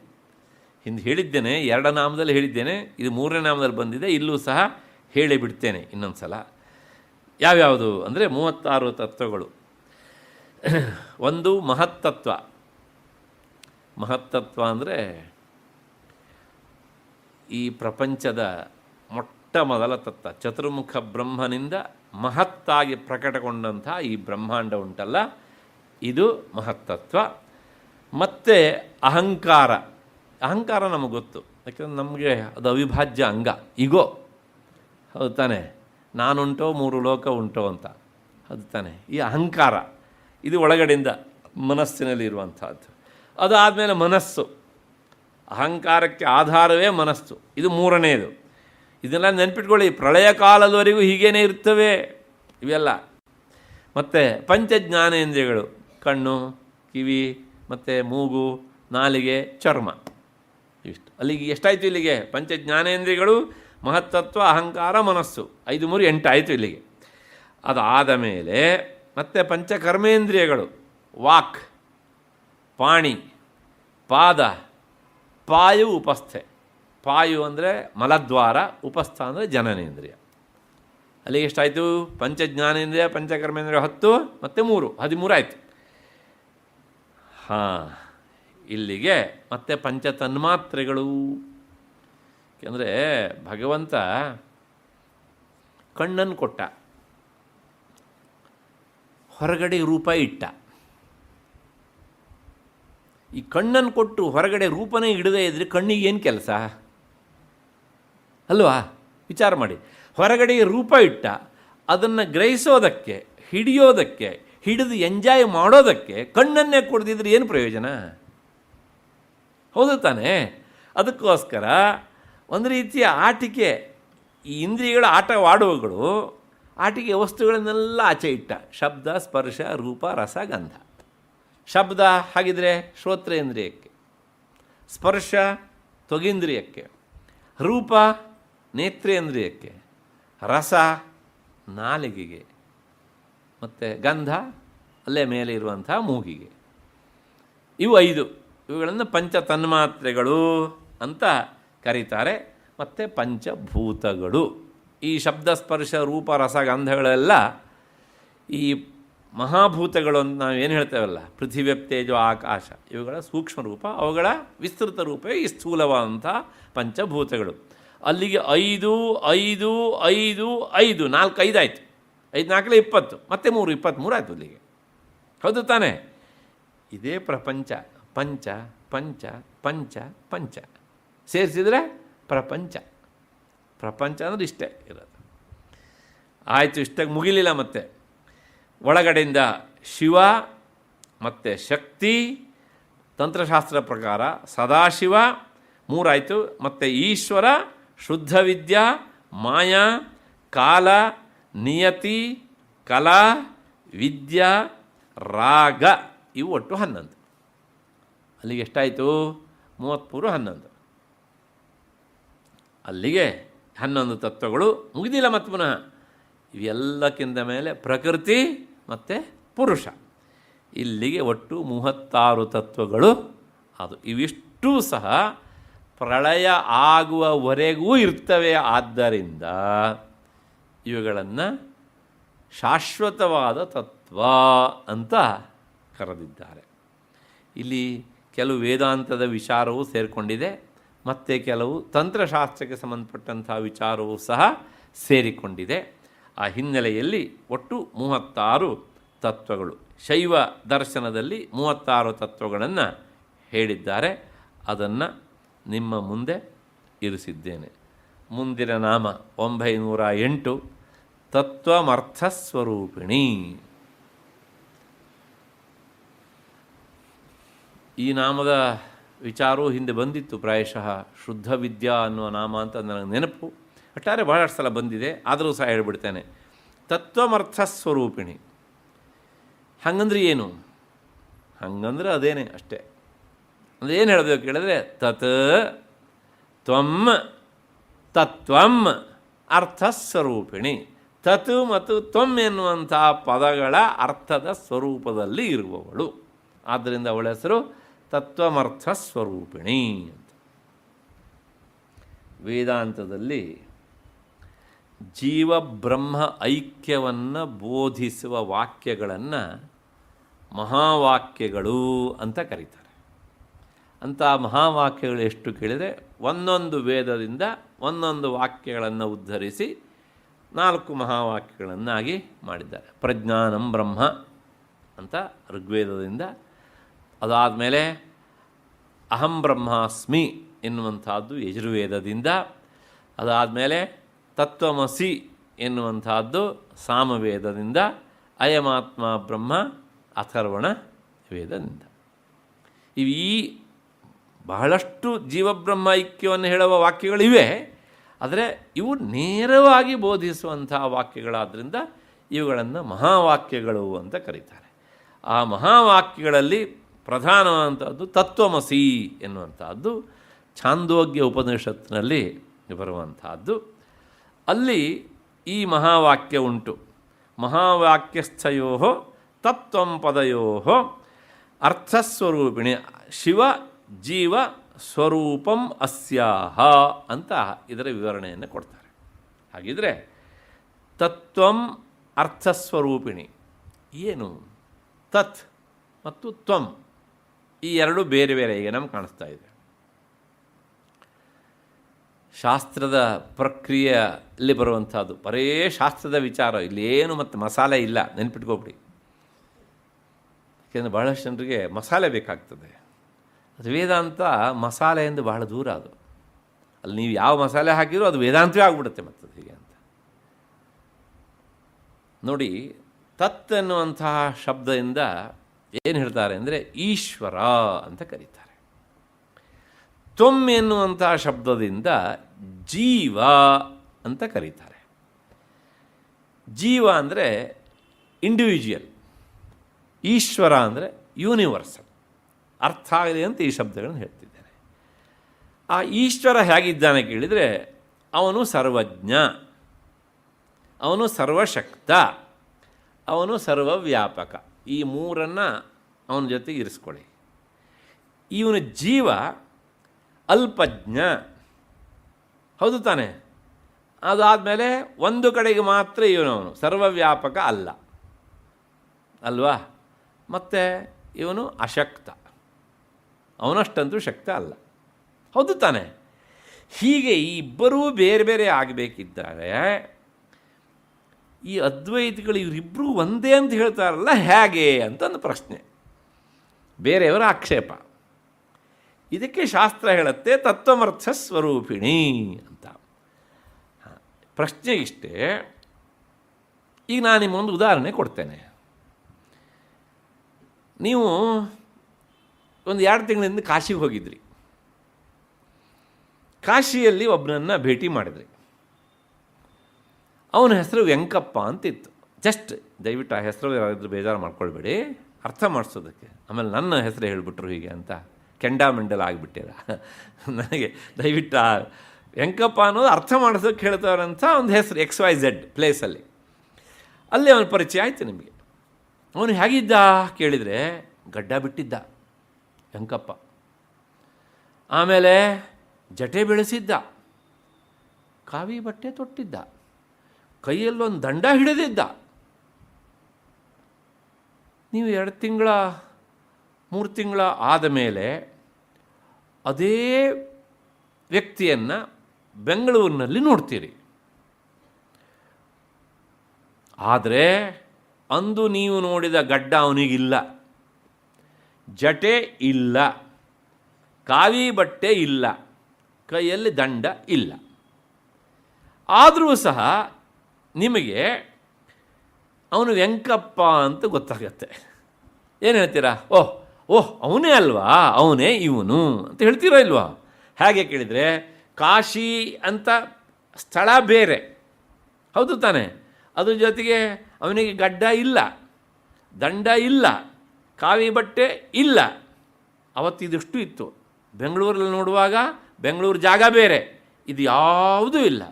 ಹಿಂದೆ ಹೇಳಿದ್ದೇನೆ, 2 ನಾಮದಲ್ಲಿ ಹೇಳಿದ್ದೇನೆ, ಇದು 3ನೇ ನಾಮದಲ್ಲಿ ಬಂದಿದೆ. ಇಲ್ಲೂ ಸಹ ಹೇಳಿಬಿಡ್ತೇನೆ ಇನ್ನೊಂದು ಸಲ. ಯಾವ್ಯಾವುದು ಅಂದರೆ 36 ತತ್ವಗಳು. ಒಂದು ಮಹತ್ತತ್ವ. ಮಹತ್ತತ್ವ ಅಂದರೆ ಈ ಪ್ರಪಂಚದ ಮೊಟ್ಟ ಮೊದಲ ತತ್ವ. ಚತುರ್ಮುಖ ಬ್ರಹ್ಮನಿಂದ ಮಹತ್ತಾಗಿ ಪ್ರಕಟಗೊಂಡಂಥ ಈ ಬ್ರಹ್ಮಾಂಡ ಉಂಟಲ್ಲ, ಇದು ಮಹತ್ತತ್ವ. ಮತ್ತು ಅಹಂಕಾರ. ಅಹಂಕಾರ ನಮಗೆ ಗೊತ್ತು, ಯಾಕೆಂದರೆ ನಮಗೆ ಅದು ಅವಿಭಾಜ್ಯ ಅಂಗ. ಈಗೋ, ಹೌದು ತಾನೆ? ನಾನುಂಟೋ 3 ಲೋಕ ಉಂಟೋ ಅಂತ, ಹೌದು ತಾನೆ? ಈ ಅಹಂಕಾರ ಇದು ಒಳಗಡೆಯಿಂದ ಮನಸ್ಸಿನಲ್ಲಿ ಇರುವಂಥದ್ದು. ಅದಾದಮೇಲೆ ಮನಸ್ಸು. ಅಹಂಕಾರಕ್ಕೆ ಆಧಾರವೇ ಮನಸ್ಸು, ಇದು 3ನೇದು. ಇದೆಲ್ಲ ನೆನ್ಪಿಟ್ಕೊಳ್ಳಿ, ಪ್ರಳಯ ಕಾಲದವರೆಗೂ ಹೀಗೇನೇ ಇರ್ತವೆ ಇವೆಲ್ಲ. ಮತ್ತು ಪಂಚಜ್ಞಾನೇಂದ್ರಿಯಗಳು, ಕಣ್ಣು, ಕಿವಿ, ಮತ್ತು ಮೂಗು, ನಾಲಿಗೆ, ಚರ್ಮ, ಇಷ್ಟು. ಅಲ್ಲಿಗೆ ಎಷ್ಟಾಯಿತು? ಇಲ್ಲಿಗೆ ಪಂಚಜ್ಞಾನೇಂದ್ರಿಯಗಳು, ಮಹತ್ತತ್ವ, ಅಹಂಕಾರ, ಮನಸ್ಸು, 5 3 8 ಆಯಿತು ಇಲ್ಲಿಗೆ. ಅದಾದ ಮೇಲೆ ಮತ್ತೆ ಪಂಚಕರ್ಮೇಂದ್ರಿಯಗಳು, ವಾಕ್, ಪಾಣಿ, ಪಾದ, ಪಾಯು ಉಪಸ್ಥೆ. ಪಾಯು ಅಂದರೆ ಮಲದ್ವಾರ, ಉಪಸ್ಥ ಅಂದರೆ ಜನನೇಂದ್ರಿಯ. ಅಲ್ಲಿಗೆ ಎಷ್ಟಾಯಿತು? ಪಂಚಜ್ಞಾನೇಂದ್ರಿಯ ಪಂಚಕರ್ಮೇಂದ್ರಿಯ 10 ಮತ್ತು 3 13 ಆಯಿತು. ಹಾಂ, ಇಲ್ಲಿಗೆ ಮತ್ತೆ ಪಂಚತನ್ಮಾತ್ರೆಗಳು. ಅಂದರೆ ಭಗವಂತ ಕಣ್ಣನ್ನು ಕೊಟ್ಟ, ಹೊರಗಡೆ ರೂಪ ಇಟ್ಟ. ಈ ಕಣ್ಣನ್ನು ಕೊಟ್ಟು ಹೊರಗಡೆ ರೂಪನೇ ಇಡದೇ ಇದ್ದರೆ ಕಣ್ಣಿಗೆ ಏನು ಕೆಲಸ ಅಲ್ವಾ? ವಿಚಾರ ಮಾಡಿ. ಹೊರಗಡೆ ರೂಪ ಇಟ್ಟ, ಅದನ್ನು ಗ್ರಹಿಸೋದಕ್ಕೆ, ಹಿಡಿಯೋದಕ್ಕೆ, ಹಿಡಿದು ಎಂಜಾಯ್ ಮಾಡೋದಕ್ಕೆ ಕಣ್ಣನ್ನೇ ಕೊಡ್ದಿದ್ರೆ ಏನು ಪ್ರಯೋಜನ? ಹೌದು ತಾನೇ? ಅದಕ್ಕೋಸ್ಕರ ಒಂದು ರೀತಿಯ ಆಟಿಕೆ, ಈ ಇಂದ್ರಿಯಗಳ ಆಟವಾಡುವಗಳು ಆಟಿಕೆ ವಸ್ತುಗಳನ್ನೆಲ್ಲ ಆಚೆ ಇಟ್ಟ. ಶಬ್ದ, ಸ್ಪರ್ಶ, ರೂಪ, ರಸ, ಗಂಧ. ಶಬ್ದ ಹಾಗಿದ್ರೆ ಶ್ರೋತ್ರೇಂದ್ರಿಯಕ್ಕೆ, ಸ್ಪರ್ಶ ತ್ವಗೇಂದ್ರಿಯಕ್ಕೆ, ರೂಪ ನೇತ್ರೇಂದ್ರಿಯಕ್ಕೆ, ರಸ ನಾಲಿಗೆಗೆ, ಮತ್ತು ಗಂಧ ಅಲ್ಲೇ ಮೇಲೆ ಇರುವಂಥ ಮೂಗಿಗೆ. ಇವು 5, ಇವುಗಳನ್ನು ಪಂಚತನ್ಮಾತ್ರೆಗಳು ಅಂತ ಕರೀತಾರೆ. ಮತ್ತು ಪಂಚಭೂತಗಳು. ಈ ಶಬ್ದ, ಸ್ಪರ್ಶ, ರೂಪ, ರಸ, ಗಂಧಗಳೆಲ್ಲ ಈ ಮಹಾಭೂತಗಳು ಅಂತ ನಾವು ಏನು ಹೇಳ್ತೇವಲ್ಲ, ಪೃಥ್ವಿ, ತೇಜೋ, ಆಕಾಶ, ಇವುಗಳ ಸೂಕ್ಷ್ಮ ರೂಪ, ಅವುಗಳ ವಿಸ್ತೃತ ರೂಪವೇ ಈ ಸ್ಥೂಲವಾದಂಥ ಪಂಚಭೂತಗಳು. ಅಲ್ಲಿಗೆ 5 5 5 5 4 5 ಆಯಿತು. 5 4 20, ಮತ್ತೆ 3 23 ಆಯಿತು ಅಲ್ಲಿಗೆ. ಹೌದು ತಾನೇ? ಇದೇ ಪ್ರಪಂಚ. ಪಂಚ ಪಂಚ ಪಂಚ ಪಂಚ ಸೇರಿಸಿದರೆ ಪ್ರಪಂಚ. ಪ್ರಪಂಚ ಅಂದರೆ ಇಷ್ಟೇ ಇರೋದು. ಆಯಿತು, ಇಷ್ಟಾಗಿ ಮುಗಿಲಿಲ್ಲ. ಮತ್ತೆ ಒಳಗಡೆಯಿಂದ ಶಿವ ಮತ್ತು ಶಕ್ತಿ, ತಂತ್ರಶಾಸ್ತ್ರ ಪ್ರಕಾರ ಸದಾಶಿವ 3 ಆಯಿತು. ಮತ್ತು ಈಶ್ವರ, ಶುದ್ಧ ವಿದ್ಯಾ, ಮಾಯಾ, ಕಾಲ, ನಿಯತಿ, ಕಲಾ, ವಿದ್ಯಾ, ರಾಗ, ಇವು ಒಟ್ಟು 11. ಅಲ್ಲಿಗೆ ಎಷ್ಟಾಯಿತು? 33 11. ಅಲ್ಲಿಗೆ 11 ತತ್ವಗಳು ಮುಗಿದಿಲ್ಲ. ಮತ್ತು ಪುನಃ ಇವೆಲ್ಲಕ್ಕಿಂತ ಮೇಲೆ ಪ್ರಕೃತಿ ಮತ್ತು ಪುರುಷ. ಇಲ್ಲಿಗೆ ಒಟ್ಟು 36 ತತ್ವಗಳು. ಅದು ಇವಿಷ್ಟೂ ಸಹ ಪ್ರಳಯ ಆಗುವವರೆಗೂ ಇರ್ತವೆ. ಆದ್ದರಿಂದ ಇವುಗಳನ್ನು ಶಾಶ್ವತವಾದ ತತ್ವ ಅಂತ ಕರೆದಿದ್ದಾರೆ. ಇಲ್ಲಿ ಕೆಲವು ವೇದಾಂತದ ವಿಚಾರವೂ ಸೇರಿಕೊಂಡಿದೆ, ಮತ್ತು ಕೆಲವು ತಂತ್ರಶಾಸ್ತ್ರಕ್ಕೆ ಸಂಬಂಧಪಟ್ಟಂಥ ವಿಚಾರವೂ ಸಹ ಸೇರಿಕೊಂಡಿದೆ. ಆ ಹಿನ್ನೆಲೆಯಲ್ಲಿ ಒಟ್ಟು 36 ತತ್ವಗಳು. ಶೈವ ದರ್ಶನದಲ್ಲಿ 36 ತತ್ವಗಳನ್ನು ಹೇಳಿದ್ದಾರೆ. ಅದನ್ನು ನಿಮ್ಮ ಮುಂದೆ ಇರಿಸಿದ್ದೇನೆ. ಮುಂದಿನ ನಾಮ 908 ತತ್ವಮರ್ಥಸ್ವರೂಪಿಣಿ. ಈ ನಾಮದ ವಿಚಾರವೂ ಹಿಂದೆ ಬಂದಿತ್ತು. ಪ್ರಾಯಶಃ ಶುದ್ಧ ವಿದ್ಯಾ ಅನ್ನುವ ನಾಮ ಅಂತ ನನಗೆ ನೆನಪು. ಒಟ್ಟಾರೆ ಬಹಳಷ್ಟು ಸಲ ಬಂದಿದೆ, ಆದರೂ ಸಹ ಹೇಳ್ಬಿಡ್ತೇನೆ. ತತ್ವಮರ್ಥಸ್ವರೂಪಿಣಿ ಹಂಗಂದ್ರೆ ಏನು? ಹಂಗಂದ್ರೆ ಅದೇನೆ ಅಷ್ಟೇ. ಅಂದರೆ ಏನು ಹೇಳಬೇಕು ಕೇಳಿದ್ರೆ, ತತ್ ತ್ವಂ ತತ್ವಂ ಅರ್ಥಸ್ವರೂಪಿಣಿ. ತತ್ ಮತ್ತು ತ್ವಂ ಎನ್ನುವಂಥ ಪದಗಳ ಅರ್ಥದ ಸ್ವರೂಪದಲ್ಲಿ ಇರುವವಳು. ಆದ್ದರಿಂದ ಅವಳ ಹೆಸರು ತತ್ವಮರ್ಥಸ್ವರೂಪಿಣಿ ಅಂತ. ವೇದಾಂತದಲ್ಲಿ ಜೀವಬ್ರಹ್ಮ ಐಕ್ಯವನ್ನು ಬೋಧಿಸುವ ವಾಕ್ಯಗಳನ್ನು ಮಹಾವಾಕ್ಯಗಳು ಅಂತ ಕರೀತಾರೆ. ಅಂಥ ಮಹಾವಾಕ್ಯಗಳು ಎಷ್ಟು ಕೇಳಿದರೆ, ಒಂದೊಂದು ವೇದದಿಂದ ಒಂದೊಂದು ವಾಕ್ಯಗಳನ್ನು ಉದ್ಧರಿಸಿ 4 ಮಹಾವಾಕ್ಯಗಳನ್ನಾಗಿ ಮಾಡಿದ್ದಾರೆ. ಪ್ರಜ್ಞಾನಂ ಬ್ರಹ್ಮ ಅಂತ ಋಗ್ವೇದದಿಂದ, ಅದಾದಮೇಲೆ ಅಹಂ ಬ್ರಹ್ಮಾಸ್ಮಿ ಎನ್ನುವಂಥದ್ದು ಯಜುರ್ವೇದದಿಂದ, ಅದಾದಮೇಲೆ ತತ್ವಮಸಿ ಎನ್ನುವಂಥದ್ದು ಸಾಮವೇದದಿಂದ, ಅಯಮಾತ್ಮ ಬ್ರಹ್ಮ ಅಥರ್ವಣ ವೇದದಿಂದ. ಇವು ಈ ಬಹಳಷ್ಟು ಜೀವಬ್ರಹ್ಮ ಐಕ್ಯವನ್ನು ಹೇಳುವ ವಾಕ್ಯಗಳಿವೆ. ಆದರೆ ಇವು ನೇರವಾಗಿ ಬೋಧಿಸುವಂಥ ವಾಕ್ಯಗಳಾದ್ದರಿಂದ ಇವುಗಳನ್ನು ಮಹಾವಾಕ್ಯಗಳು ಅಂತ ಕರೀತಾರೆ. ಆ ಮಹಾವಾಕ್ಯಗಳಲ್ಲಿ ಪ್ರಧಾನವಾದಂಥದ್ದು ತತ್ವಮಸಿ ಎನ್ನುವಂಥದ್ದು ಛಾಂದೋಗ್ಯ ಉಪನಿಷತ್ತಿನಲ್ಲಿ ಬರುವಂಥದ್ದು. ಅಲ್ಲಿ ಈ ಮಹಾವಾಕ್ಯ ಉಂಟು. ಮಹಾವಾಕ್ಯಸ್ಥಯೋ ತತ್ವಂ ಪದಯೋ ಅರ್ಥಸ್ವರೂಪಿಣಿ. ಶಿವ ಜೀವ ಸ್ವರೂಪಂ ಅಸ್ಯಾಹ ಅಂತ ಇದರ ವಿವರಣೆಯನ್ನು ಕೊಡ್ತಾರೆ. ಹಾಗಿದ್ರೆ ತತ್ವಂ ಅರ್ಥಸ್ವರೂಪಿಣಿ ಏನು? ತತ್ ಮತ್ತು ತ್ವಂ ಈ ಎರಡು ಬೇರೆ ಬೇರೆ ಈಗ ನಮ್ಗೆ ಕಾಣಿಸ್ತಾ ಇದೆ. ಶಾಸ್ತ್ರದ ಪ್ರಕ್ರಿಯೆಯಲ್ಲಿ ಬರುವಂಥದ್ದು ಬರೇ ಶಾಸ್ತ್ರದ ವಿಚಾರ, ಇಲ್ಲೇನು ಮತ್ತು ಮಸಾಲೆ ಇಲ್ಲ, ನೆನ್ಪಿಟ್ಕೊಬಿಡಿ. ಯಾಕೆಂದರೆ ಬಹಳಷ್ಟು ಜನರಿಗೆ ಮಸಾಲೆ ಬೇಕಾಗ್ತದೆ. ಅದು ವೇದಾಂತ ಮಸಾಲೆಯಿಂದ ಬಹಳ ದೂರ. ಅದು ಅಲ್ಲಿ ನೀವು ಯಾವ ಮಸಾಲೆ ಹಾಕಿರೋ ಅದು ವೇದಾಂತವೇ ಆಗ್ಬಿಡುತ್ತೆ ಮತ್ತದು ಹೀಗೆ ಅಂತ ನೋಡಿ. ತತ್ ಎನ್ನುವಂತಹ ಶಬ್ದದಿಂದ ಏನು ಹೇಳ್ತಾರೆ ಅಂದರೆ ಈಶ್ವರ ಅಂತ ಕರೀತಾರೆ. ತ್ವಂ ಎನ್ನುವಂತಹ ಶಬ್ದದಿಂದ ಜೀವ ಅಂತ ಕರೀತಾರೆ. ಜೀವ ಅಂದರೆ ಇಂಡಿವಿಜುವಲ್, ಈಶ್ವರ ಅಂದರೆ ಯೂನಿವರ್ಸಲ್. ಅರ್ಥ ಆಗಲಿ ಅಂತ ಈ ಶಬ್ದಗಳನ್ನು ಹೇಳ್ತಿದ್ದೇನೆ. ಆ ಈಶ್ವರ ಹೇಗಿದ್ದಾನೆ ಕೇಳಿದರೆ, ಅವನು ಸರ್ವಜ್ಞ, ಅವನು ಸರ್ವಶಕ್ತ, ಅವನು ಸರ್ವವ್ಯಾಪಕ. ಈ ಮೂರನ್ನು ಅವನ ಜೊತೆಗೆ ಇರಿಸ್ಕೊಳ್ಳಿ. ಇವನು ಜೀವ ಅಲ್ಪಜ್ಞ, ಹೌದು ತಾನೆ? ಅದಾದಮೇಲೆ ಒಂದು ಕಡೆಗೆ ಮಾತ್ರ ಇವನವನು ಸರ್ವವ್ಯಾಪಕ ಅಲ್ಲ ಅಲ್ವಾ? ಮತ್ತು ಇವನು ಅಶಕ್ತ, ಅವನಷ್ಟಂತೂ ಶಕ್ತ ಅಲ್ಲ, ಹೌದು ತಾನೆ? ಹೀಗೆ ಈ ಇಬ್ಬರೂ ಬೇರೆ ಬೇರೆ ಆಗಬೇಕಿದ್ದಾರೆ. ಈ ಅದ್ವೈತಿಗಳು ಇವರಿಬ್ಬರೂ ಒಂದೇ ಅಂತ ಹೇಳ್ತಾರಲ್ಲ, ಹೇಗೆ ಅಂತ ಒಂದು ಪ್ರಶ್ನೆ, ಬೇರೆಯವರ ಆಕ್ಷೇಪ. ಇದಕ್ಕೆ ಶಾಸ್ತ್ರ ಹೇಳುತ್ತೆ ತತ್ವಮರ್ಥ ಸ್ವರೂಪಿಣಿ ಅಂತ. ಪ್ರಶ್ನೆ ಇಷ್ಟೇ. ಈಗ ನಾನು ನಿಮ್ಮೊಂದು ಉದಾಹರಣೆ ಕೊಡ್ತೇನೆ. ನೀವು ಒಂದು 2 ತಿಂಗಳಿಂದ ಕಾಶಿಗೆ ಹೋಗಿದ್ರಿ. ಕಾಶಿಯಲ್ಲಿ ಒಬ್ಬನನ್ನು ಭೇಟಿ ಮಾಡಿದ್ರಿ. ಅವನ ಹೆಸರು ವೆಂಕಪ್ಪ ಅಂತಿತ್ತು. ಜಸ್ಟ್ ದಯವಿಟ್ಟು ಆ ಹೆಸರು ಯಾರಾದರೂ ಬೇಜಾರು ಮಾಡ್ಕೊಳ್ಬೇಡಿ, ಅರ್ಥ ಮಾಡಿಸೋದಕ್ಕೆ. ಆಮೇಲೆ ನನ್ನ ಹೆಸರು ಹೇಳಿಬಿಟ್ರು ಹೀಗೆ ಅಂತ ಕೆಂಡಾಮೆಂಡಲ್ ಆಗಿಬಿಟ್ಟಿರ. ನನಗೆ ದಯವಿಟ್ಟು ಆ ವೆಂಕಪ್ಪ ಅನ್ನೋದು ಅರ್ಥ ಮಾಡಿಸೋಕ್ಕೆ ಹೇಳ್ತಾರಂಥ ಒಂದು ಹೆಸರು XYZ ಪ್ಲೇಸಲ್ಲಿ. ಅಲ್ಲಿ ಅವನ ಪರಿಚಯ ಆಯಿತು ನಿಮಗೆ. ಅವನು ಹೇಗಿದ್ದ ಕೇಳಿದರೆ, ಗಡ್ಡ ಬಿಟ್ಟಿದ್ದ ವೆಂಕಪ್ಪ. ಆಮೇಲೆ ಜಟೆ ಬೆಳೆಸಿದ್ದ, ಕಾವಿ ಬಟ್ಟೆ ತೊಟ್ಟಿದ್ದ, ಕೈಯಲ್ಲೊಂದು ದಂಡ ಹಿಡಿದಿದ್ದ. ನೀವು 2 ತಿಂಗಳ 3 ತಿಂಗಳ ಆದ ಮೇಲೆ ಅದೇ ವ್ಯಕ್ತಿಯನ್ನು ಬೆಂಗಳೂರಿನಲ್ಲಿ ನೋಡ್ತೀರಿ. ಆದರೆ ಅಂದು ನೀವು ನೋಡಿದ ಗಡ್ಡ ಅವನಿಗಿಲ್ಲ, ಜಟೆ ಇಲ್ಲ, ಕಾವಿ ಬಟ್ಟೆ ಇಲ್ಲ, ಕೈಯಲ್ಲಿ ದಂಡ ಇಲ್ಲ. ಆದರೂ ಸಹ ನಿಮಗೆ ಅವನು ವೆಂಕಪ್ಪ ಅಂತ ಗೊತ್ತಾಗತ್ತೆ. ಏನು ಹೇಳ್ತೀರಾ? ಓಹ್ ಅವನೇ ಅಲ್ವಾ, ಅವನೇ ಇವನು ಅಂತ ಹೇಳ್ತೀರಾ ಇಲ್ವಾ? ಹೇಗೆ ಕೇಳಿದರೆ, ಕಾಶಿ ಅಂತ ಸ್ಥಳ ಬೇರೆ, ಹೌದು ತಾನೆ? ಅದ್ರ ಜೊತೆಗೆ ಅವನಿಗೆ ಗಡ್ಡ ಇಲ್ಲ, ದಂಡ ಇಲ್ಲ, ಕಾವಿ ಬಟ್ಟೆ ಇಲ್ಲ. ಅವತ್ತಿದಷ್ಟು ಇತ್ತು. ಬೆಂಗಳೂರಲ್ಲಿ ನೋಡುವಾಗ ಬೆಂಗಳೂರು ಜಾಗ ಬೇರೆ, ಇದು ಯಾವುದೂ ಇಲ್ಲ.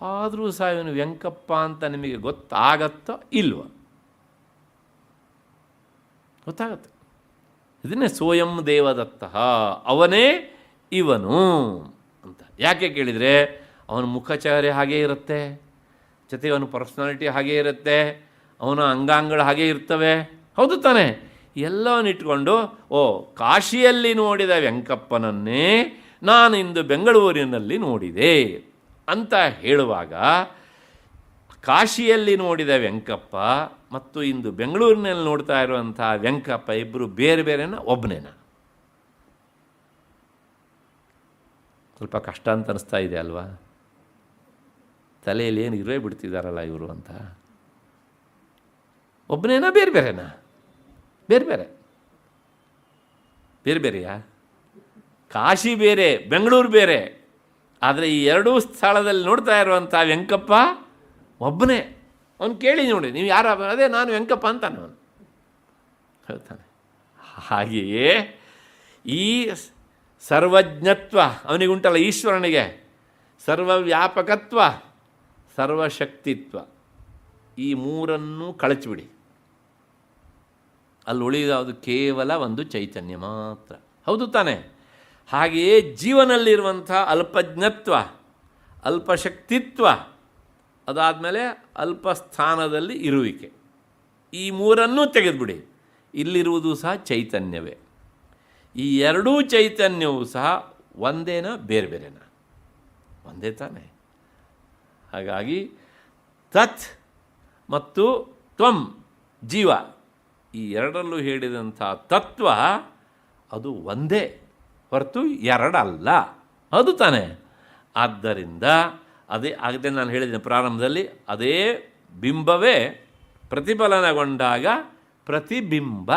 ಆದರೂ ಸಹ ಇವನು ವೆಂಕಪ್ಪ ಅಂತ ನಿಮಗೆ ಗೊತ್ತಾಗತ್ತೋ ಇಲ್ವ? ಗೊತ್ತಾಗತ್ತೆ. ಇದನ್ನೇ ಸೋಯಂ ದೇವದತ್ತ, ಅವನೇ ಇವನು ಅಂತ. ಯಾಕೆ ಕೇಳಿದರೆ, ಅವನ ಮುಖಚಹರೆ ಹಾಗೇ ಇರುತ್ತೆ, ಜೊತೆಗೆ ಅವನ ಪರ್ಸ್ನಾಲಿಟಿ ಹಾಗೇ ಇರುತ್ತೆ, ಅವನ ಅಂಗಾಂಗಗಳು ಹಾಗೇ ಇರ್ತವೆ, ಹೌದು ತಾನೆ? ಎಲ್ಲವನ್ನಿಟ್ಕೊಂಡು ಕಾಶಿಯಲ್ಲಿ ನೋಡಿದ ವೆಂಕಪ್ಪನನ್ನೇ ನಾನು ಇಂದು ಬೆಂಗಳೂರಿನಲ್ಲಿ ನೋಡಿದೆ ಅಂತ ಹೇಳುವಾಗ, ಕಾಶಿಯಲ್ಲಿ ನೋಡಿದ ವೆಂಕಪ್ಪ ಮತ್ತು ಇಂದು ಬೆಂಗಳೂರಿನಲ್ಲಿ ನೋಡ್ತಾ ಇರುವಂಥ ವೆಂಕಪ್ಪ ಇಬ್ಬರು ಬೇರೆ ಬೇರೆನಾ, ಒಬ್ಬನೇನಾ? ಸ್ವಲ್ಪ ಕಷ್ಟ ಅಂತ ಅನಿಸ್ತಾ ಇದೆ ಅಲ್ವಾ? ತಲೆಯಲ್ಲಿ ಏನು ಇರೇ ಬಿಡ್ತಿದ್ದಾರಲ್ಲ ಇವರು ಅಂತ. ಒಬ್ಬನೇನಾ, ಬೇರೆ ಬೇರೆನಾ? ಬೇರೆ ಬೇರೆ. ಬೇರೆ ಬೇರೆಯಾ? ಕಾಶಿ ಬೇರೆ, ಬೆಂಗಳೂರು ಬೇರೆ. ಆದರೆ ಈ ಎರಡೂ ಸ್ಥಳದಲ್ಲಿ ನೋಡ್ತಾ ಇರುವಂಥ ವೆಂಕಪ್ಪ ಒಬ್ಬನೇ. ಅವನು ಕೇಳಿ ನೋಡಿ, ನೀವು ಯಾರ? ಅದೇ ನಾನು ವೆಂಕಪ್ಪ ಅಂತಾನೆ ಅವನು, ಹೇಳ್ತಾನೆ. ಹಾಗೆಯೇ ಈ ಸರ್ವಜ್ಞತ್ವ ಅವನಿಗುಂಟಲ್ಲ, ಈಶ್ವರನಿಗೆ ಸರ್ವವ್ಯಾಪಕತ್ವ, ಸರ್ವಶಕ್ತಿತ್ವ, ಈ ಮೂರನ್ನೂ ಕಳಚಿಬಿಡಿ. ಅಲ್ಲಿ ಉಳಿಯೋದು ಕೇವಲ ಒಂದು ಚೈತನ್ಯ ಮಾತ್ರ, ಹೌದು ತಾನೆ? ಹಾಗೆಯೇ ಜೀವನಲ್ಲಿರುವಂಥ ಅಲ್ಪಜ್ಞತ್ವ, ಅಲ್ಪಶಕ್ತಿತ್ವ, ಅದಾದಮೇಲೆ ಅಲ್ಪಸ್ಥಾನದಲ್ಲಿ ಇರುವಿಕೆ, ಈ ಮೂರನ್ನೂ ತೆಗೆದುಬಿಡಿ. ಇಲ್ಲಿರುವುದು ಸಹ ಚೈತನ್ಯವೇ. ಈ ಎರಡೂ ಚೈತನ್ಯವೂ ಸಹ ಒಂದೇನ ಬೇರೆ ಬೇರೆನಾ? ಒಂದೇ ತಾನೇ. ಹಾಗಾಗಿ ತತ್ ಮತ್ತು ತ್ವಂ ಜೀವ, ಈ ಎರಡರಲ್ಲೂ ಹೇಳಿದಂಥ ತತ್ವ ಅದು ಒಂದೇ ಹೊರತು ಎರಡಲ್ಲ, ಅದು ತಾನೇ. ಆದ್ದರಿಂದ ಅದೇ ನಾನು ಹೇಳಿದ್ದೀನಿ ಪ್ರಾರಂಭದಲ್ಲಿ, ಅದೇ ಬಿಂಬವೇ ಪ್ರತಿಫಲನಗೊಂಡಾಗ ಪ್ರತಿಬಿಂಬ,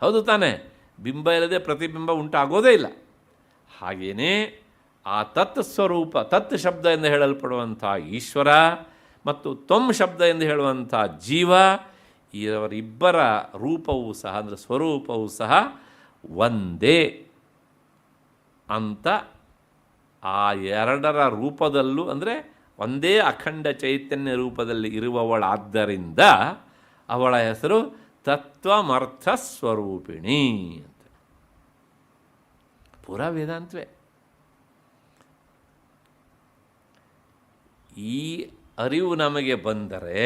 ಹೌದು ತಾನೇ. ಬಿಂಬ ಇಲ್ಲದೆ ಪ್ರತಿಬಿಂಬ ಉಂಟಾಗೋದೇ ಇಲ್ಲ. ಹಾಗೆಯೇ ಆ ತತ್ ಸ್ವರೂಪ, ತತ್ ಶಬ್ದ ಎಂದು ಹೇಳಲ್ಪಡುವಂಥ ಈಶ್ವರ ಮತ್ತು ತ್ವಂ ಶಬ್ದ ಎಂದು ಹೇಳುವಂಥ ಜೀವ, ಇವರಿಬ್ಬರ ರೂಪವೂ ಸಹ ಅಂದರೆ ಸ್ವರೂಪವೂ ಸಹ ಒಂದೇ ಅಂತ ಆ ಎರಡರ ರೂಪದಲ್ಲೂ ಅಂದರೆ ಒಂದೇ ಅಖಂಡ ಚೈತನ್ಯ ರೂಪದಲ್ಲಿ ಇರುವವಳಾದ್ದರಿಂದ ಅವಳ ಹೆಸರು ತತ್ವಮರ್ಥ ಸ್ವರೂಪಿಣಿ ಅಂತ. ಪೂರಾ ವೇದಾಂತವೇ. ಈ ಅರಿವು ನಮಗೆ ಬಂದರೆ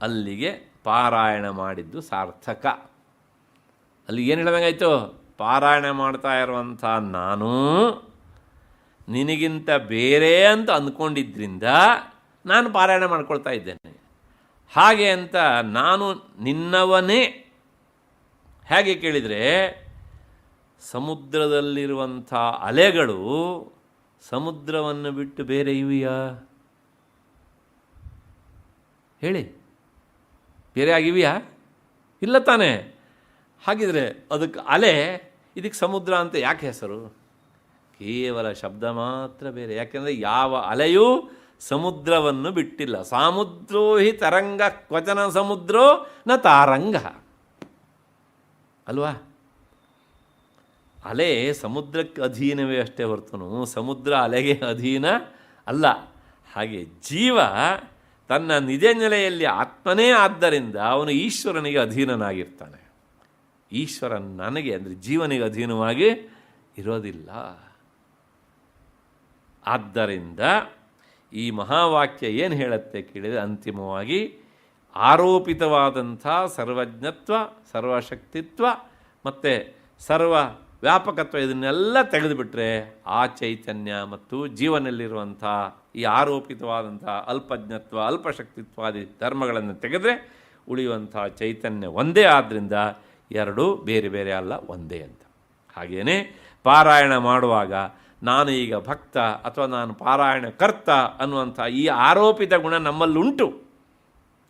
ಅಲ್ಲಿಗೆ ಪಾರಾಯಣ ಮಾಡಿದ್ದು ಸಾರ್ಥಕ. ಅಲ್ಲಿ ಏನು ಹೇಳಬೇಕಾಯ್ತು? ಪಾರಾಯಣ ಮಾಡ್ತಾ ಇರುವಂಥ ನಾನು ನಿನಗಿಂತ ಬೇರೆ ಅಂತ ಅಂದ್ಕೊಂಡಿದ್ದರಿಂದ ನಾನು ಪಾರಾಯಣ ಮಾಡ್ಕೊಳ್ತಾ ಇದ್ದೇನೆ. ಹಾಗೆ ಅಂತ ನಾನು ನಿನ್ನವನೇ ಹೇಗೆ ಕೇಳಿದರೆ, ಸಮುದ್ರದಲ್ಲಿರುವಂಥ ಅಲೆಗಳು ಸಮುದ್ರವನ್ನು ಬಿಟ್ಟು ಬೇರೆ ಇವೆಯಾ? ಹೇಳಿ, ಬೇರೆ ಆಗಿವೆಯಾ? ಇಲ್ಲ ತಾನೇ. ಹಾಗಿದ್ರೆ ಅದಕ್ಕೆ ಅಲೆ, ಇದಕ್ಕೆ ಸಮುದ್ರ ಅಂತ ಯಾಕೆ ಹೆಸರು? ಕೇವಲ ಶಬ್ದ ಮಾತ್ರ ಬೇರೆ. ಯಾಕೆಂದರೆ ಯಾವ ಅಲೆಯೂ ಸಮುದ್ರವನ್ನು ಬಿಟ್ಟಿಲ್ಲ. ಸಾಮುದ್ರೋ ಹಿ ತರಂಗ ಕ್ವಚನ ಸಮುದ್ರೋ ನ ತಾರಂಗ ಅಲ್ವಾ? ಅಲೆ ಸಮುದ್ರಕ್ಕೆ ಅಧೀನವೇ ಅಷ್ಟೇ ಹೊರತುನು ಸಮುದ್ರ ಅಲೆಗೆ ಅಧೀನ ಅಲ್ಲ. ಹಾಗೆ ಜೀವ ತನ್ನ ನಿಜ ನೆಲೆಯಲ್ಲಿ ಆತ್ಮನೇ ಆದ್ದರಿಂದ ಅವನು ಈಶ್ವರನಿಗೆ ಅಧೀನನಾಗಿರ್ತಾನೆ. ಈಶ್ವರ ನನಗೆ ಅಂದರೆ ಜೀವನಿಗೆ ಅಧೀನವಾಗಿ ಇರೋದಿಲ್ಲ. ಆದ್ದರಿಂದ ಈ ಮಹಾವಾಕ್ಯ ಏನು ಹೇಳುತ್ತೆ ಕೇಳಿದರೆ, ಅಂತಿಮವಾಗಿ ಆರೋಪಿತವಾದಂಥ ಸರ್ವಜ್ಞತ್ವ, ಸರ್ವಶಕ್ತಿತ್ವ ಮತ್ತು ಸರ್ವ ವ್ಯಾಪಕತ್ವ ಇದನ್ನೆಲ್ಲ ತೆಗೆದುಬಿಟ್ರೆ ಆ ಚೈತನ್ಯ ಮತ್ತು ಜೀವನದಲ್ಲಿರುವಂಥ ಈ ಆರೋಪಿತವಾದಂಥ ಅಲ್ಪಜ್ಞತ್ವ, ಅಲ್ಪಶಕ್ತಿತ್ವಾದಿ ಧರ್ಮಗಳನ್ನು ತೆಗೆದರೆ ಉಳಿಯುವಂಥ ಚೈತನ್ಯ ಒಂದೇ. ಆದ್ದರಿಂದ ಎರಡೂ ಬೇರೆ ಬೇರೆ ಅಲ್ಲ, ಒಂದೇ ಅಂತ. ಹಾಗೆಯೇ ಪಾರಾಯಣ ಮಾಡುವಾಗ ನಾನು ಈಗ ಭಕ್ತ ಅಥವಾ ನಾನು ಪಾರಾಯಣ ಕರ್ತ ಅನ್ನುವಂಥ ಈ ಆರೋಪಿತ ಗುಣ ನಮ್ಮಲ್ಲುಂಟು.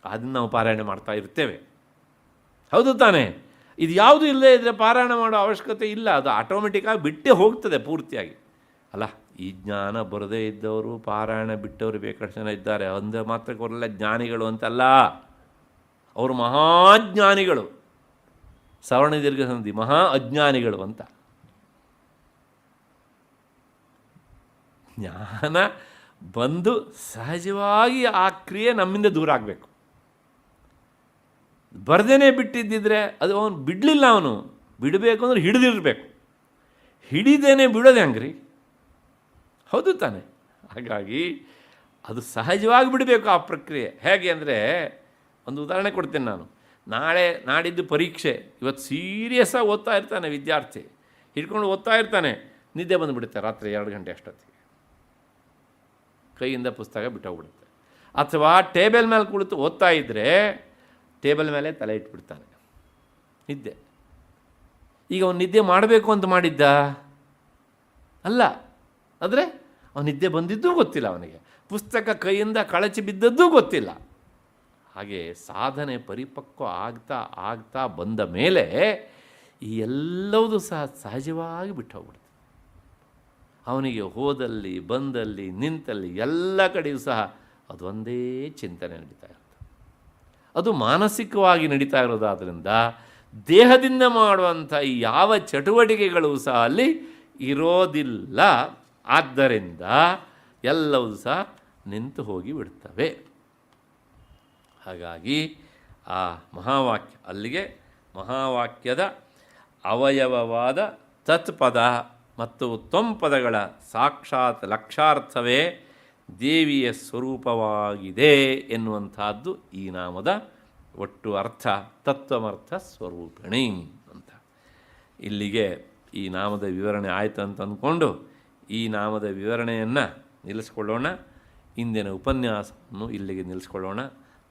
ಅದನ್ನು ನಾವು ಪಾರಾಯಣ ಮಾಡ್ತಾ ಇರ್ತೇವೆ, ಹೌದು ತಾನೇ. ಇದು ಯಾವುದೂ ಇಲ್ಲದೇ ಇದ್ದರೆ ಪಾರಾಯಣ ಮಾಡೋ ಅವಶ್ಯಕತೆ ಇಲ್ಲ. ಅದು ಆಟೋಮೆಟಿಕ್ಕಾಗಿ ಬಿಟ್ಟೇ ಹೋಗ್ತದೆ ಪೂರ್ತಿಯಾಗಿ. ಅಲ್ಲ, ಈ ಜ್ಞಾನ ಬರದೇ ಇದ್ದವರು ಪಾರಾಯಣ ಬಿಟ್ಟವರು ಬೇಕಾದಷ್ಟು ಜನ ಇದ್ದಾರೆ. ಅಂದರೆ ಮಾತ್ರಕ್ಕೆ ಅವರೆಲ್ಲ ಜ್ಞಾನಿಗಳು ಅಂತಲ್ಲ, ಅವರು ಮಹಾಜ್ಞಾನಿಗಳು. ಸವರ್ಣ ದೀರ್ಘ ಸಂಧಿ ಮಹಾ ಅಜ್ಞಾನಿಗಳು ಅಂತ. ಜ್ಞಾನ ಬಂದು ಸಹಜವಾಗಿ ಆ ಕ್ರಿಯೆ ನಮ್ಮಿಂದ ದೂರ ಆಗಬೇಕು. ಬರ್ದೇನೆ ಬಿಟ್ಟಿದ್ದಿದ್ರೆ ಅದು ಅವನು ಬಿಡಲಿಲ್ಲ. ಅವನು ಬಿಡಬೇಕು ಅಂದರೆ ಹಿಡಿದಿರಬೇಕು. ಹಿಡಿದೇನೆ ಬಿಡೋದು ಹೆಂಗ್ರಿ? ಹೌದು ತಾನೆ. ಹಾಗಾಗಿ ಅದು ಸಹಜವಾಗಿ ಬಿಡಬೇಕು ಆ ಪ್ರಕ್ರಿಯೆ. ಹೇಗೆ ಅಂದರೆ, ಒಂದು ಉದಾಹರಣೆ ಕೊಡ್ತೇನೆ ನಾನು. ನಾಡಿದ್ದು ಪರೀಕ್ಷೆ. ಇವತ್ತು ಸೀರಿಯಸ್ಸಾಗಿ ಓದ್ತಾ ಇರ್ತಾನೆ ವಿದ್ಯಾರ್ಥಿ, ಹಿಡ್ಕೊಂಡು ಓದ್ತಾ ಇರ್ತಾನೆ. ನಿದ್ದೆ ಬಂದುಬಿಡುತ್ತೆ ರಾತ್ರಿ 2 ಗಂಟೆ ಅಷ್ಟೊತ್ತಿಗೆ, ಕೈಯಿಂದ ಪುಸ್ತಕ ಬಿಟ್ಟೋಗ್ಬಿಡುತ್ತೆ. ಅಥವಾ ಟೇಬಲ್ ಮೇಲೆ ಕುಳಿತು ಓದ್ತಾ ಇದ್ದರೆ ಟೇಬಲ್ ಮೇಲೆ ತಲೆ ಇಟ್ಬಿಡ್ತಾನೆ, ನಿದ್ದೆ. ಈಗ ಅವನು ನಿದ್ದೆ ಮಾಡಬೇಕು ಅಂತ ಮಾಡಿದ್ದ ಅಲ್ಲ, ಆದರೆ ಅವನು ನಿದ್ದೆ ಬಂದಿದ್ದೂ ಗೊತ್ತಿಲ್ಲ ಅವನಿಗೆ, ಪುಸ್ತಕ ಕೈಯಿಂದ ಕಳಚಿ ಬಿದ್ದದ್ದೂ ಗೊತ್ತಿಲ್ಲ. ಹಾಗೆ ಸಾಧನೆ ಪರಿಪಕ್ವ ಆಗ್ತಾ ಆಗ್ತಾ ಬಂದ ಮೇಲೆ ಈ ಎಲ್ಲವೂ ಸಹ ಸಹಜವಾಗಿ ಬಿಟ್ಟು ಹೋಗ್ಬಿಡುತ್ತೆ. ಅವನಿಗೆ ಹೋದಲ್ಲಿ ಬಂದಲ್ಲಿ ನಿಂತಲ್ಲಿ ಎಲ್ಲ ಕಡೆಯೂ ಸಹ ಅದೊಂದೇ ಚಿಂತನೆ ನಡೀತಾ ಇರುತ್ತೆ. ಅದು ಮಾನಸಿಕವಾಗಿ ನಡೀತಾ ಇರೋದಾದ್ದರಿಂದ ದೇಹದಿಂದ ಮಾಡುವಂಥ ಯಾವ ಚಟುವಟಿಕೆಗಳು ಸಹ ಅಲ್ಲಿ ಇರೋದಿಲ್ಲ. ಆದ್ದರಿಂದ ಎಲ್ಲವೂ ಸಹ ನಿಂತು ಹೋಗಿ ಬಿಡ್ತವೆ. ಹಾಗಾಗಿ ಆ ಮಹಾವಾಕ್ಯ, ಅಲ್ಲಿಗೆ ಮಹಾವಾಕ್ಯದ ಅವಯವವಾದ ತತ್ಪದ ಮತ್ತು ತ್ವಂ ಪದಗಳ ಸಾಕ್ಷಾತ್ ಲಕ್ಷಾರ್ಥವೇ ದೇವಿಯ ಸ್ವರೂಪವಾಗಿದೆ ಎನ್ನುವಂಥದ್ದು ಈ ನಾಮದ ಒಟ್ಟು ಅರ್ಥ. ತತ್ವಮರ್ಥ ಸ್ವರೂಪಿಣಿ ಅಂತ. ಇಲ್ಲಿಗೆ ಈ ನಾಮದ ವಿವರಣೆ ಆಯಿತು ಅಂತ ಅಂದ್ಕೊಂಡು ಈ ನಾಮದ ವಿವರಣೆಯನ್ನು ನಿಲ್ಲಿಸ್ಕೊಳ್ಳೋಣ. ಇಂದಿನ ಉಪನ್ಯಾಸವನ್ನು ಇಲ್ಲಿಗೆ ನಿಲ್ಲಿಸ್ಕೊಳ್ಳೋಣ.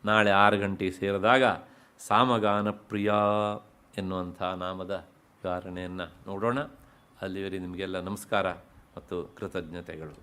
ನಾಳೆ 6 ಗಂಟೆಗೆ ಸೇರಿದಾಗ ಸಾಮಗಾನ ಪ್ರಿಯ ಎನ್ನುವಂಥ ನಾಮದ ವಿವರಣೆಯನ್ನು ನೋಡೋಣ. ಅಲ್ಲಿವರೆಗೆ ನಿಮಗೆಲ್ಲ ನಮಸ್ಕಾರ ಮತ್ತು ಕೃತಜ್ಞತೆಗಳು.